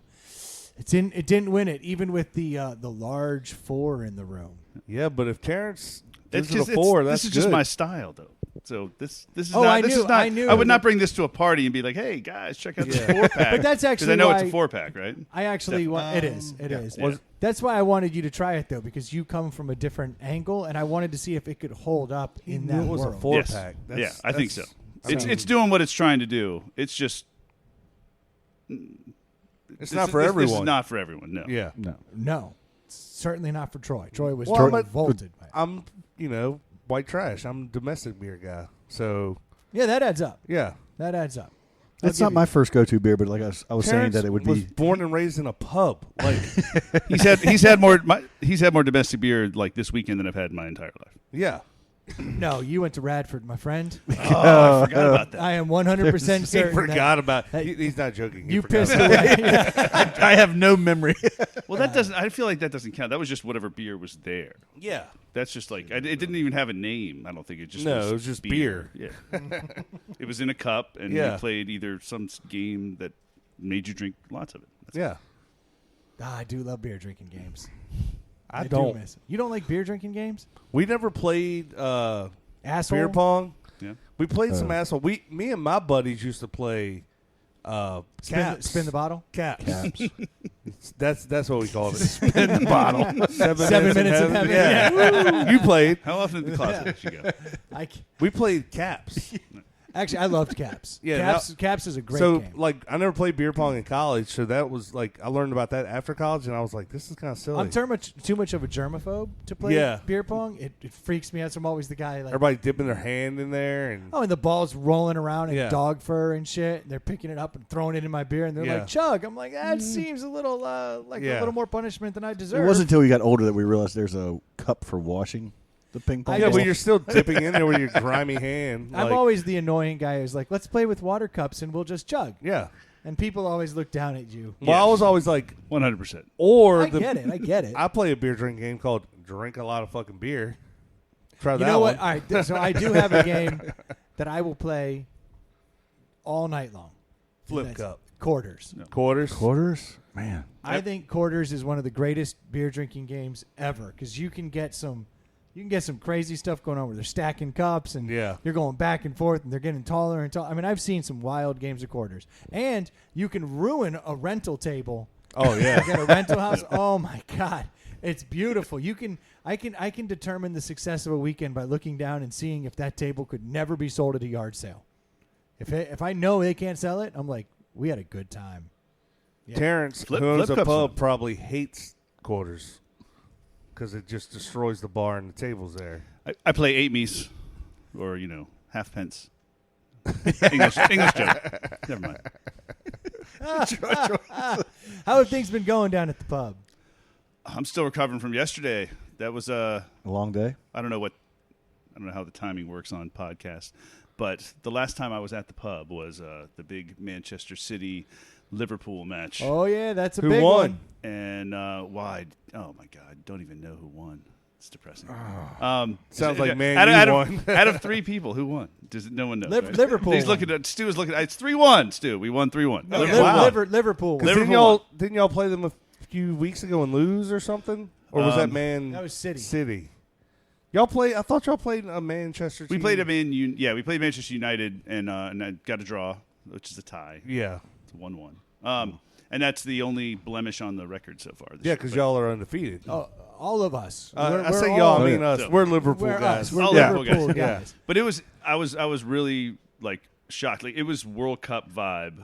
Speaker 4: it didn't win it, even with the large 4 in the room.
Speaker 2: Yeah, but if Terrence
Speaker 6: It's
Speaker 2: gives
Speaker 6: just
Speaker 2: it a 4, that's
Speaker 6: this is just
Speaker 2: good.
Speaker 6: my style though. So this is
Speaker 4: Oh,
Speaker 6: not.
Speaker 4: I
Speaker 6: this
Speaker 4: knew-
Speaker 6: is not.
Speaker 4: I knew.
Speaker 6: I would not bring this to a party and be like, "Hey guys, check out this
Speaker 2: Yeah.
Speaker 6: 4-pack."
Speaker 4: But that's actually
Speaker 6: I know
Speaker 4: why-
Speaker 6: it's a 4-pack, right?
Speaker 4: I actually want it is. It is.
Speaker 6: Yeah.
Speaker 4: That's why I wanted you to try it though, because you come from a different angle, and I wanted to see if it could hold up in
Speaker 2: He
Speaker 4: that
Speaker 2: knew it was a
Speaker 4: world.
Speaker 2: 4-pack.
Speaker 6: Yeah,
Speaker 2: That's-
Speaker 6: I think so.
Speaker 2: that's-
Speaker 6: It's doing what it's trying to do. It's just
Speaker 2: It's not for everyone.
Speaker 6: This is not for everyone. No.
Speaker 2: Yeah.
Speaker 1: No,
Speaker 4: No, certainly not for Troy. Troy was
Speaker 2: Well, I'm a-
Speaker 4: revolted by it.
Speaker 2: I'm, white trash. I'm a domestic beer guy. So,
Speaker 4: Yeah, that adds up.
Speaker 2: yeah.
Speaker 4: That adds up.
Speaker 1: that's
Speaker 4: I'll
Speaker 1: not
Speaker 4: give
Speaker 1: my first go-to beer, but like I was saying
Speaker 2: Terrence
Speaker 1: that it would
Speaker 2: was
Speaker 1: be.
Speaker 2: born and raised in a pub. Like,
Speaker 6: He's had more domestic beer like this weekend than I've had in my entire life.
Speaker 2: yeah.
Speaker 4: No, you went to Radford, my friend.
Speaker 6: Oh, I forgot about that.
Speaker 4: I am 100%
Speaker 2: He
Speaker 4: certain.
Speaker 2: forgot about.
Speaker 4: that
Speaker 2: He's not joking. He
Speaker 4: You
Speaker 2: forgot
Speaker 4: pissed
Speaker 2: about
Speaker 4: away. Yeah.
Speaker 1: I have no memory.
Speaker 6: Well, that doesn't. I feel like that doesn't count. That was just whatever beer was there.
Speaker 2: Yeah.
Speaker 6: That's just like it didn't even have a name. I don't think it just
Speaker 2: No,
Speaker 6: was
Speaker 2: it was just beer.
Speaker 6: Yeah, it was in a cup, and
Speaker 2: Yeah.
Speaker 6: we played either some game that made you drink lots of it.
Speaker 2: Yeah.
Speaker 4: I do love beer drinking games.
Speaker 2: I
Speaker 4: do
Speaker 2: don't.
Speaker 4: miss it. You don't like beer drinking games?
Speaker 2: We never played
Speaker 4: Asshole.
Speaker 2: beer pong.
Speaker 6: Yeah.
Speaker 2: We played some asshole. Me and my buddies used to play
Speaker 4: Spin the bottle.
Speaker 2: caps.
Speaker 1: Caps.
Speaker 2: That's what we called it. Spin the bottle.
Speaker 4: 7 minutes in heaven.
Speaker 2: Yeah. You played.
Speaker 6: How often did the closet did you go?
Speaker 2: We played caps.
Speaker 4: Actually, I loved Caps.
Speaker 2: Yeah,
Speaker 4: Caps is a great
Speaker 2: So
Speaker 4: game.
Speaker 2: like I never played beer pong in college, so that was like I learned about that after college, and I was like, this is kind of silly.
Speaker 4: I'm too much of a germaphobe to play
Speaker 2: Yeah.
Speaker 4: beer pong. It freaks me out. So I'm always the guy like,
Speaker 2: Everybody dipping their hand in there, and
Speaker 4: oh, and the ball's rolling around in
Speaker 2: Yeah.
Speaker 4: dog fur and shit. And they're picking it up and throwing it in my beer, and they're
Speaker 2: Yeah.
Speaker 4: like, chug. I'm like, that seems a little like
Speaker 2: Yeah.
Speaker 4: a little more punishment than I deserve.
Speaker 1: It wasn't until we got older that we realized there's a cup for washing the ping pong
Speaker 2: yeah,
Speaker 1: ball.
Speaker 2: but you're still dipping in there with your grimy hand.
Speaker 4: I'm
Speaker 2: like-
Speaker 4: always the annoying guy who's like, let's play with water cups and we'll just chug.
Speaker 2: yeah.
Speaker 4: And people always look down at you.
Speaker 2: Well, I was always like,
Speaker 6: 100%.
Speaker 2: or
Speaker 4: I get it.
Speaker 2: I play a beer drinking game called Drink a Lot of Fucking Beer. Try
Speaker 4: You
Speaker 2: that
Speaker 4: know
Speaker 2: one.
Speaker 4: what? All right, so I do have a game that I will play all night long.
Speaker 2: Flip
Speaker 4: That's
Speaker 2: cup.
Speaker 4: Quarters.
Speaker 2: Quarters.
Speaker 1: Quarters? Man.
Speaker 4: I think quarters is one of the greatest beer drinking games ever because you can get some crazy stuff going on where they're stacking cups and
Speaker 2: Yeah.
Speaker 4: you're going back and forth and they're getting taller and taller. I mean, I've seen some wild games of quarters, and you can ruin a rental table.
Speaker 2: Oh yeah.
Speaker 4: At a rental house. Oh my god, it's beautiful. I can determine the success of a weekend by looking down and seeing if that table could never be sold at a yard sale. If I know they can't sell it, I'm like, we had a good time. Yeah.
Speaker 2: Terrence,
Speaker 6: Flip-
Speaker 2: who owns
Speaker 6: flip
Speaker 2: a
Speaker 6: cup's
Speaker 2: pub,
Speaker 6: fun.
Speaker 2: probably hates quarters because it just destroys the bar and the tables there.
Speaker 6: I play 8 meese, or half pence. English joke. Never mind.
Speaker 4: How have things been going down at the pub?
Speaker 6: I'm still recovering from yesterday. That was
Speaker 1: A long day?
Speaker 6: I don't know how the timing works on podcasts, but the last time I was at the pub was the big Manchester City Liverpool match.
Speaker 4: Oh yeah, that's a
Speaker 2: Who
Speaker 4: big
Speaker 2: won?
Speaker 4: one.
Speaker 6: And why? Oh my God! Don't even know who won. It's depressing.
Speaker 2: Sounds like Man
Speaker 6: out
Speaker 2: U
Speaker 6: of,
Speaker 2: won.
Speaker 6: out of 3 people, who won? Does no one knows? right?
Speaker 4: Liverpool
Speaker 6: He's
Speaker 4: won.
Speaker 6: looking at Stu is looking. It's 3-1. Stu, we won 3-1.
Speaker 4: No,
Speaker 6: Liverpool won.
Speaker 4: Liverpool.
Speaker 2: Because
Speaker 6: Liverpool
Speaker 2: didn't y'all play them a few weeks ago and lose or something? Or was that Man?
Speaker 4: That was City.
Speaker 2: City. Y'all play? I thought y'all played a Manchester.
Speaker 6: We
Speaker 2: team.
Speaker 6: played them in. We played Manchester United, and I got a draw, which is a tie.
Speaker 2: Yeah,
Speaker 6: It's 1-1. And that's the only blemish on the record so far. This
Speaker 2: yeah,
Speaker 6: year.
Speaker 2: because
Speaker 6: But-
Speaker 2: y'all are undefeated.
Speaker 4: Oh, all of us.
Speaker 2: I say
Speaker 4: all-
Speaker 2: y'all, I mean us.
Speaker 6: So-
Speaker 2: We're Liverpool
Speaker 4: We're
Speaker 2: guys.
Speaker 4: us. We're
Speaker 6: Oh,
Speaker 4: Liverpool
Speaker 6: Liverpool
Speaker 2: guys.
Speaker 4: guys.
Speaker 6: But it was I was really like shocked. Like it was World Cup vibe,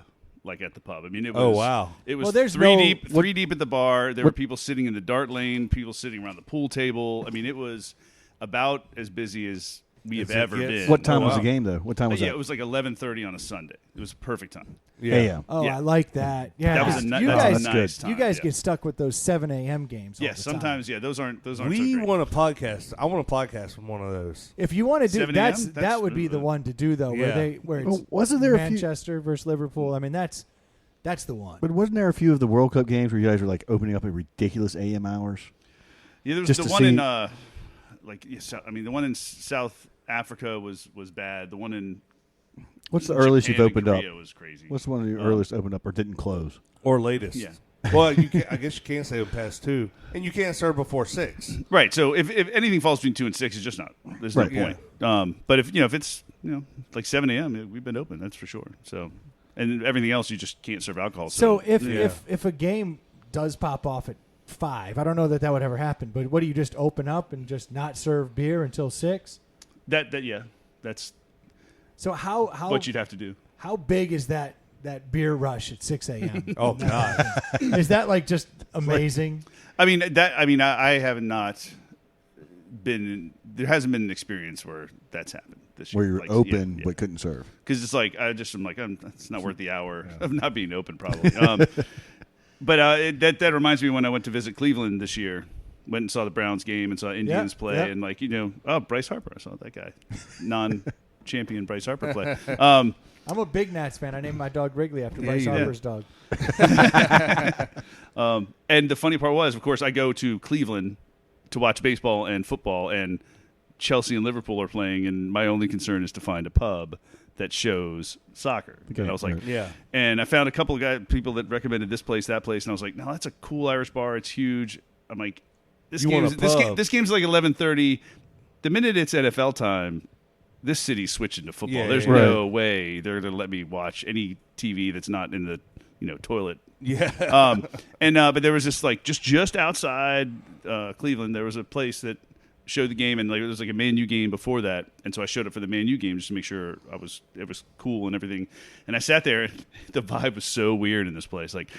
Speaker 6: like at the pub. I mean, it was.
Speaker 2: Oh, wow.
Speaker 6: It was
Speaker 4: Well, there's
Speaker 6: three
Speaker 4: no-
Speaker 6: deep, three deep at the bar. There were people sitting in the dart lane, people sitting around the pool table. I mean, it was about as busy as we have
Speaker 2: As it
Speaker 6: ever
Speaker 2: gets.
Speaker 6: been.
Speaker 1: What time
Speaker 2: Oh,
Speaker 1: was
Speaker 2: wow.
Speaker 1: the game, though? What time was
Speaker 6: Yeah,
Speaker 1: that?
Speaker 6: it was like 11:30 on a Sunday. It was a perfect time.
Speaker 2: Yeah.
Speaker 1: AM.
Speaker 4: Oh,
Speaker 6: Yeah.
Speaker 4: I like that. Yeah,
Speaker 6: That was
Speaker 4: because
Speaker 6: a, ni-
Speaker 4: you
Speaker 6: that's
Speaker 4: guys,
Speaker 6: a nice time.
Speaker 4: you guys
Speaker 6: yeah.
Speaker 4: get stuck with those 7 a.m. games. all
Speaker 6: Yeah,
Speaker 4: the
Speaker 6: sometimes.
Speaker 4: time.
Speaker 6: Yeah, those aren't so
Speaker 2: We
Speaker 6: great.
Speaker 2: want a podcast. I want a podcast from one of those.
Speaker 4: If you want to do
Speaker 6: 7
Speaker 4: that
Speaker 6: a.m.?
Speaker 4: that would be the one to do though.
Speaker 2: Yeah.
Speaker 4: Where it's
Speaker 1: Well, wasn't there a few-
Speaker 4: Manchester versus Liverpool? I mean, that's the one.
Speaker 1: But wasn't there a few of the World Cup games where you guys were like opening up at ridiculous AM hours?
Speaker 6: Yeah, there was
Speaker 1: just
Speaker 6: the
Speaker 1: to
Speaker 6: one
Speaker 1: see-
Speaker 6: in the one in South Africa was bad. The one in
Speaker 1: What's the earliest
Speaker 6: Japan
Speaker 1: you've
Speaker 6: and
Speaker 1: opened up?
Speaker 6: Korea was crazy.
Speaker 1: What's one of the earliest opened up or didn't close?
Speaker 2: Or latest.
Speaker 6: Yeah.
Speaker 2: Well, you can, I guess you can't say past 2. And you can't serve before 6.
Speaker 6: Right. So if anything falls between 2 and 6, it's just not. There's no
Speaker 1: Right.
Speaker 6: point. But if it's like 7 a.m., we've been open. That's for sure. So and everything else you just can't serve alcohol.
Speaker 4: So
Speaker 6: So,
Speaker 4: if a game does pop off at 5, I don't know that would ever happen. But what do you just open up and just not serve beer until 6?
Speaker 6: that's
Speaker 4: So how
Speaker 6: what you'd have to do.
Speaker 4: how big is that beer rush at 6 a.m.?
Speaker 2: Oh, God.
Speaker 4: Is that like just amazing?
Speaker 6: I mean I have not been. There hasn't been an experience where that's happened this year.
Speaker 1: Where you're
Speaker 6: Like,
Speaker 1: open
Speaker 6: yeah.
Speaker 1: but couldn't serve.
Speaker 6: Because it's like I'm like it's not worth the hour of not being open probably. But that reminds me when I went to visit Cleveland this year. went and saw the Browns game and saw Indians play, and like Bryce Harper, I saw that guy, non-champion Bryce Harper play.
Speaker 4: I'm a big Nats fan. I named my dog Wrigley after Bryce Harper's dog.
Speaker 6: And the funny part was, of course, I go to Cleveland to watch baseball and football, and Chelsea and Liverpool are playing, and my only concern is to find a pub that shows soccer. And I was like, and I found a couple of people that recommended this place, that place, and I was like, no, that's a cool Irish bar. It's huge. I'm like, this game's like 11:30. The minute it's NFL time, this city's switching to football. There's no way they're going to let me watch any TV that's not in the toilet.
Speaker 2: Yeah.
Speaker 6: But there was this like just outside Cleveland, there was a place that showed the game, and like it was like a Man U game before that, and so I showed up for the Man U game just to make sure it was cool and everything. And I sat there, and the vibe was so weird in this place. Like,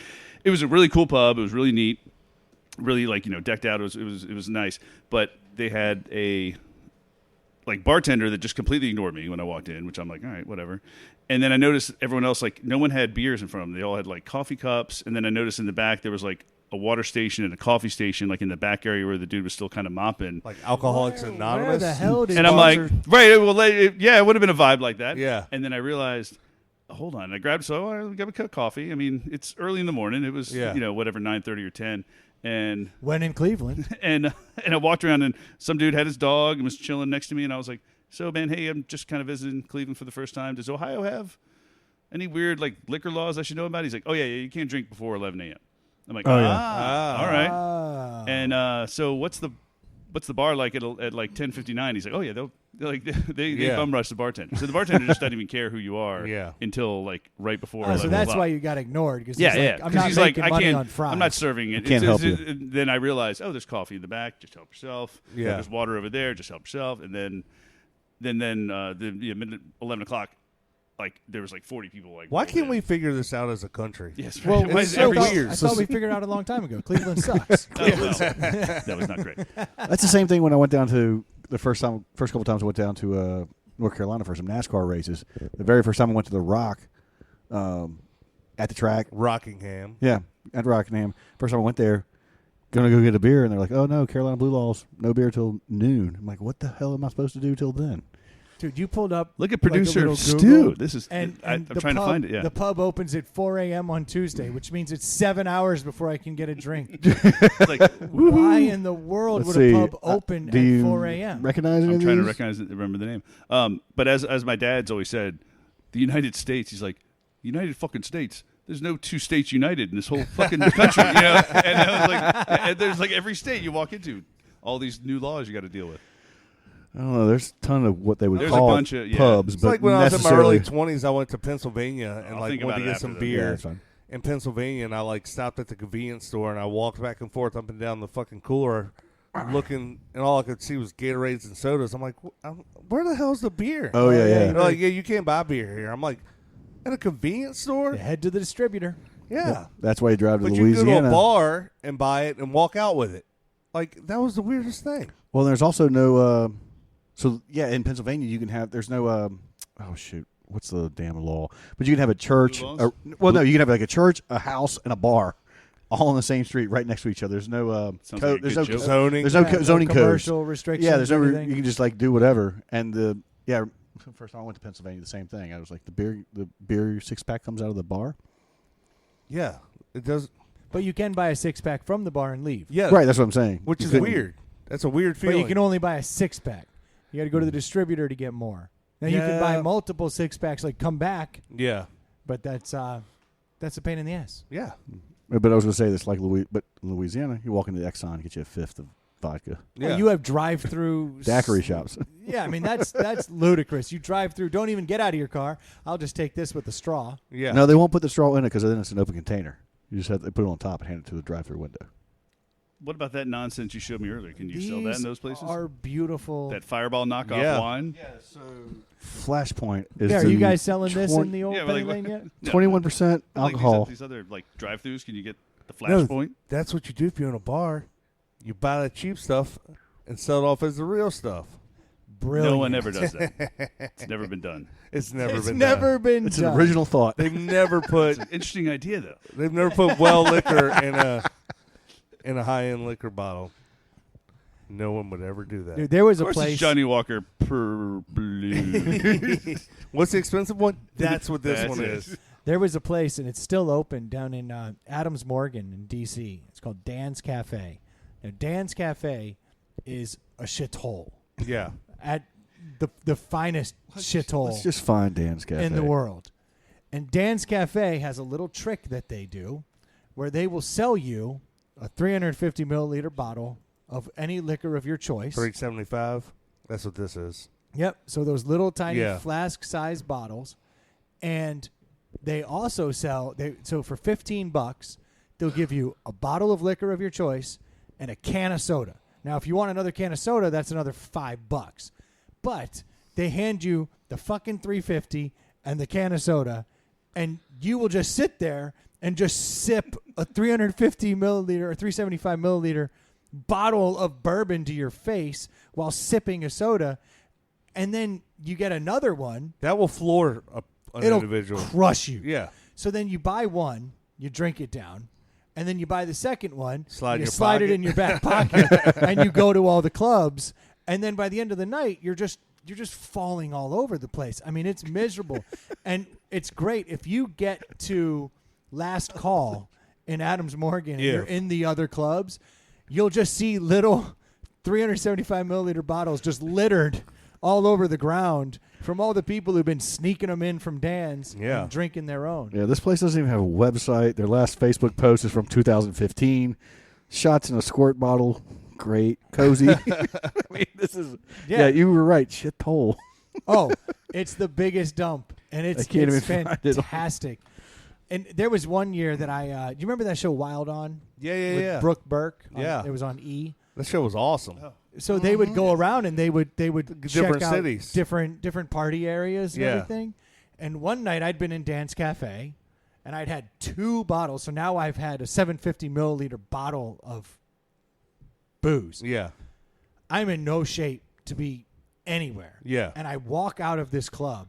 Speaker 6: it was a really cool pub. It was really neat, really like decked out. It was nice, but they had a like bartender that just completely ignored me when I walked in, which I'm like, all right, whatever. And then I noticed everyone else, like, no one had beers in front of them. They all had like coffee cups, and then I noticed in the back there was like a water station and a coffee station, like in the back area where the dude was still kind of mopping.
Speaker 2: Like Alcoholics Anonymous?
Speaker 4: Where the hell did
Speaker 6: and I'm like, right, well, it would have been a vibe like that.
Speaker 2: Yeah.
Speaker 6: And then I realized, hold on. I grabbed a cup of coffee. I mean, it's early in the morning. It was, whatever, 9:30 or 10. And
Speaker 4: when in Cleveland.
Speaker 6: and I walked around, and some dude had his dog and was chilling next to me, and I was like, so, man, hey, I'm just kind of visiting Cleveland for the first time. Does Ohio have any weird, like, liquor laws I should know about? He's like, oh, yeah, you can't drink before 11 a.m. I'm like, all right. And so what's the bar like at like 10:59? He's like, oh yeah, they bum rush the bartender. So the bartender just doesn't even care who you are until like right before.
Speaker 4: So that's why you got ignored, because
Speaker 6: he's like, I can't.
Speaker 4: fries.
Speaker 6: I'm not serving it.
Speaker 1: Can't help you.
Speaker 6: Then I realized, there's coffee in the back. Just help yourself.
Speaker 2: Yeah.
Speaker 6: There's water over there. Just help yourself. And then minute 11 o'clock. Like there was like 40 people. Like,
Speaker 2: why can't we figure this out as a country?
Speaker 6: Yes, right.
Speaker 4: Well,
Speaker 6: Why is it every year?
Speaker 4: I thought we figured it out a long time ago. Cleveland sucks.
Speaker 6: That was not great.
Speaker 1: That's the same thing when I went down to the first couple times I went down to North Carolina for some NASCAR races. The very first time I went to the Rock at the track.
Speaker 2: Rockingham.
Speaker 1: Yeah, at Rockingham. First time I went there, going to go get a beer, and they're like, oh, no, Carolina Blue Laws, no beer till noon. I'm like, what the hell am I supposed to do till then?
Speaker 4: Dude, you pulled up.
Speaker 6: Look at producer
Speaker 4: like
Speaker 6: Stu. This is.
Speaker 4: And
Speaker 6: I'm
Speaker 4: the
Speaker 6: trying to find it. Yeah.
Speaker 4: The pub opens at 4 a.m. on Tuesday, which means it's 7 hours before I can get a drink.
Speaker 6: Like,
Speaker 4: why in the world would a pub open at 4 a.m.?
Speaker 1: Recognize it?
Speaker 6: I'm trying to remember the name. But as my dad's always said, the United States. He's like, United fucking States. There's no two states united in this whole fucking country. And I was like, and there's like every state you walk into, all these new laws you got to deal with.
Speaker 1: I don't know. There's a ton of what they would
Speaker 6: There's
Speaker 1: call
Speaker 6: a bunch of,
Speaker 1: pubs.
Speaker 2: It's
Speaker 1: but
Speaker 2: like when I was in my early
Speaker 1: necessarily-
Speaker 2: 20s, I went to Pennsylvania and like wanted to get some beer
Speaker 1: that's fine.
Speaker 2: in Pennsylvania, and I like stopped at the convenience store and I walked back and forth up and down the fucking cooler, looking, and all I could see was Gatorades and sodas. I'm like, where the hell's the beer?
Speaker 1: Oh, yeah.
Speaker 2: They're like, yeah, you can't buy beer here. I'm like, at a convenience store?
Speaker 4: Head to the distributor.
Speaker 2: Yeah.
Speaker 1: That's why you drive to
Speaker 2: But
Speaker 1: Louisiana.
Speaker 2: you can go to a bar and buy it and walk out with it. Like, that was the weirdest thing.
Speaker 1: Well, there's also no. In Pennsylvania, you can have. There's no. Oh shoot, what's the damn law? But you can have a church. You can have like a church, a house, and a bar, all on the same street, right next to each other. There's no. There's no
Speaker 2: zoning.
Speaker 1: There's no zoning codes.
Speaker 4: Commercial restrictions.
Speaker 1: Yeah, there's no.
Speaker 4: Everything.
Speaker 1: You can just like do whatever. And the first time I went to Pennsylvania, the same thing. I was like, the beer 6-pack comes out of the bar.
Speaker 2: Yeah, it does.
Speaker 4: But you can buy a 6-pack from the bar and leave.
Speaker 2: Yeah,
Speaker 1: Right, that's what I'm saying.
Speaker 2: which
Speaker 1: You
Speaker 2: is
Speaker 1: couldn't-
Speaker 2: weird. That's a weird feeling.
Speaker 4: But you can only buy a 6-pack. You got to go to the distributor to get more. Now you can buy multiple 6-packs, like come back,
Speaker 2: Yeah,
Speaker 4: but that's a pain in the ass.
Speaker 2: yeah.
Speaker 1: But I was going to say this, like Louisiana, you walk into the Exxon, get you a fifth of vodka.
Speaker 2: Yeah.
Speaker 4: Well, you have drive-through
Speaker 1: Daiquiri shops.
Speaker 4: Yeah, I mean that's ludicrous. You drive through, don't even get out of your car. I'll just take this with the straw.
Speaker 2: Yeah.
Speaker 1: No, they won't put the straw in it because then it's an open container. You just have to put it on top and hand it to the drive-through window.
Speaker 6: What about that nonsense you showed me earlier? Can you
Speaker 4: These
Speaker 6: sell that in those places?
Speaker 4: are beautiful.
Speaker 6: That Fireball knockoff wine?
Speaker 1: Yeah, so Flashpoint is
Speaker 4: Yeah, are you guys selling this in the old
Speaker 6: Yeah,
Speaker 4: Penny
Speaker 6: like,
Speaker 4: Lane yet?
Speaker 1: 21% alcohol.
Speaker 6: Like these other like drive-throughs, can you get the
Speaker 2: No,
Speaker 6: Flashpoint?
Speaker 2: That's what you do if you're in a bar. You buy the cheap stuff and sell it off as the real stuff.
Speaker 4: Brilliant.
Speaker 6: No one ever does that. It's never been done.
Speaker 2: It's never
Speaker 4: It's
Speaker 2: been
Speaker 4: never
Speaker 2: done.
Speaker 4: been
Speaker 1: It's
Speaker 4: done.
Speaker 1: an original thought.
Speaker 2: They've never put
Speaker 6: Interesting idea, though.
Speaker 2: well liquor in a high-end liquor bottle. No one would ever do that.
Speaker 4: Dude, there was
Speaker 6: Of
Speaker 4: a
Speaker 6: course,
Speaker 4: place.
Speaker 6: it's Johnny Walker per blue.
Speaker 2: What's the expensive one? That's what this
Speaker 6: That's
Speaker 2: one
Speaker 6: it.
Speaker 2: is.
Speaker 4: There was a place, and it's still open down in Adams Morgan in D.C. It's called Dan's Cafe. Now, Dan's Cafe is a shithole
Speaker 2: Yeah.
Speaker 4: at the finest shithole
Speaker 1: Let's just find Dan's Cafe.
Speaker 4: in the world. And Dan's Cafe has a little trick that they do where they will sell you a 350 milliliter bottle of any liquor of your choice.
Speaker 2: $3.75. That's what this is.
Speaker 4: Yep. So those little tiny
Speaker 2: Yeah.
Speaker 4: flask-sized bottles, and they also sell. So for $15, they'll give you a bottle of liquor of your choice and a can of soda. Now, if you want another can of soda, that's another $5. But they hand you the fucking 350 and the can of soda, and you will just sit there and just sip a 350 milliliter or 375 milliliter bottle of bourbon to your face while sipping a soda, and then you get another one.
Speaker 2: That will floor an
Speaker 4: It'll
Speaker 2: individual.
Speaker 4: crush you.
Speaker 2: Yeah.
Speaker 4: So then you buy one, you drink it down, and then you buy the second one,
Speaker 2: Slide in
Speaker 4: you
Speaker 2: your
Speaker 4: slide it
Speaker 2: pocket.
Speaker 4: in your back pocket, and you go to all the clubs, and then by the end of the night, you're just falling all over the place. I mean, it's miserable, and it's great if you get to last call in Adams Morgan and
Speaker 2: Yeah.
Speaker 4: you're in the other clubs, you'll just see little 375 milliliter bottles just littered all over the ground from all the people who've been sneaking them in from Dan's
Speaker 2: Yeah.
Speaker 4: and drinking their own.
Speaker 1: Yeah, this place doesn't even have a website. Their last Facebook post is from 2015. Shots in a squirt bottle. Great. Cozy. I mean, this is... Yeah, you were right. Shit hole.
Speaker 4: Oh, it's the biggest dump, and it's
Speaker 1: I can't
Speaker 4: it's
Speaker 1: even find it.
Speaker 4: fantastic. And there was one year that I do you remember that show Wild On?
Speaker 2: Yeah,
Speaker 4: With Brooke Burke?
Speaker 2: Yeah.
Speaker 4: It was on E.
Speaker 2: That show was awesome.
Speaker 4: So they would go around and they would
Speaker 2: Different
Speaker 4: check out
Speaker 2: cities.
Speaker 4: different party areas and
Speaker 2: Yeah.
Speaker 4: everything. And one night I'd been in Dan's Cafe, and I'd had 2 bottles. So now I've had a 750 milliliter bottle of booze.
Speaker 2: Yeah.
Speaker 4: I'm in no shape to be anywhere.
Speaker 2: Yeah.
Speaker 4: And I walk out of this club,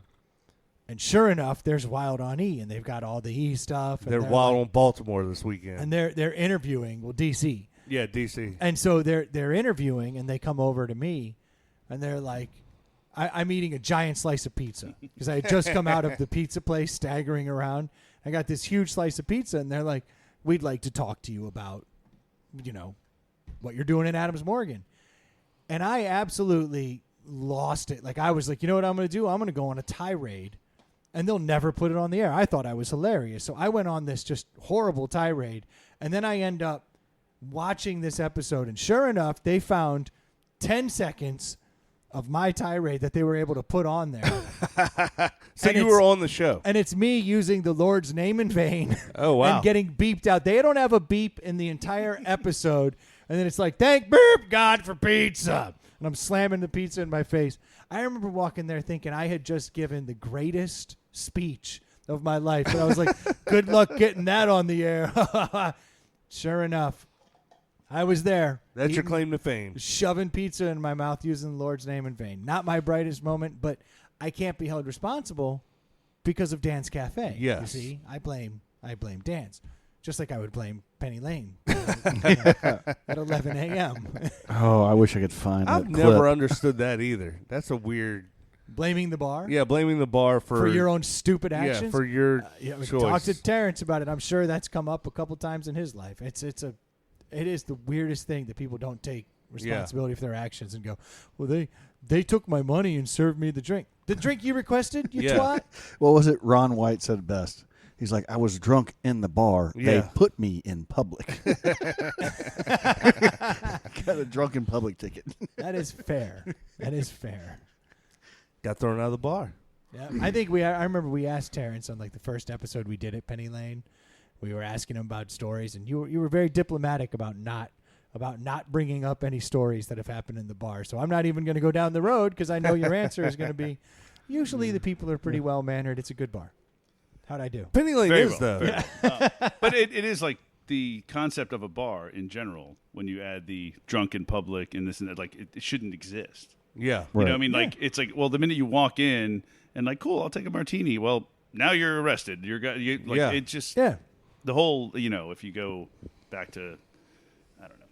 Speaker 4: and sure enough, there's Wild on E, and they've got all the E stuff. And
Speaker 2: They're wild on Baltimore this weekend.
Speaker 4: and they're interviewing DC.
Speaker 2: Yeah, DC.
Speaker 4: And so they're interviewing, and they come over to me, and they're like, I'm eating a giant slice of pizza because I had just come out of the pizza place, staggering around. I got this huge slice of pizza, and they're like, we'd like to talk to you about, what you're doing in Adams Morgan. And I absolutely lost it. Like, I was like, you know what I'm going to do? I'm going to go on a tirade, and they'll never put it on the air. I thought I was hilarious. So I went on this just horrible tirade, and then I end up watching this episode, and sure enough, they found 10 seconds of my tirade that they were able to put on there.
Speaker 2: So
Speaker 4: And
Speaker 2: you
Speaker 4: it's-
Speaker 2: were on the show.
Speaker 4: And it's me using the Lord's name in vain.
Speaker 2: Oh, wow.
Speaker 4: And getting beeped out. They don't have a beep in the entire episode. And then it's like, thank beep God for pizza. And I'm slamming the pizza in my face. I remember walking there thinking I had just given the greatest speech of my life. And I was like, good luck getting that on the air. Sure enough, I was there.
Speaker 2: That's your
Speaker 4: eating-
Speaker 2: claim to fame.
Speaker 4: shoving pizza in my mouth using the Lord's name in vain. Not my brightest moment, but I can't be held responsible because of Dan's Cafe.
Speaker 2: Yes.
Speaker 4: You see, I blame Dan's. Just like I would blame Penny Lane at 11 a.m.
Speaker 1: Oh, I wish I could find
Speaker 2: I've
Speaker 1: that
Speaker 2: never
Speaker 1: clip.
Speaker 2: understood that either. That's a weird.
Speaker 4: Blaming the bar
Speaker 2: Yeah, blaming the bar
Speaker 4: for your own stupid actions.
Speaker 2: Yeah, for your
Speaker 4: Yeah,
Speaker 2: choice.
Speaker 4: talk to Terrence about it. I'm sure that's come up a couple times in his life. It is the weirdest thing that people don't take responsibility for their actions and go, well, they took my money and served me the drink. The drink you requested, you
Speaker 2: Yeah.
Speaker 4: twat?
Speaker 1: What was it? Ron White said it best. He's like, I was drunk in the bar. They
Speaker 2: Yeah.
Speaker 1: put me in public. Got a drunk in public ticket.
Speaker 4: That is fair. That is fair.
Speaker 2: Got thrown out of the bar.
Speaker 4: Yeah, I think I remember we asked Terrence on like the first episode we did at Penny Lane. We were asking him about stories, and you were very diplomatic about not bringing up any stories that have happened in the bar. So I'm not even going to go down the road because I know your answer is going to be. Usually the people are pretty well mannered. It's a good bar. How'd I do?
Speaker 2: Penny Lane
Speaker 6: Very
Speaker 2: is
Speaker 6: well,
Speaker 2: though.
Speaker 6: very well. But it is like the concept of a bar in general. When you add the drunk in public and this and that, like it shouldn't exist.
Speaker 2: Yeah.
Speaker 6: You know
Speaker 1: Right.
Speaker 6: what I mean? Like it's like, well, the minute you walk in and like, cool, I'll take a martini. Well, now you're arrested.
Speaker 2: Yeah.
Speaker 6: It just
Speaker 4: Yeah.
Speaker 6: the whole, if you go back to, I don't know,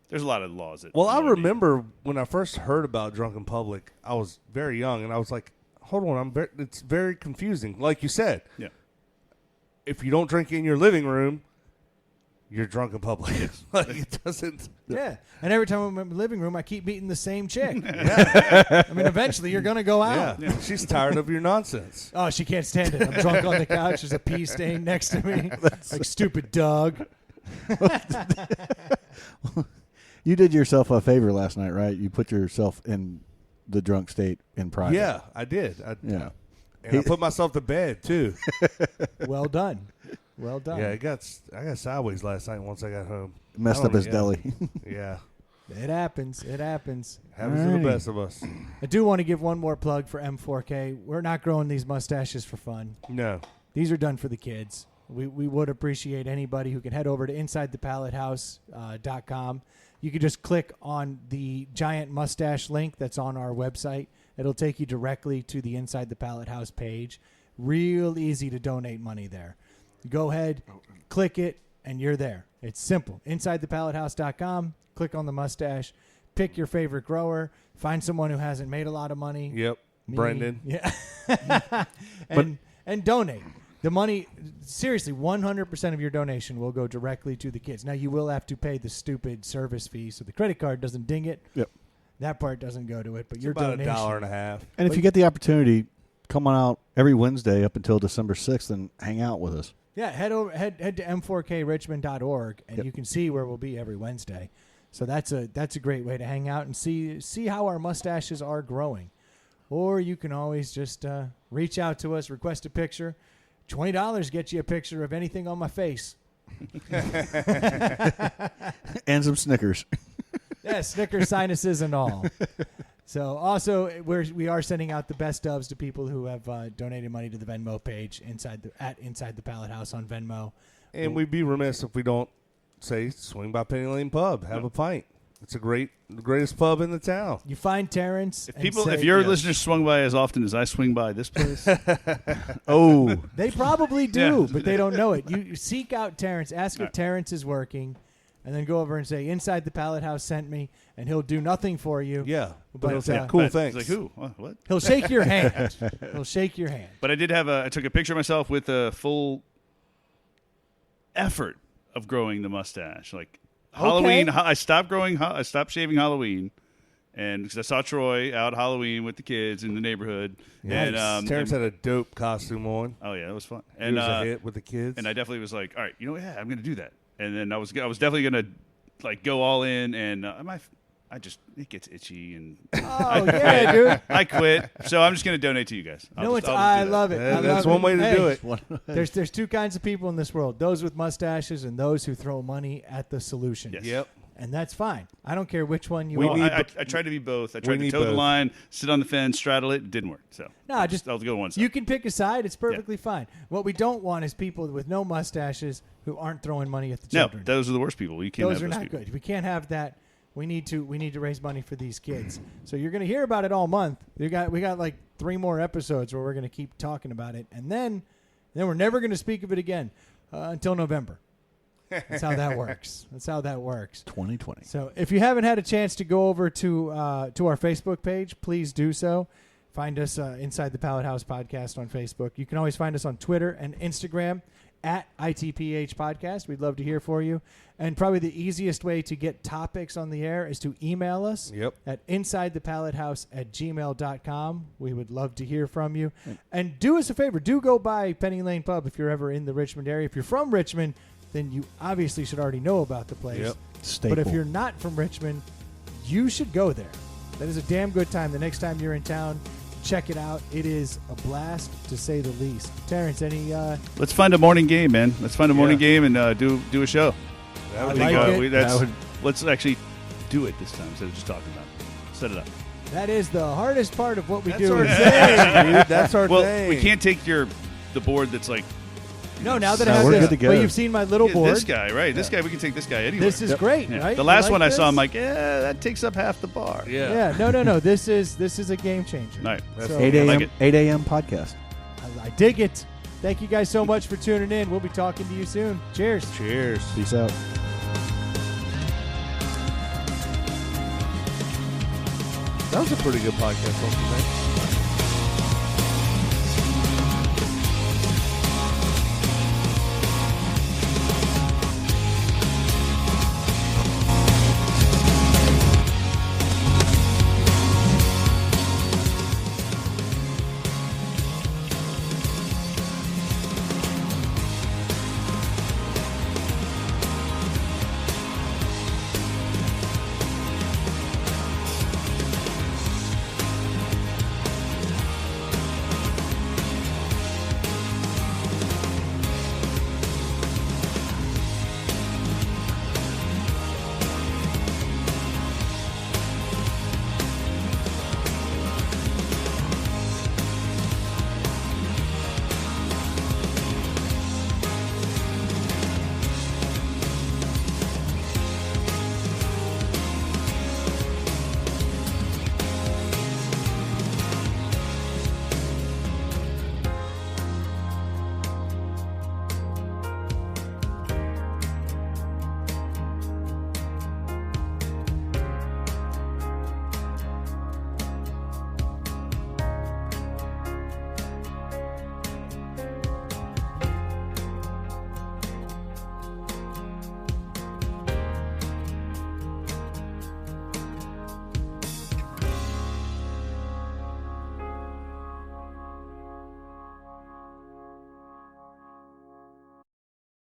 Speaker 6: There's a lot of laws that.
Speaker 2: Well, I
Speaker 6: limit.
Speaker 2: remember when I first heard about drunk in public, I was very young, and I was like, hold on, it's very confusing. Like you said.
Speaker 6: Yeah.
Speaker 2: If you don't drink in your living room, you're drunk in public. Like it doesn't.
Speaker 4: Yeah. And every time I'm in the living room, I keep meeting the same chick. Yeah. I mean, eventually you're going to go out.
Speaker 2: Yeah. She's tired of your nonsense.
Speaker 4: Oh, she can't stand it. I'm drunk on the couch. There's a pee stain next to me. Like, stupid Doug.
Speaker 1: You did yourself a favor last night, right? You put yourself in the drunk state in private.
Speaker 2: Yeah, I did.
Speaker 1: Yeah.
Speaker 2: And I put myself to bed, too.
Speaker 4: Well done. Well done.
Speaker 2: Yeah, I got sideways last night once I got home.
Speaker 1: Messed up his deli.
Speaker 2: Yeah.
Speaker 4: It happens. It happens.
Speaker 2: Happens to the best of us.
Speaker 4: I do want to give one more plug for M4K. We're not growing these mustaches for fun.
Speaker 2: No.
Speaker 4: These are done for the kids. We would appreciate anybody who can head over to InsideThePalletHouse.com. You can just click on the giant mustache link that's on our website. It'll take you directly to the Inside the Pallet House page. Real easy to donate money there. Go ahead, click it, and you're there. It's simple. InsideThePalletHouse.com. Click on the mustache. Pick your favorite grower. Find someone who hasn't made a lot of money.
Speaker 2: Yep.
Speaker 4: Me.
Speaker 2: Brendan.
Speaker 4: Yeah. and donate. The money, seriously, 100% of your donation will go directly to the kids. Now, you will have to pay the stupid service fee, so the credit card doesn't ding it.
Speaker 1: Yep.
Speaker 4: That part doesn't go to it, but
Speaker 2: It's
Speaker 4: your
Speaker 2: about
Speaker 4: donation.
Speaker 2: $1.50.
Speaker 1: And if you get the opportunity, come on out every Wednesday up until December 6th and hang out with us.
Speaker 4: Yeah, head to m4krichmond.org, and you can see where we'll be every Wednesday. So that's a great way to hang out and see how our mustaches are growing. Or you can always just reach out to us, request a picture. $20 gets you a picture of anything on my face.
Speaker 1: And some Snickers.
Speaker 4: Yeah, Snickers, sinuses, and all. So also, we are sending out the best ofs to people who have donated money to the Venmo page Inside the Pallet House on Venmo.
Speaker 2: And we'd be remiss if we don't say swing by Penny Lane Pub, have a pint. It's the greatest pub in the town.
Speaker 4: You find Terrence.
Speaker 6: If your listeners swung by as often as I swing by this place,
Speaker 4: they probably do,
Speaker 6: Yeah.
Speaker 4: but they don't know it. You seek out Terrence, ask if Terrence is working, and then go over and say, "Inside the Pallet House sent me," and he'll do nothing for you.
Speaker 2: Yeah,
Speaker 4: but
Speaker 2: he'll say cool
Speaker 6: But
Speaker 2: things.
Speaker 6: It's like who? What?
Speaker 4: He'll shake your hand. He'll shake your hand.
Speaker 6: But I did I took a picture of myself with a full effort of growing the mustache. Like Halloween, I stopped shaving Halloween, and because I saw Troy out Halloween with the kids in the neighborhood.
Speaker 2: Nice.
Speaker 6: And
Speaker 2: Terrence had a dope costume on.
Speaker 6: oh yeah, it was fun.
Speaker 2: He
Speaker 6: And
Speaker 2: was a hit with the kids.
Speaker 6: and I definitely was like, all right, you know what? Yeah, I'm going to do that. And then I was definitely going to like go all in, and it gets itchy, and
Speaker 4: Oh yeah, dude.
Speaker 6: I quit. So I'm just going to donate to you guys.
Speaker 4: I love it. I
Speaker 2: That's
Speaker 4: love
Speaker 2: one way to do it.
Speaker 4: There's two kinds of people in this world: those with mustaches and those who throw money at the solution.
Speaker 6: Yes.
Speaker 2: Yep.
Speaker 4: And that's fine. I don't care which one you
Speaker 2: We
Speaker 4: are.
Speaker 2: need-
Speaker 6: I tried to be both. I tried to
Speaker 2: need
Speaker 6: toe the
Speaker 2: both.
Speaker 6: line, sit on the fence, straddle it. It didn't work. So
Speaker 4: No, just
Speaker 6: I'll go one side.
Speaker 4: you can pick a side. It's perfectly fine. What we don't want is people with no mustaches who aren't throwing money at the
Speaker 6: No,
Speaker 4: children.
Speaker 6: those are the worst people. You can't
Speaker 4: Those
Speaker 6: have
Speaker 4: are
Speaker 6: those
Speaker 4: not
Speaker 6: people.
Speaker 4: good. We can't have that. We need to raise money for these kids. So you're going to hear about it all month. We got like 3 more episodes where we're going to keep talking about it, and then we're never going to speak of it again until November. That's how that works.
Speaker 1: 2020.
Speaker 4: So if you haven't had a chance to go over to our Facebook page, please do so. Find us Inside the Pallet House Podcast on Facebook. You can always find us on Twitter and Instagram at ITPH Podcast. We'd love to hear for you. And probably the easiest way to get topics on the air is to email us at insidethepallethouse@gmail.com. We would love to hear from you. And do us a favor. Do go by Penny Lane Pub if you're ever in the Richmond area. If you're from Richmond, then you obviously should already know about the place.
Speaker 2: Yep.
Speaker 1: Staple.
Speaker 4: But if you're not from Richmond, you should go there. That is a damn good time. The next time you're in town, check it out. It is a blast, to say the least. Terrence, any...
Speaker 6: Let's find a morning game, man. Let's find a morning game and do a show.
Speaker 2: That would
Speaker 4: I
Speaker 2: be
Speaker 4: like
Speaker 2: good.
Speaker 4: it.
Speaker 6: Let's actually do it this time instead of just talking about it. Set it up.
Speaker 4: That is the hardest part of what we
Speaker 2: That's
Speaker 4: do.
Speaker 2: our
Speaker 4: is-
Speaker 2: thing, dude. That's our
Speaker 6: Well,
Speaker 2: thing.
Speaker 6: we can't take the board that's like
Speaker 4: No, now that I
Speaker 1: No,
Speaker 4: have
Speaker 1: we're
Speaker 4: this,
Speaker 1: good to go.
Speaker 4: well, you've seen my little board.
Speaker 6: this guy, right? This guy, we can take this guy anywhere.
Speaker 4: This is great,
Speaker 6: Yeah.
Speaker 4: right?
Speaker 6: The
Speaker 4: You
Speaker 6: last
Speaker 4: like
Speaker 6: one I saw,
Speaker 4: this?
Speaker 6: I'm like, that takes up half the bar.
Speaker 2: Yeah.
Speaker 4: Yeah, no. This is a game changer.
Speaker 6: All right.
Speaker 2: That's
Speaker 4: So-
Speaker 1: 8 a.m.
Speaker 6: like it.
Speaker 1: 8 a.m. podcast.
Speaker 4: I dig it. Thank you guys so much for tuning in. We'll be talking to you soon. Cheers.
Speaker 2: Cheers.
Speaker 1: Peace out.
Speaker 2: That was a pretty good podcast, don't you think?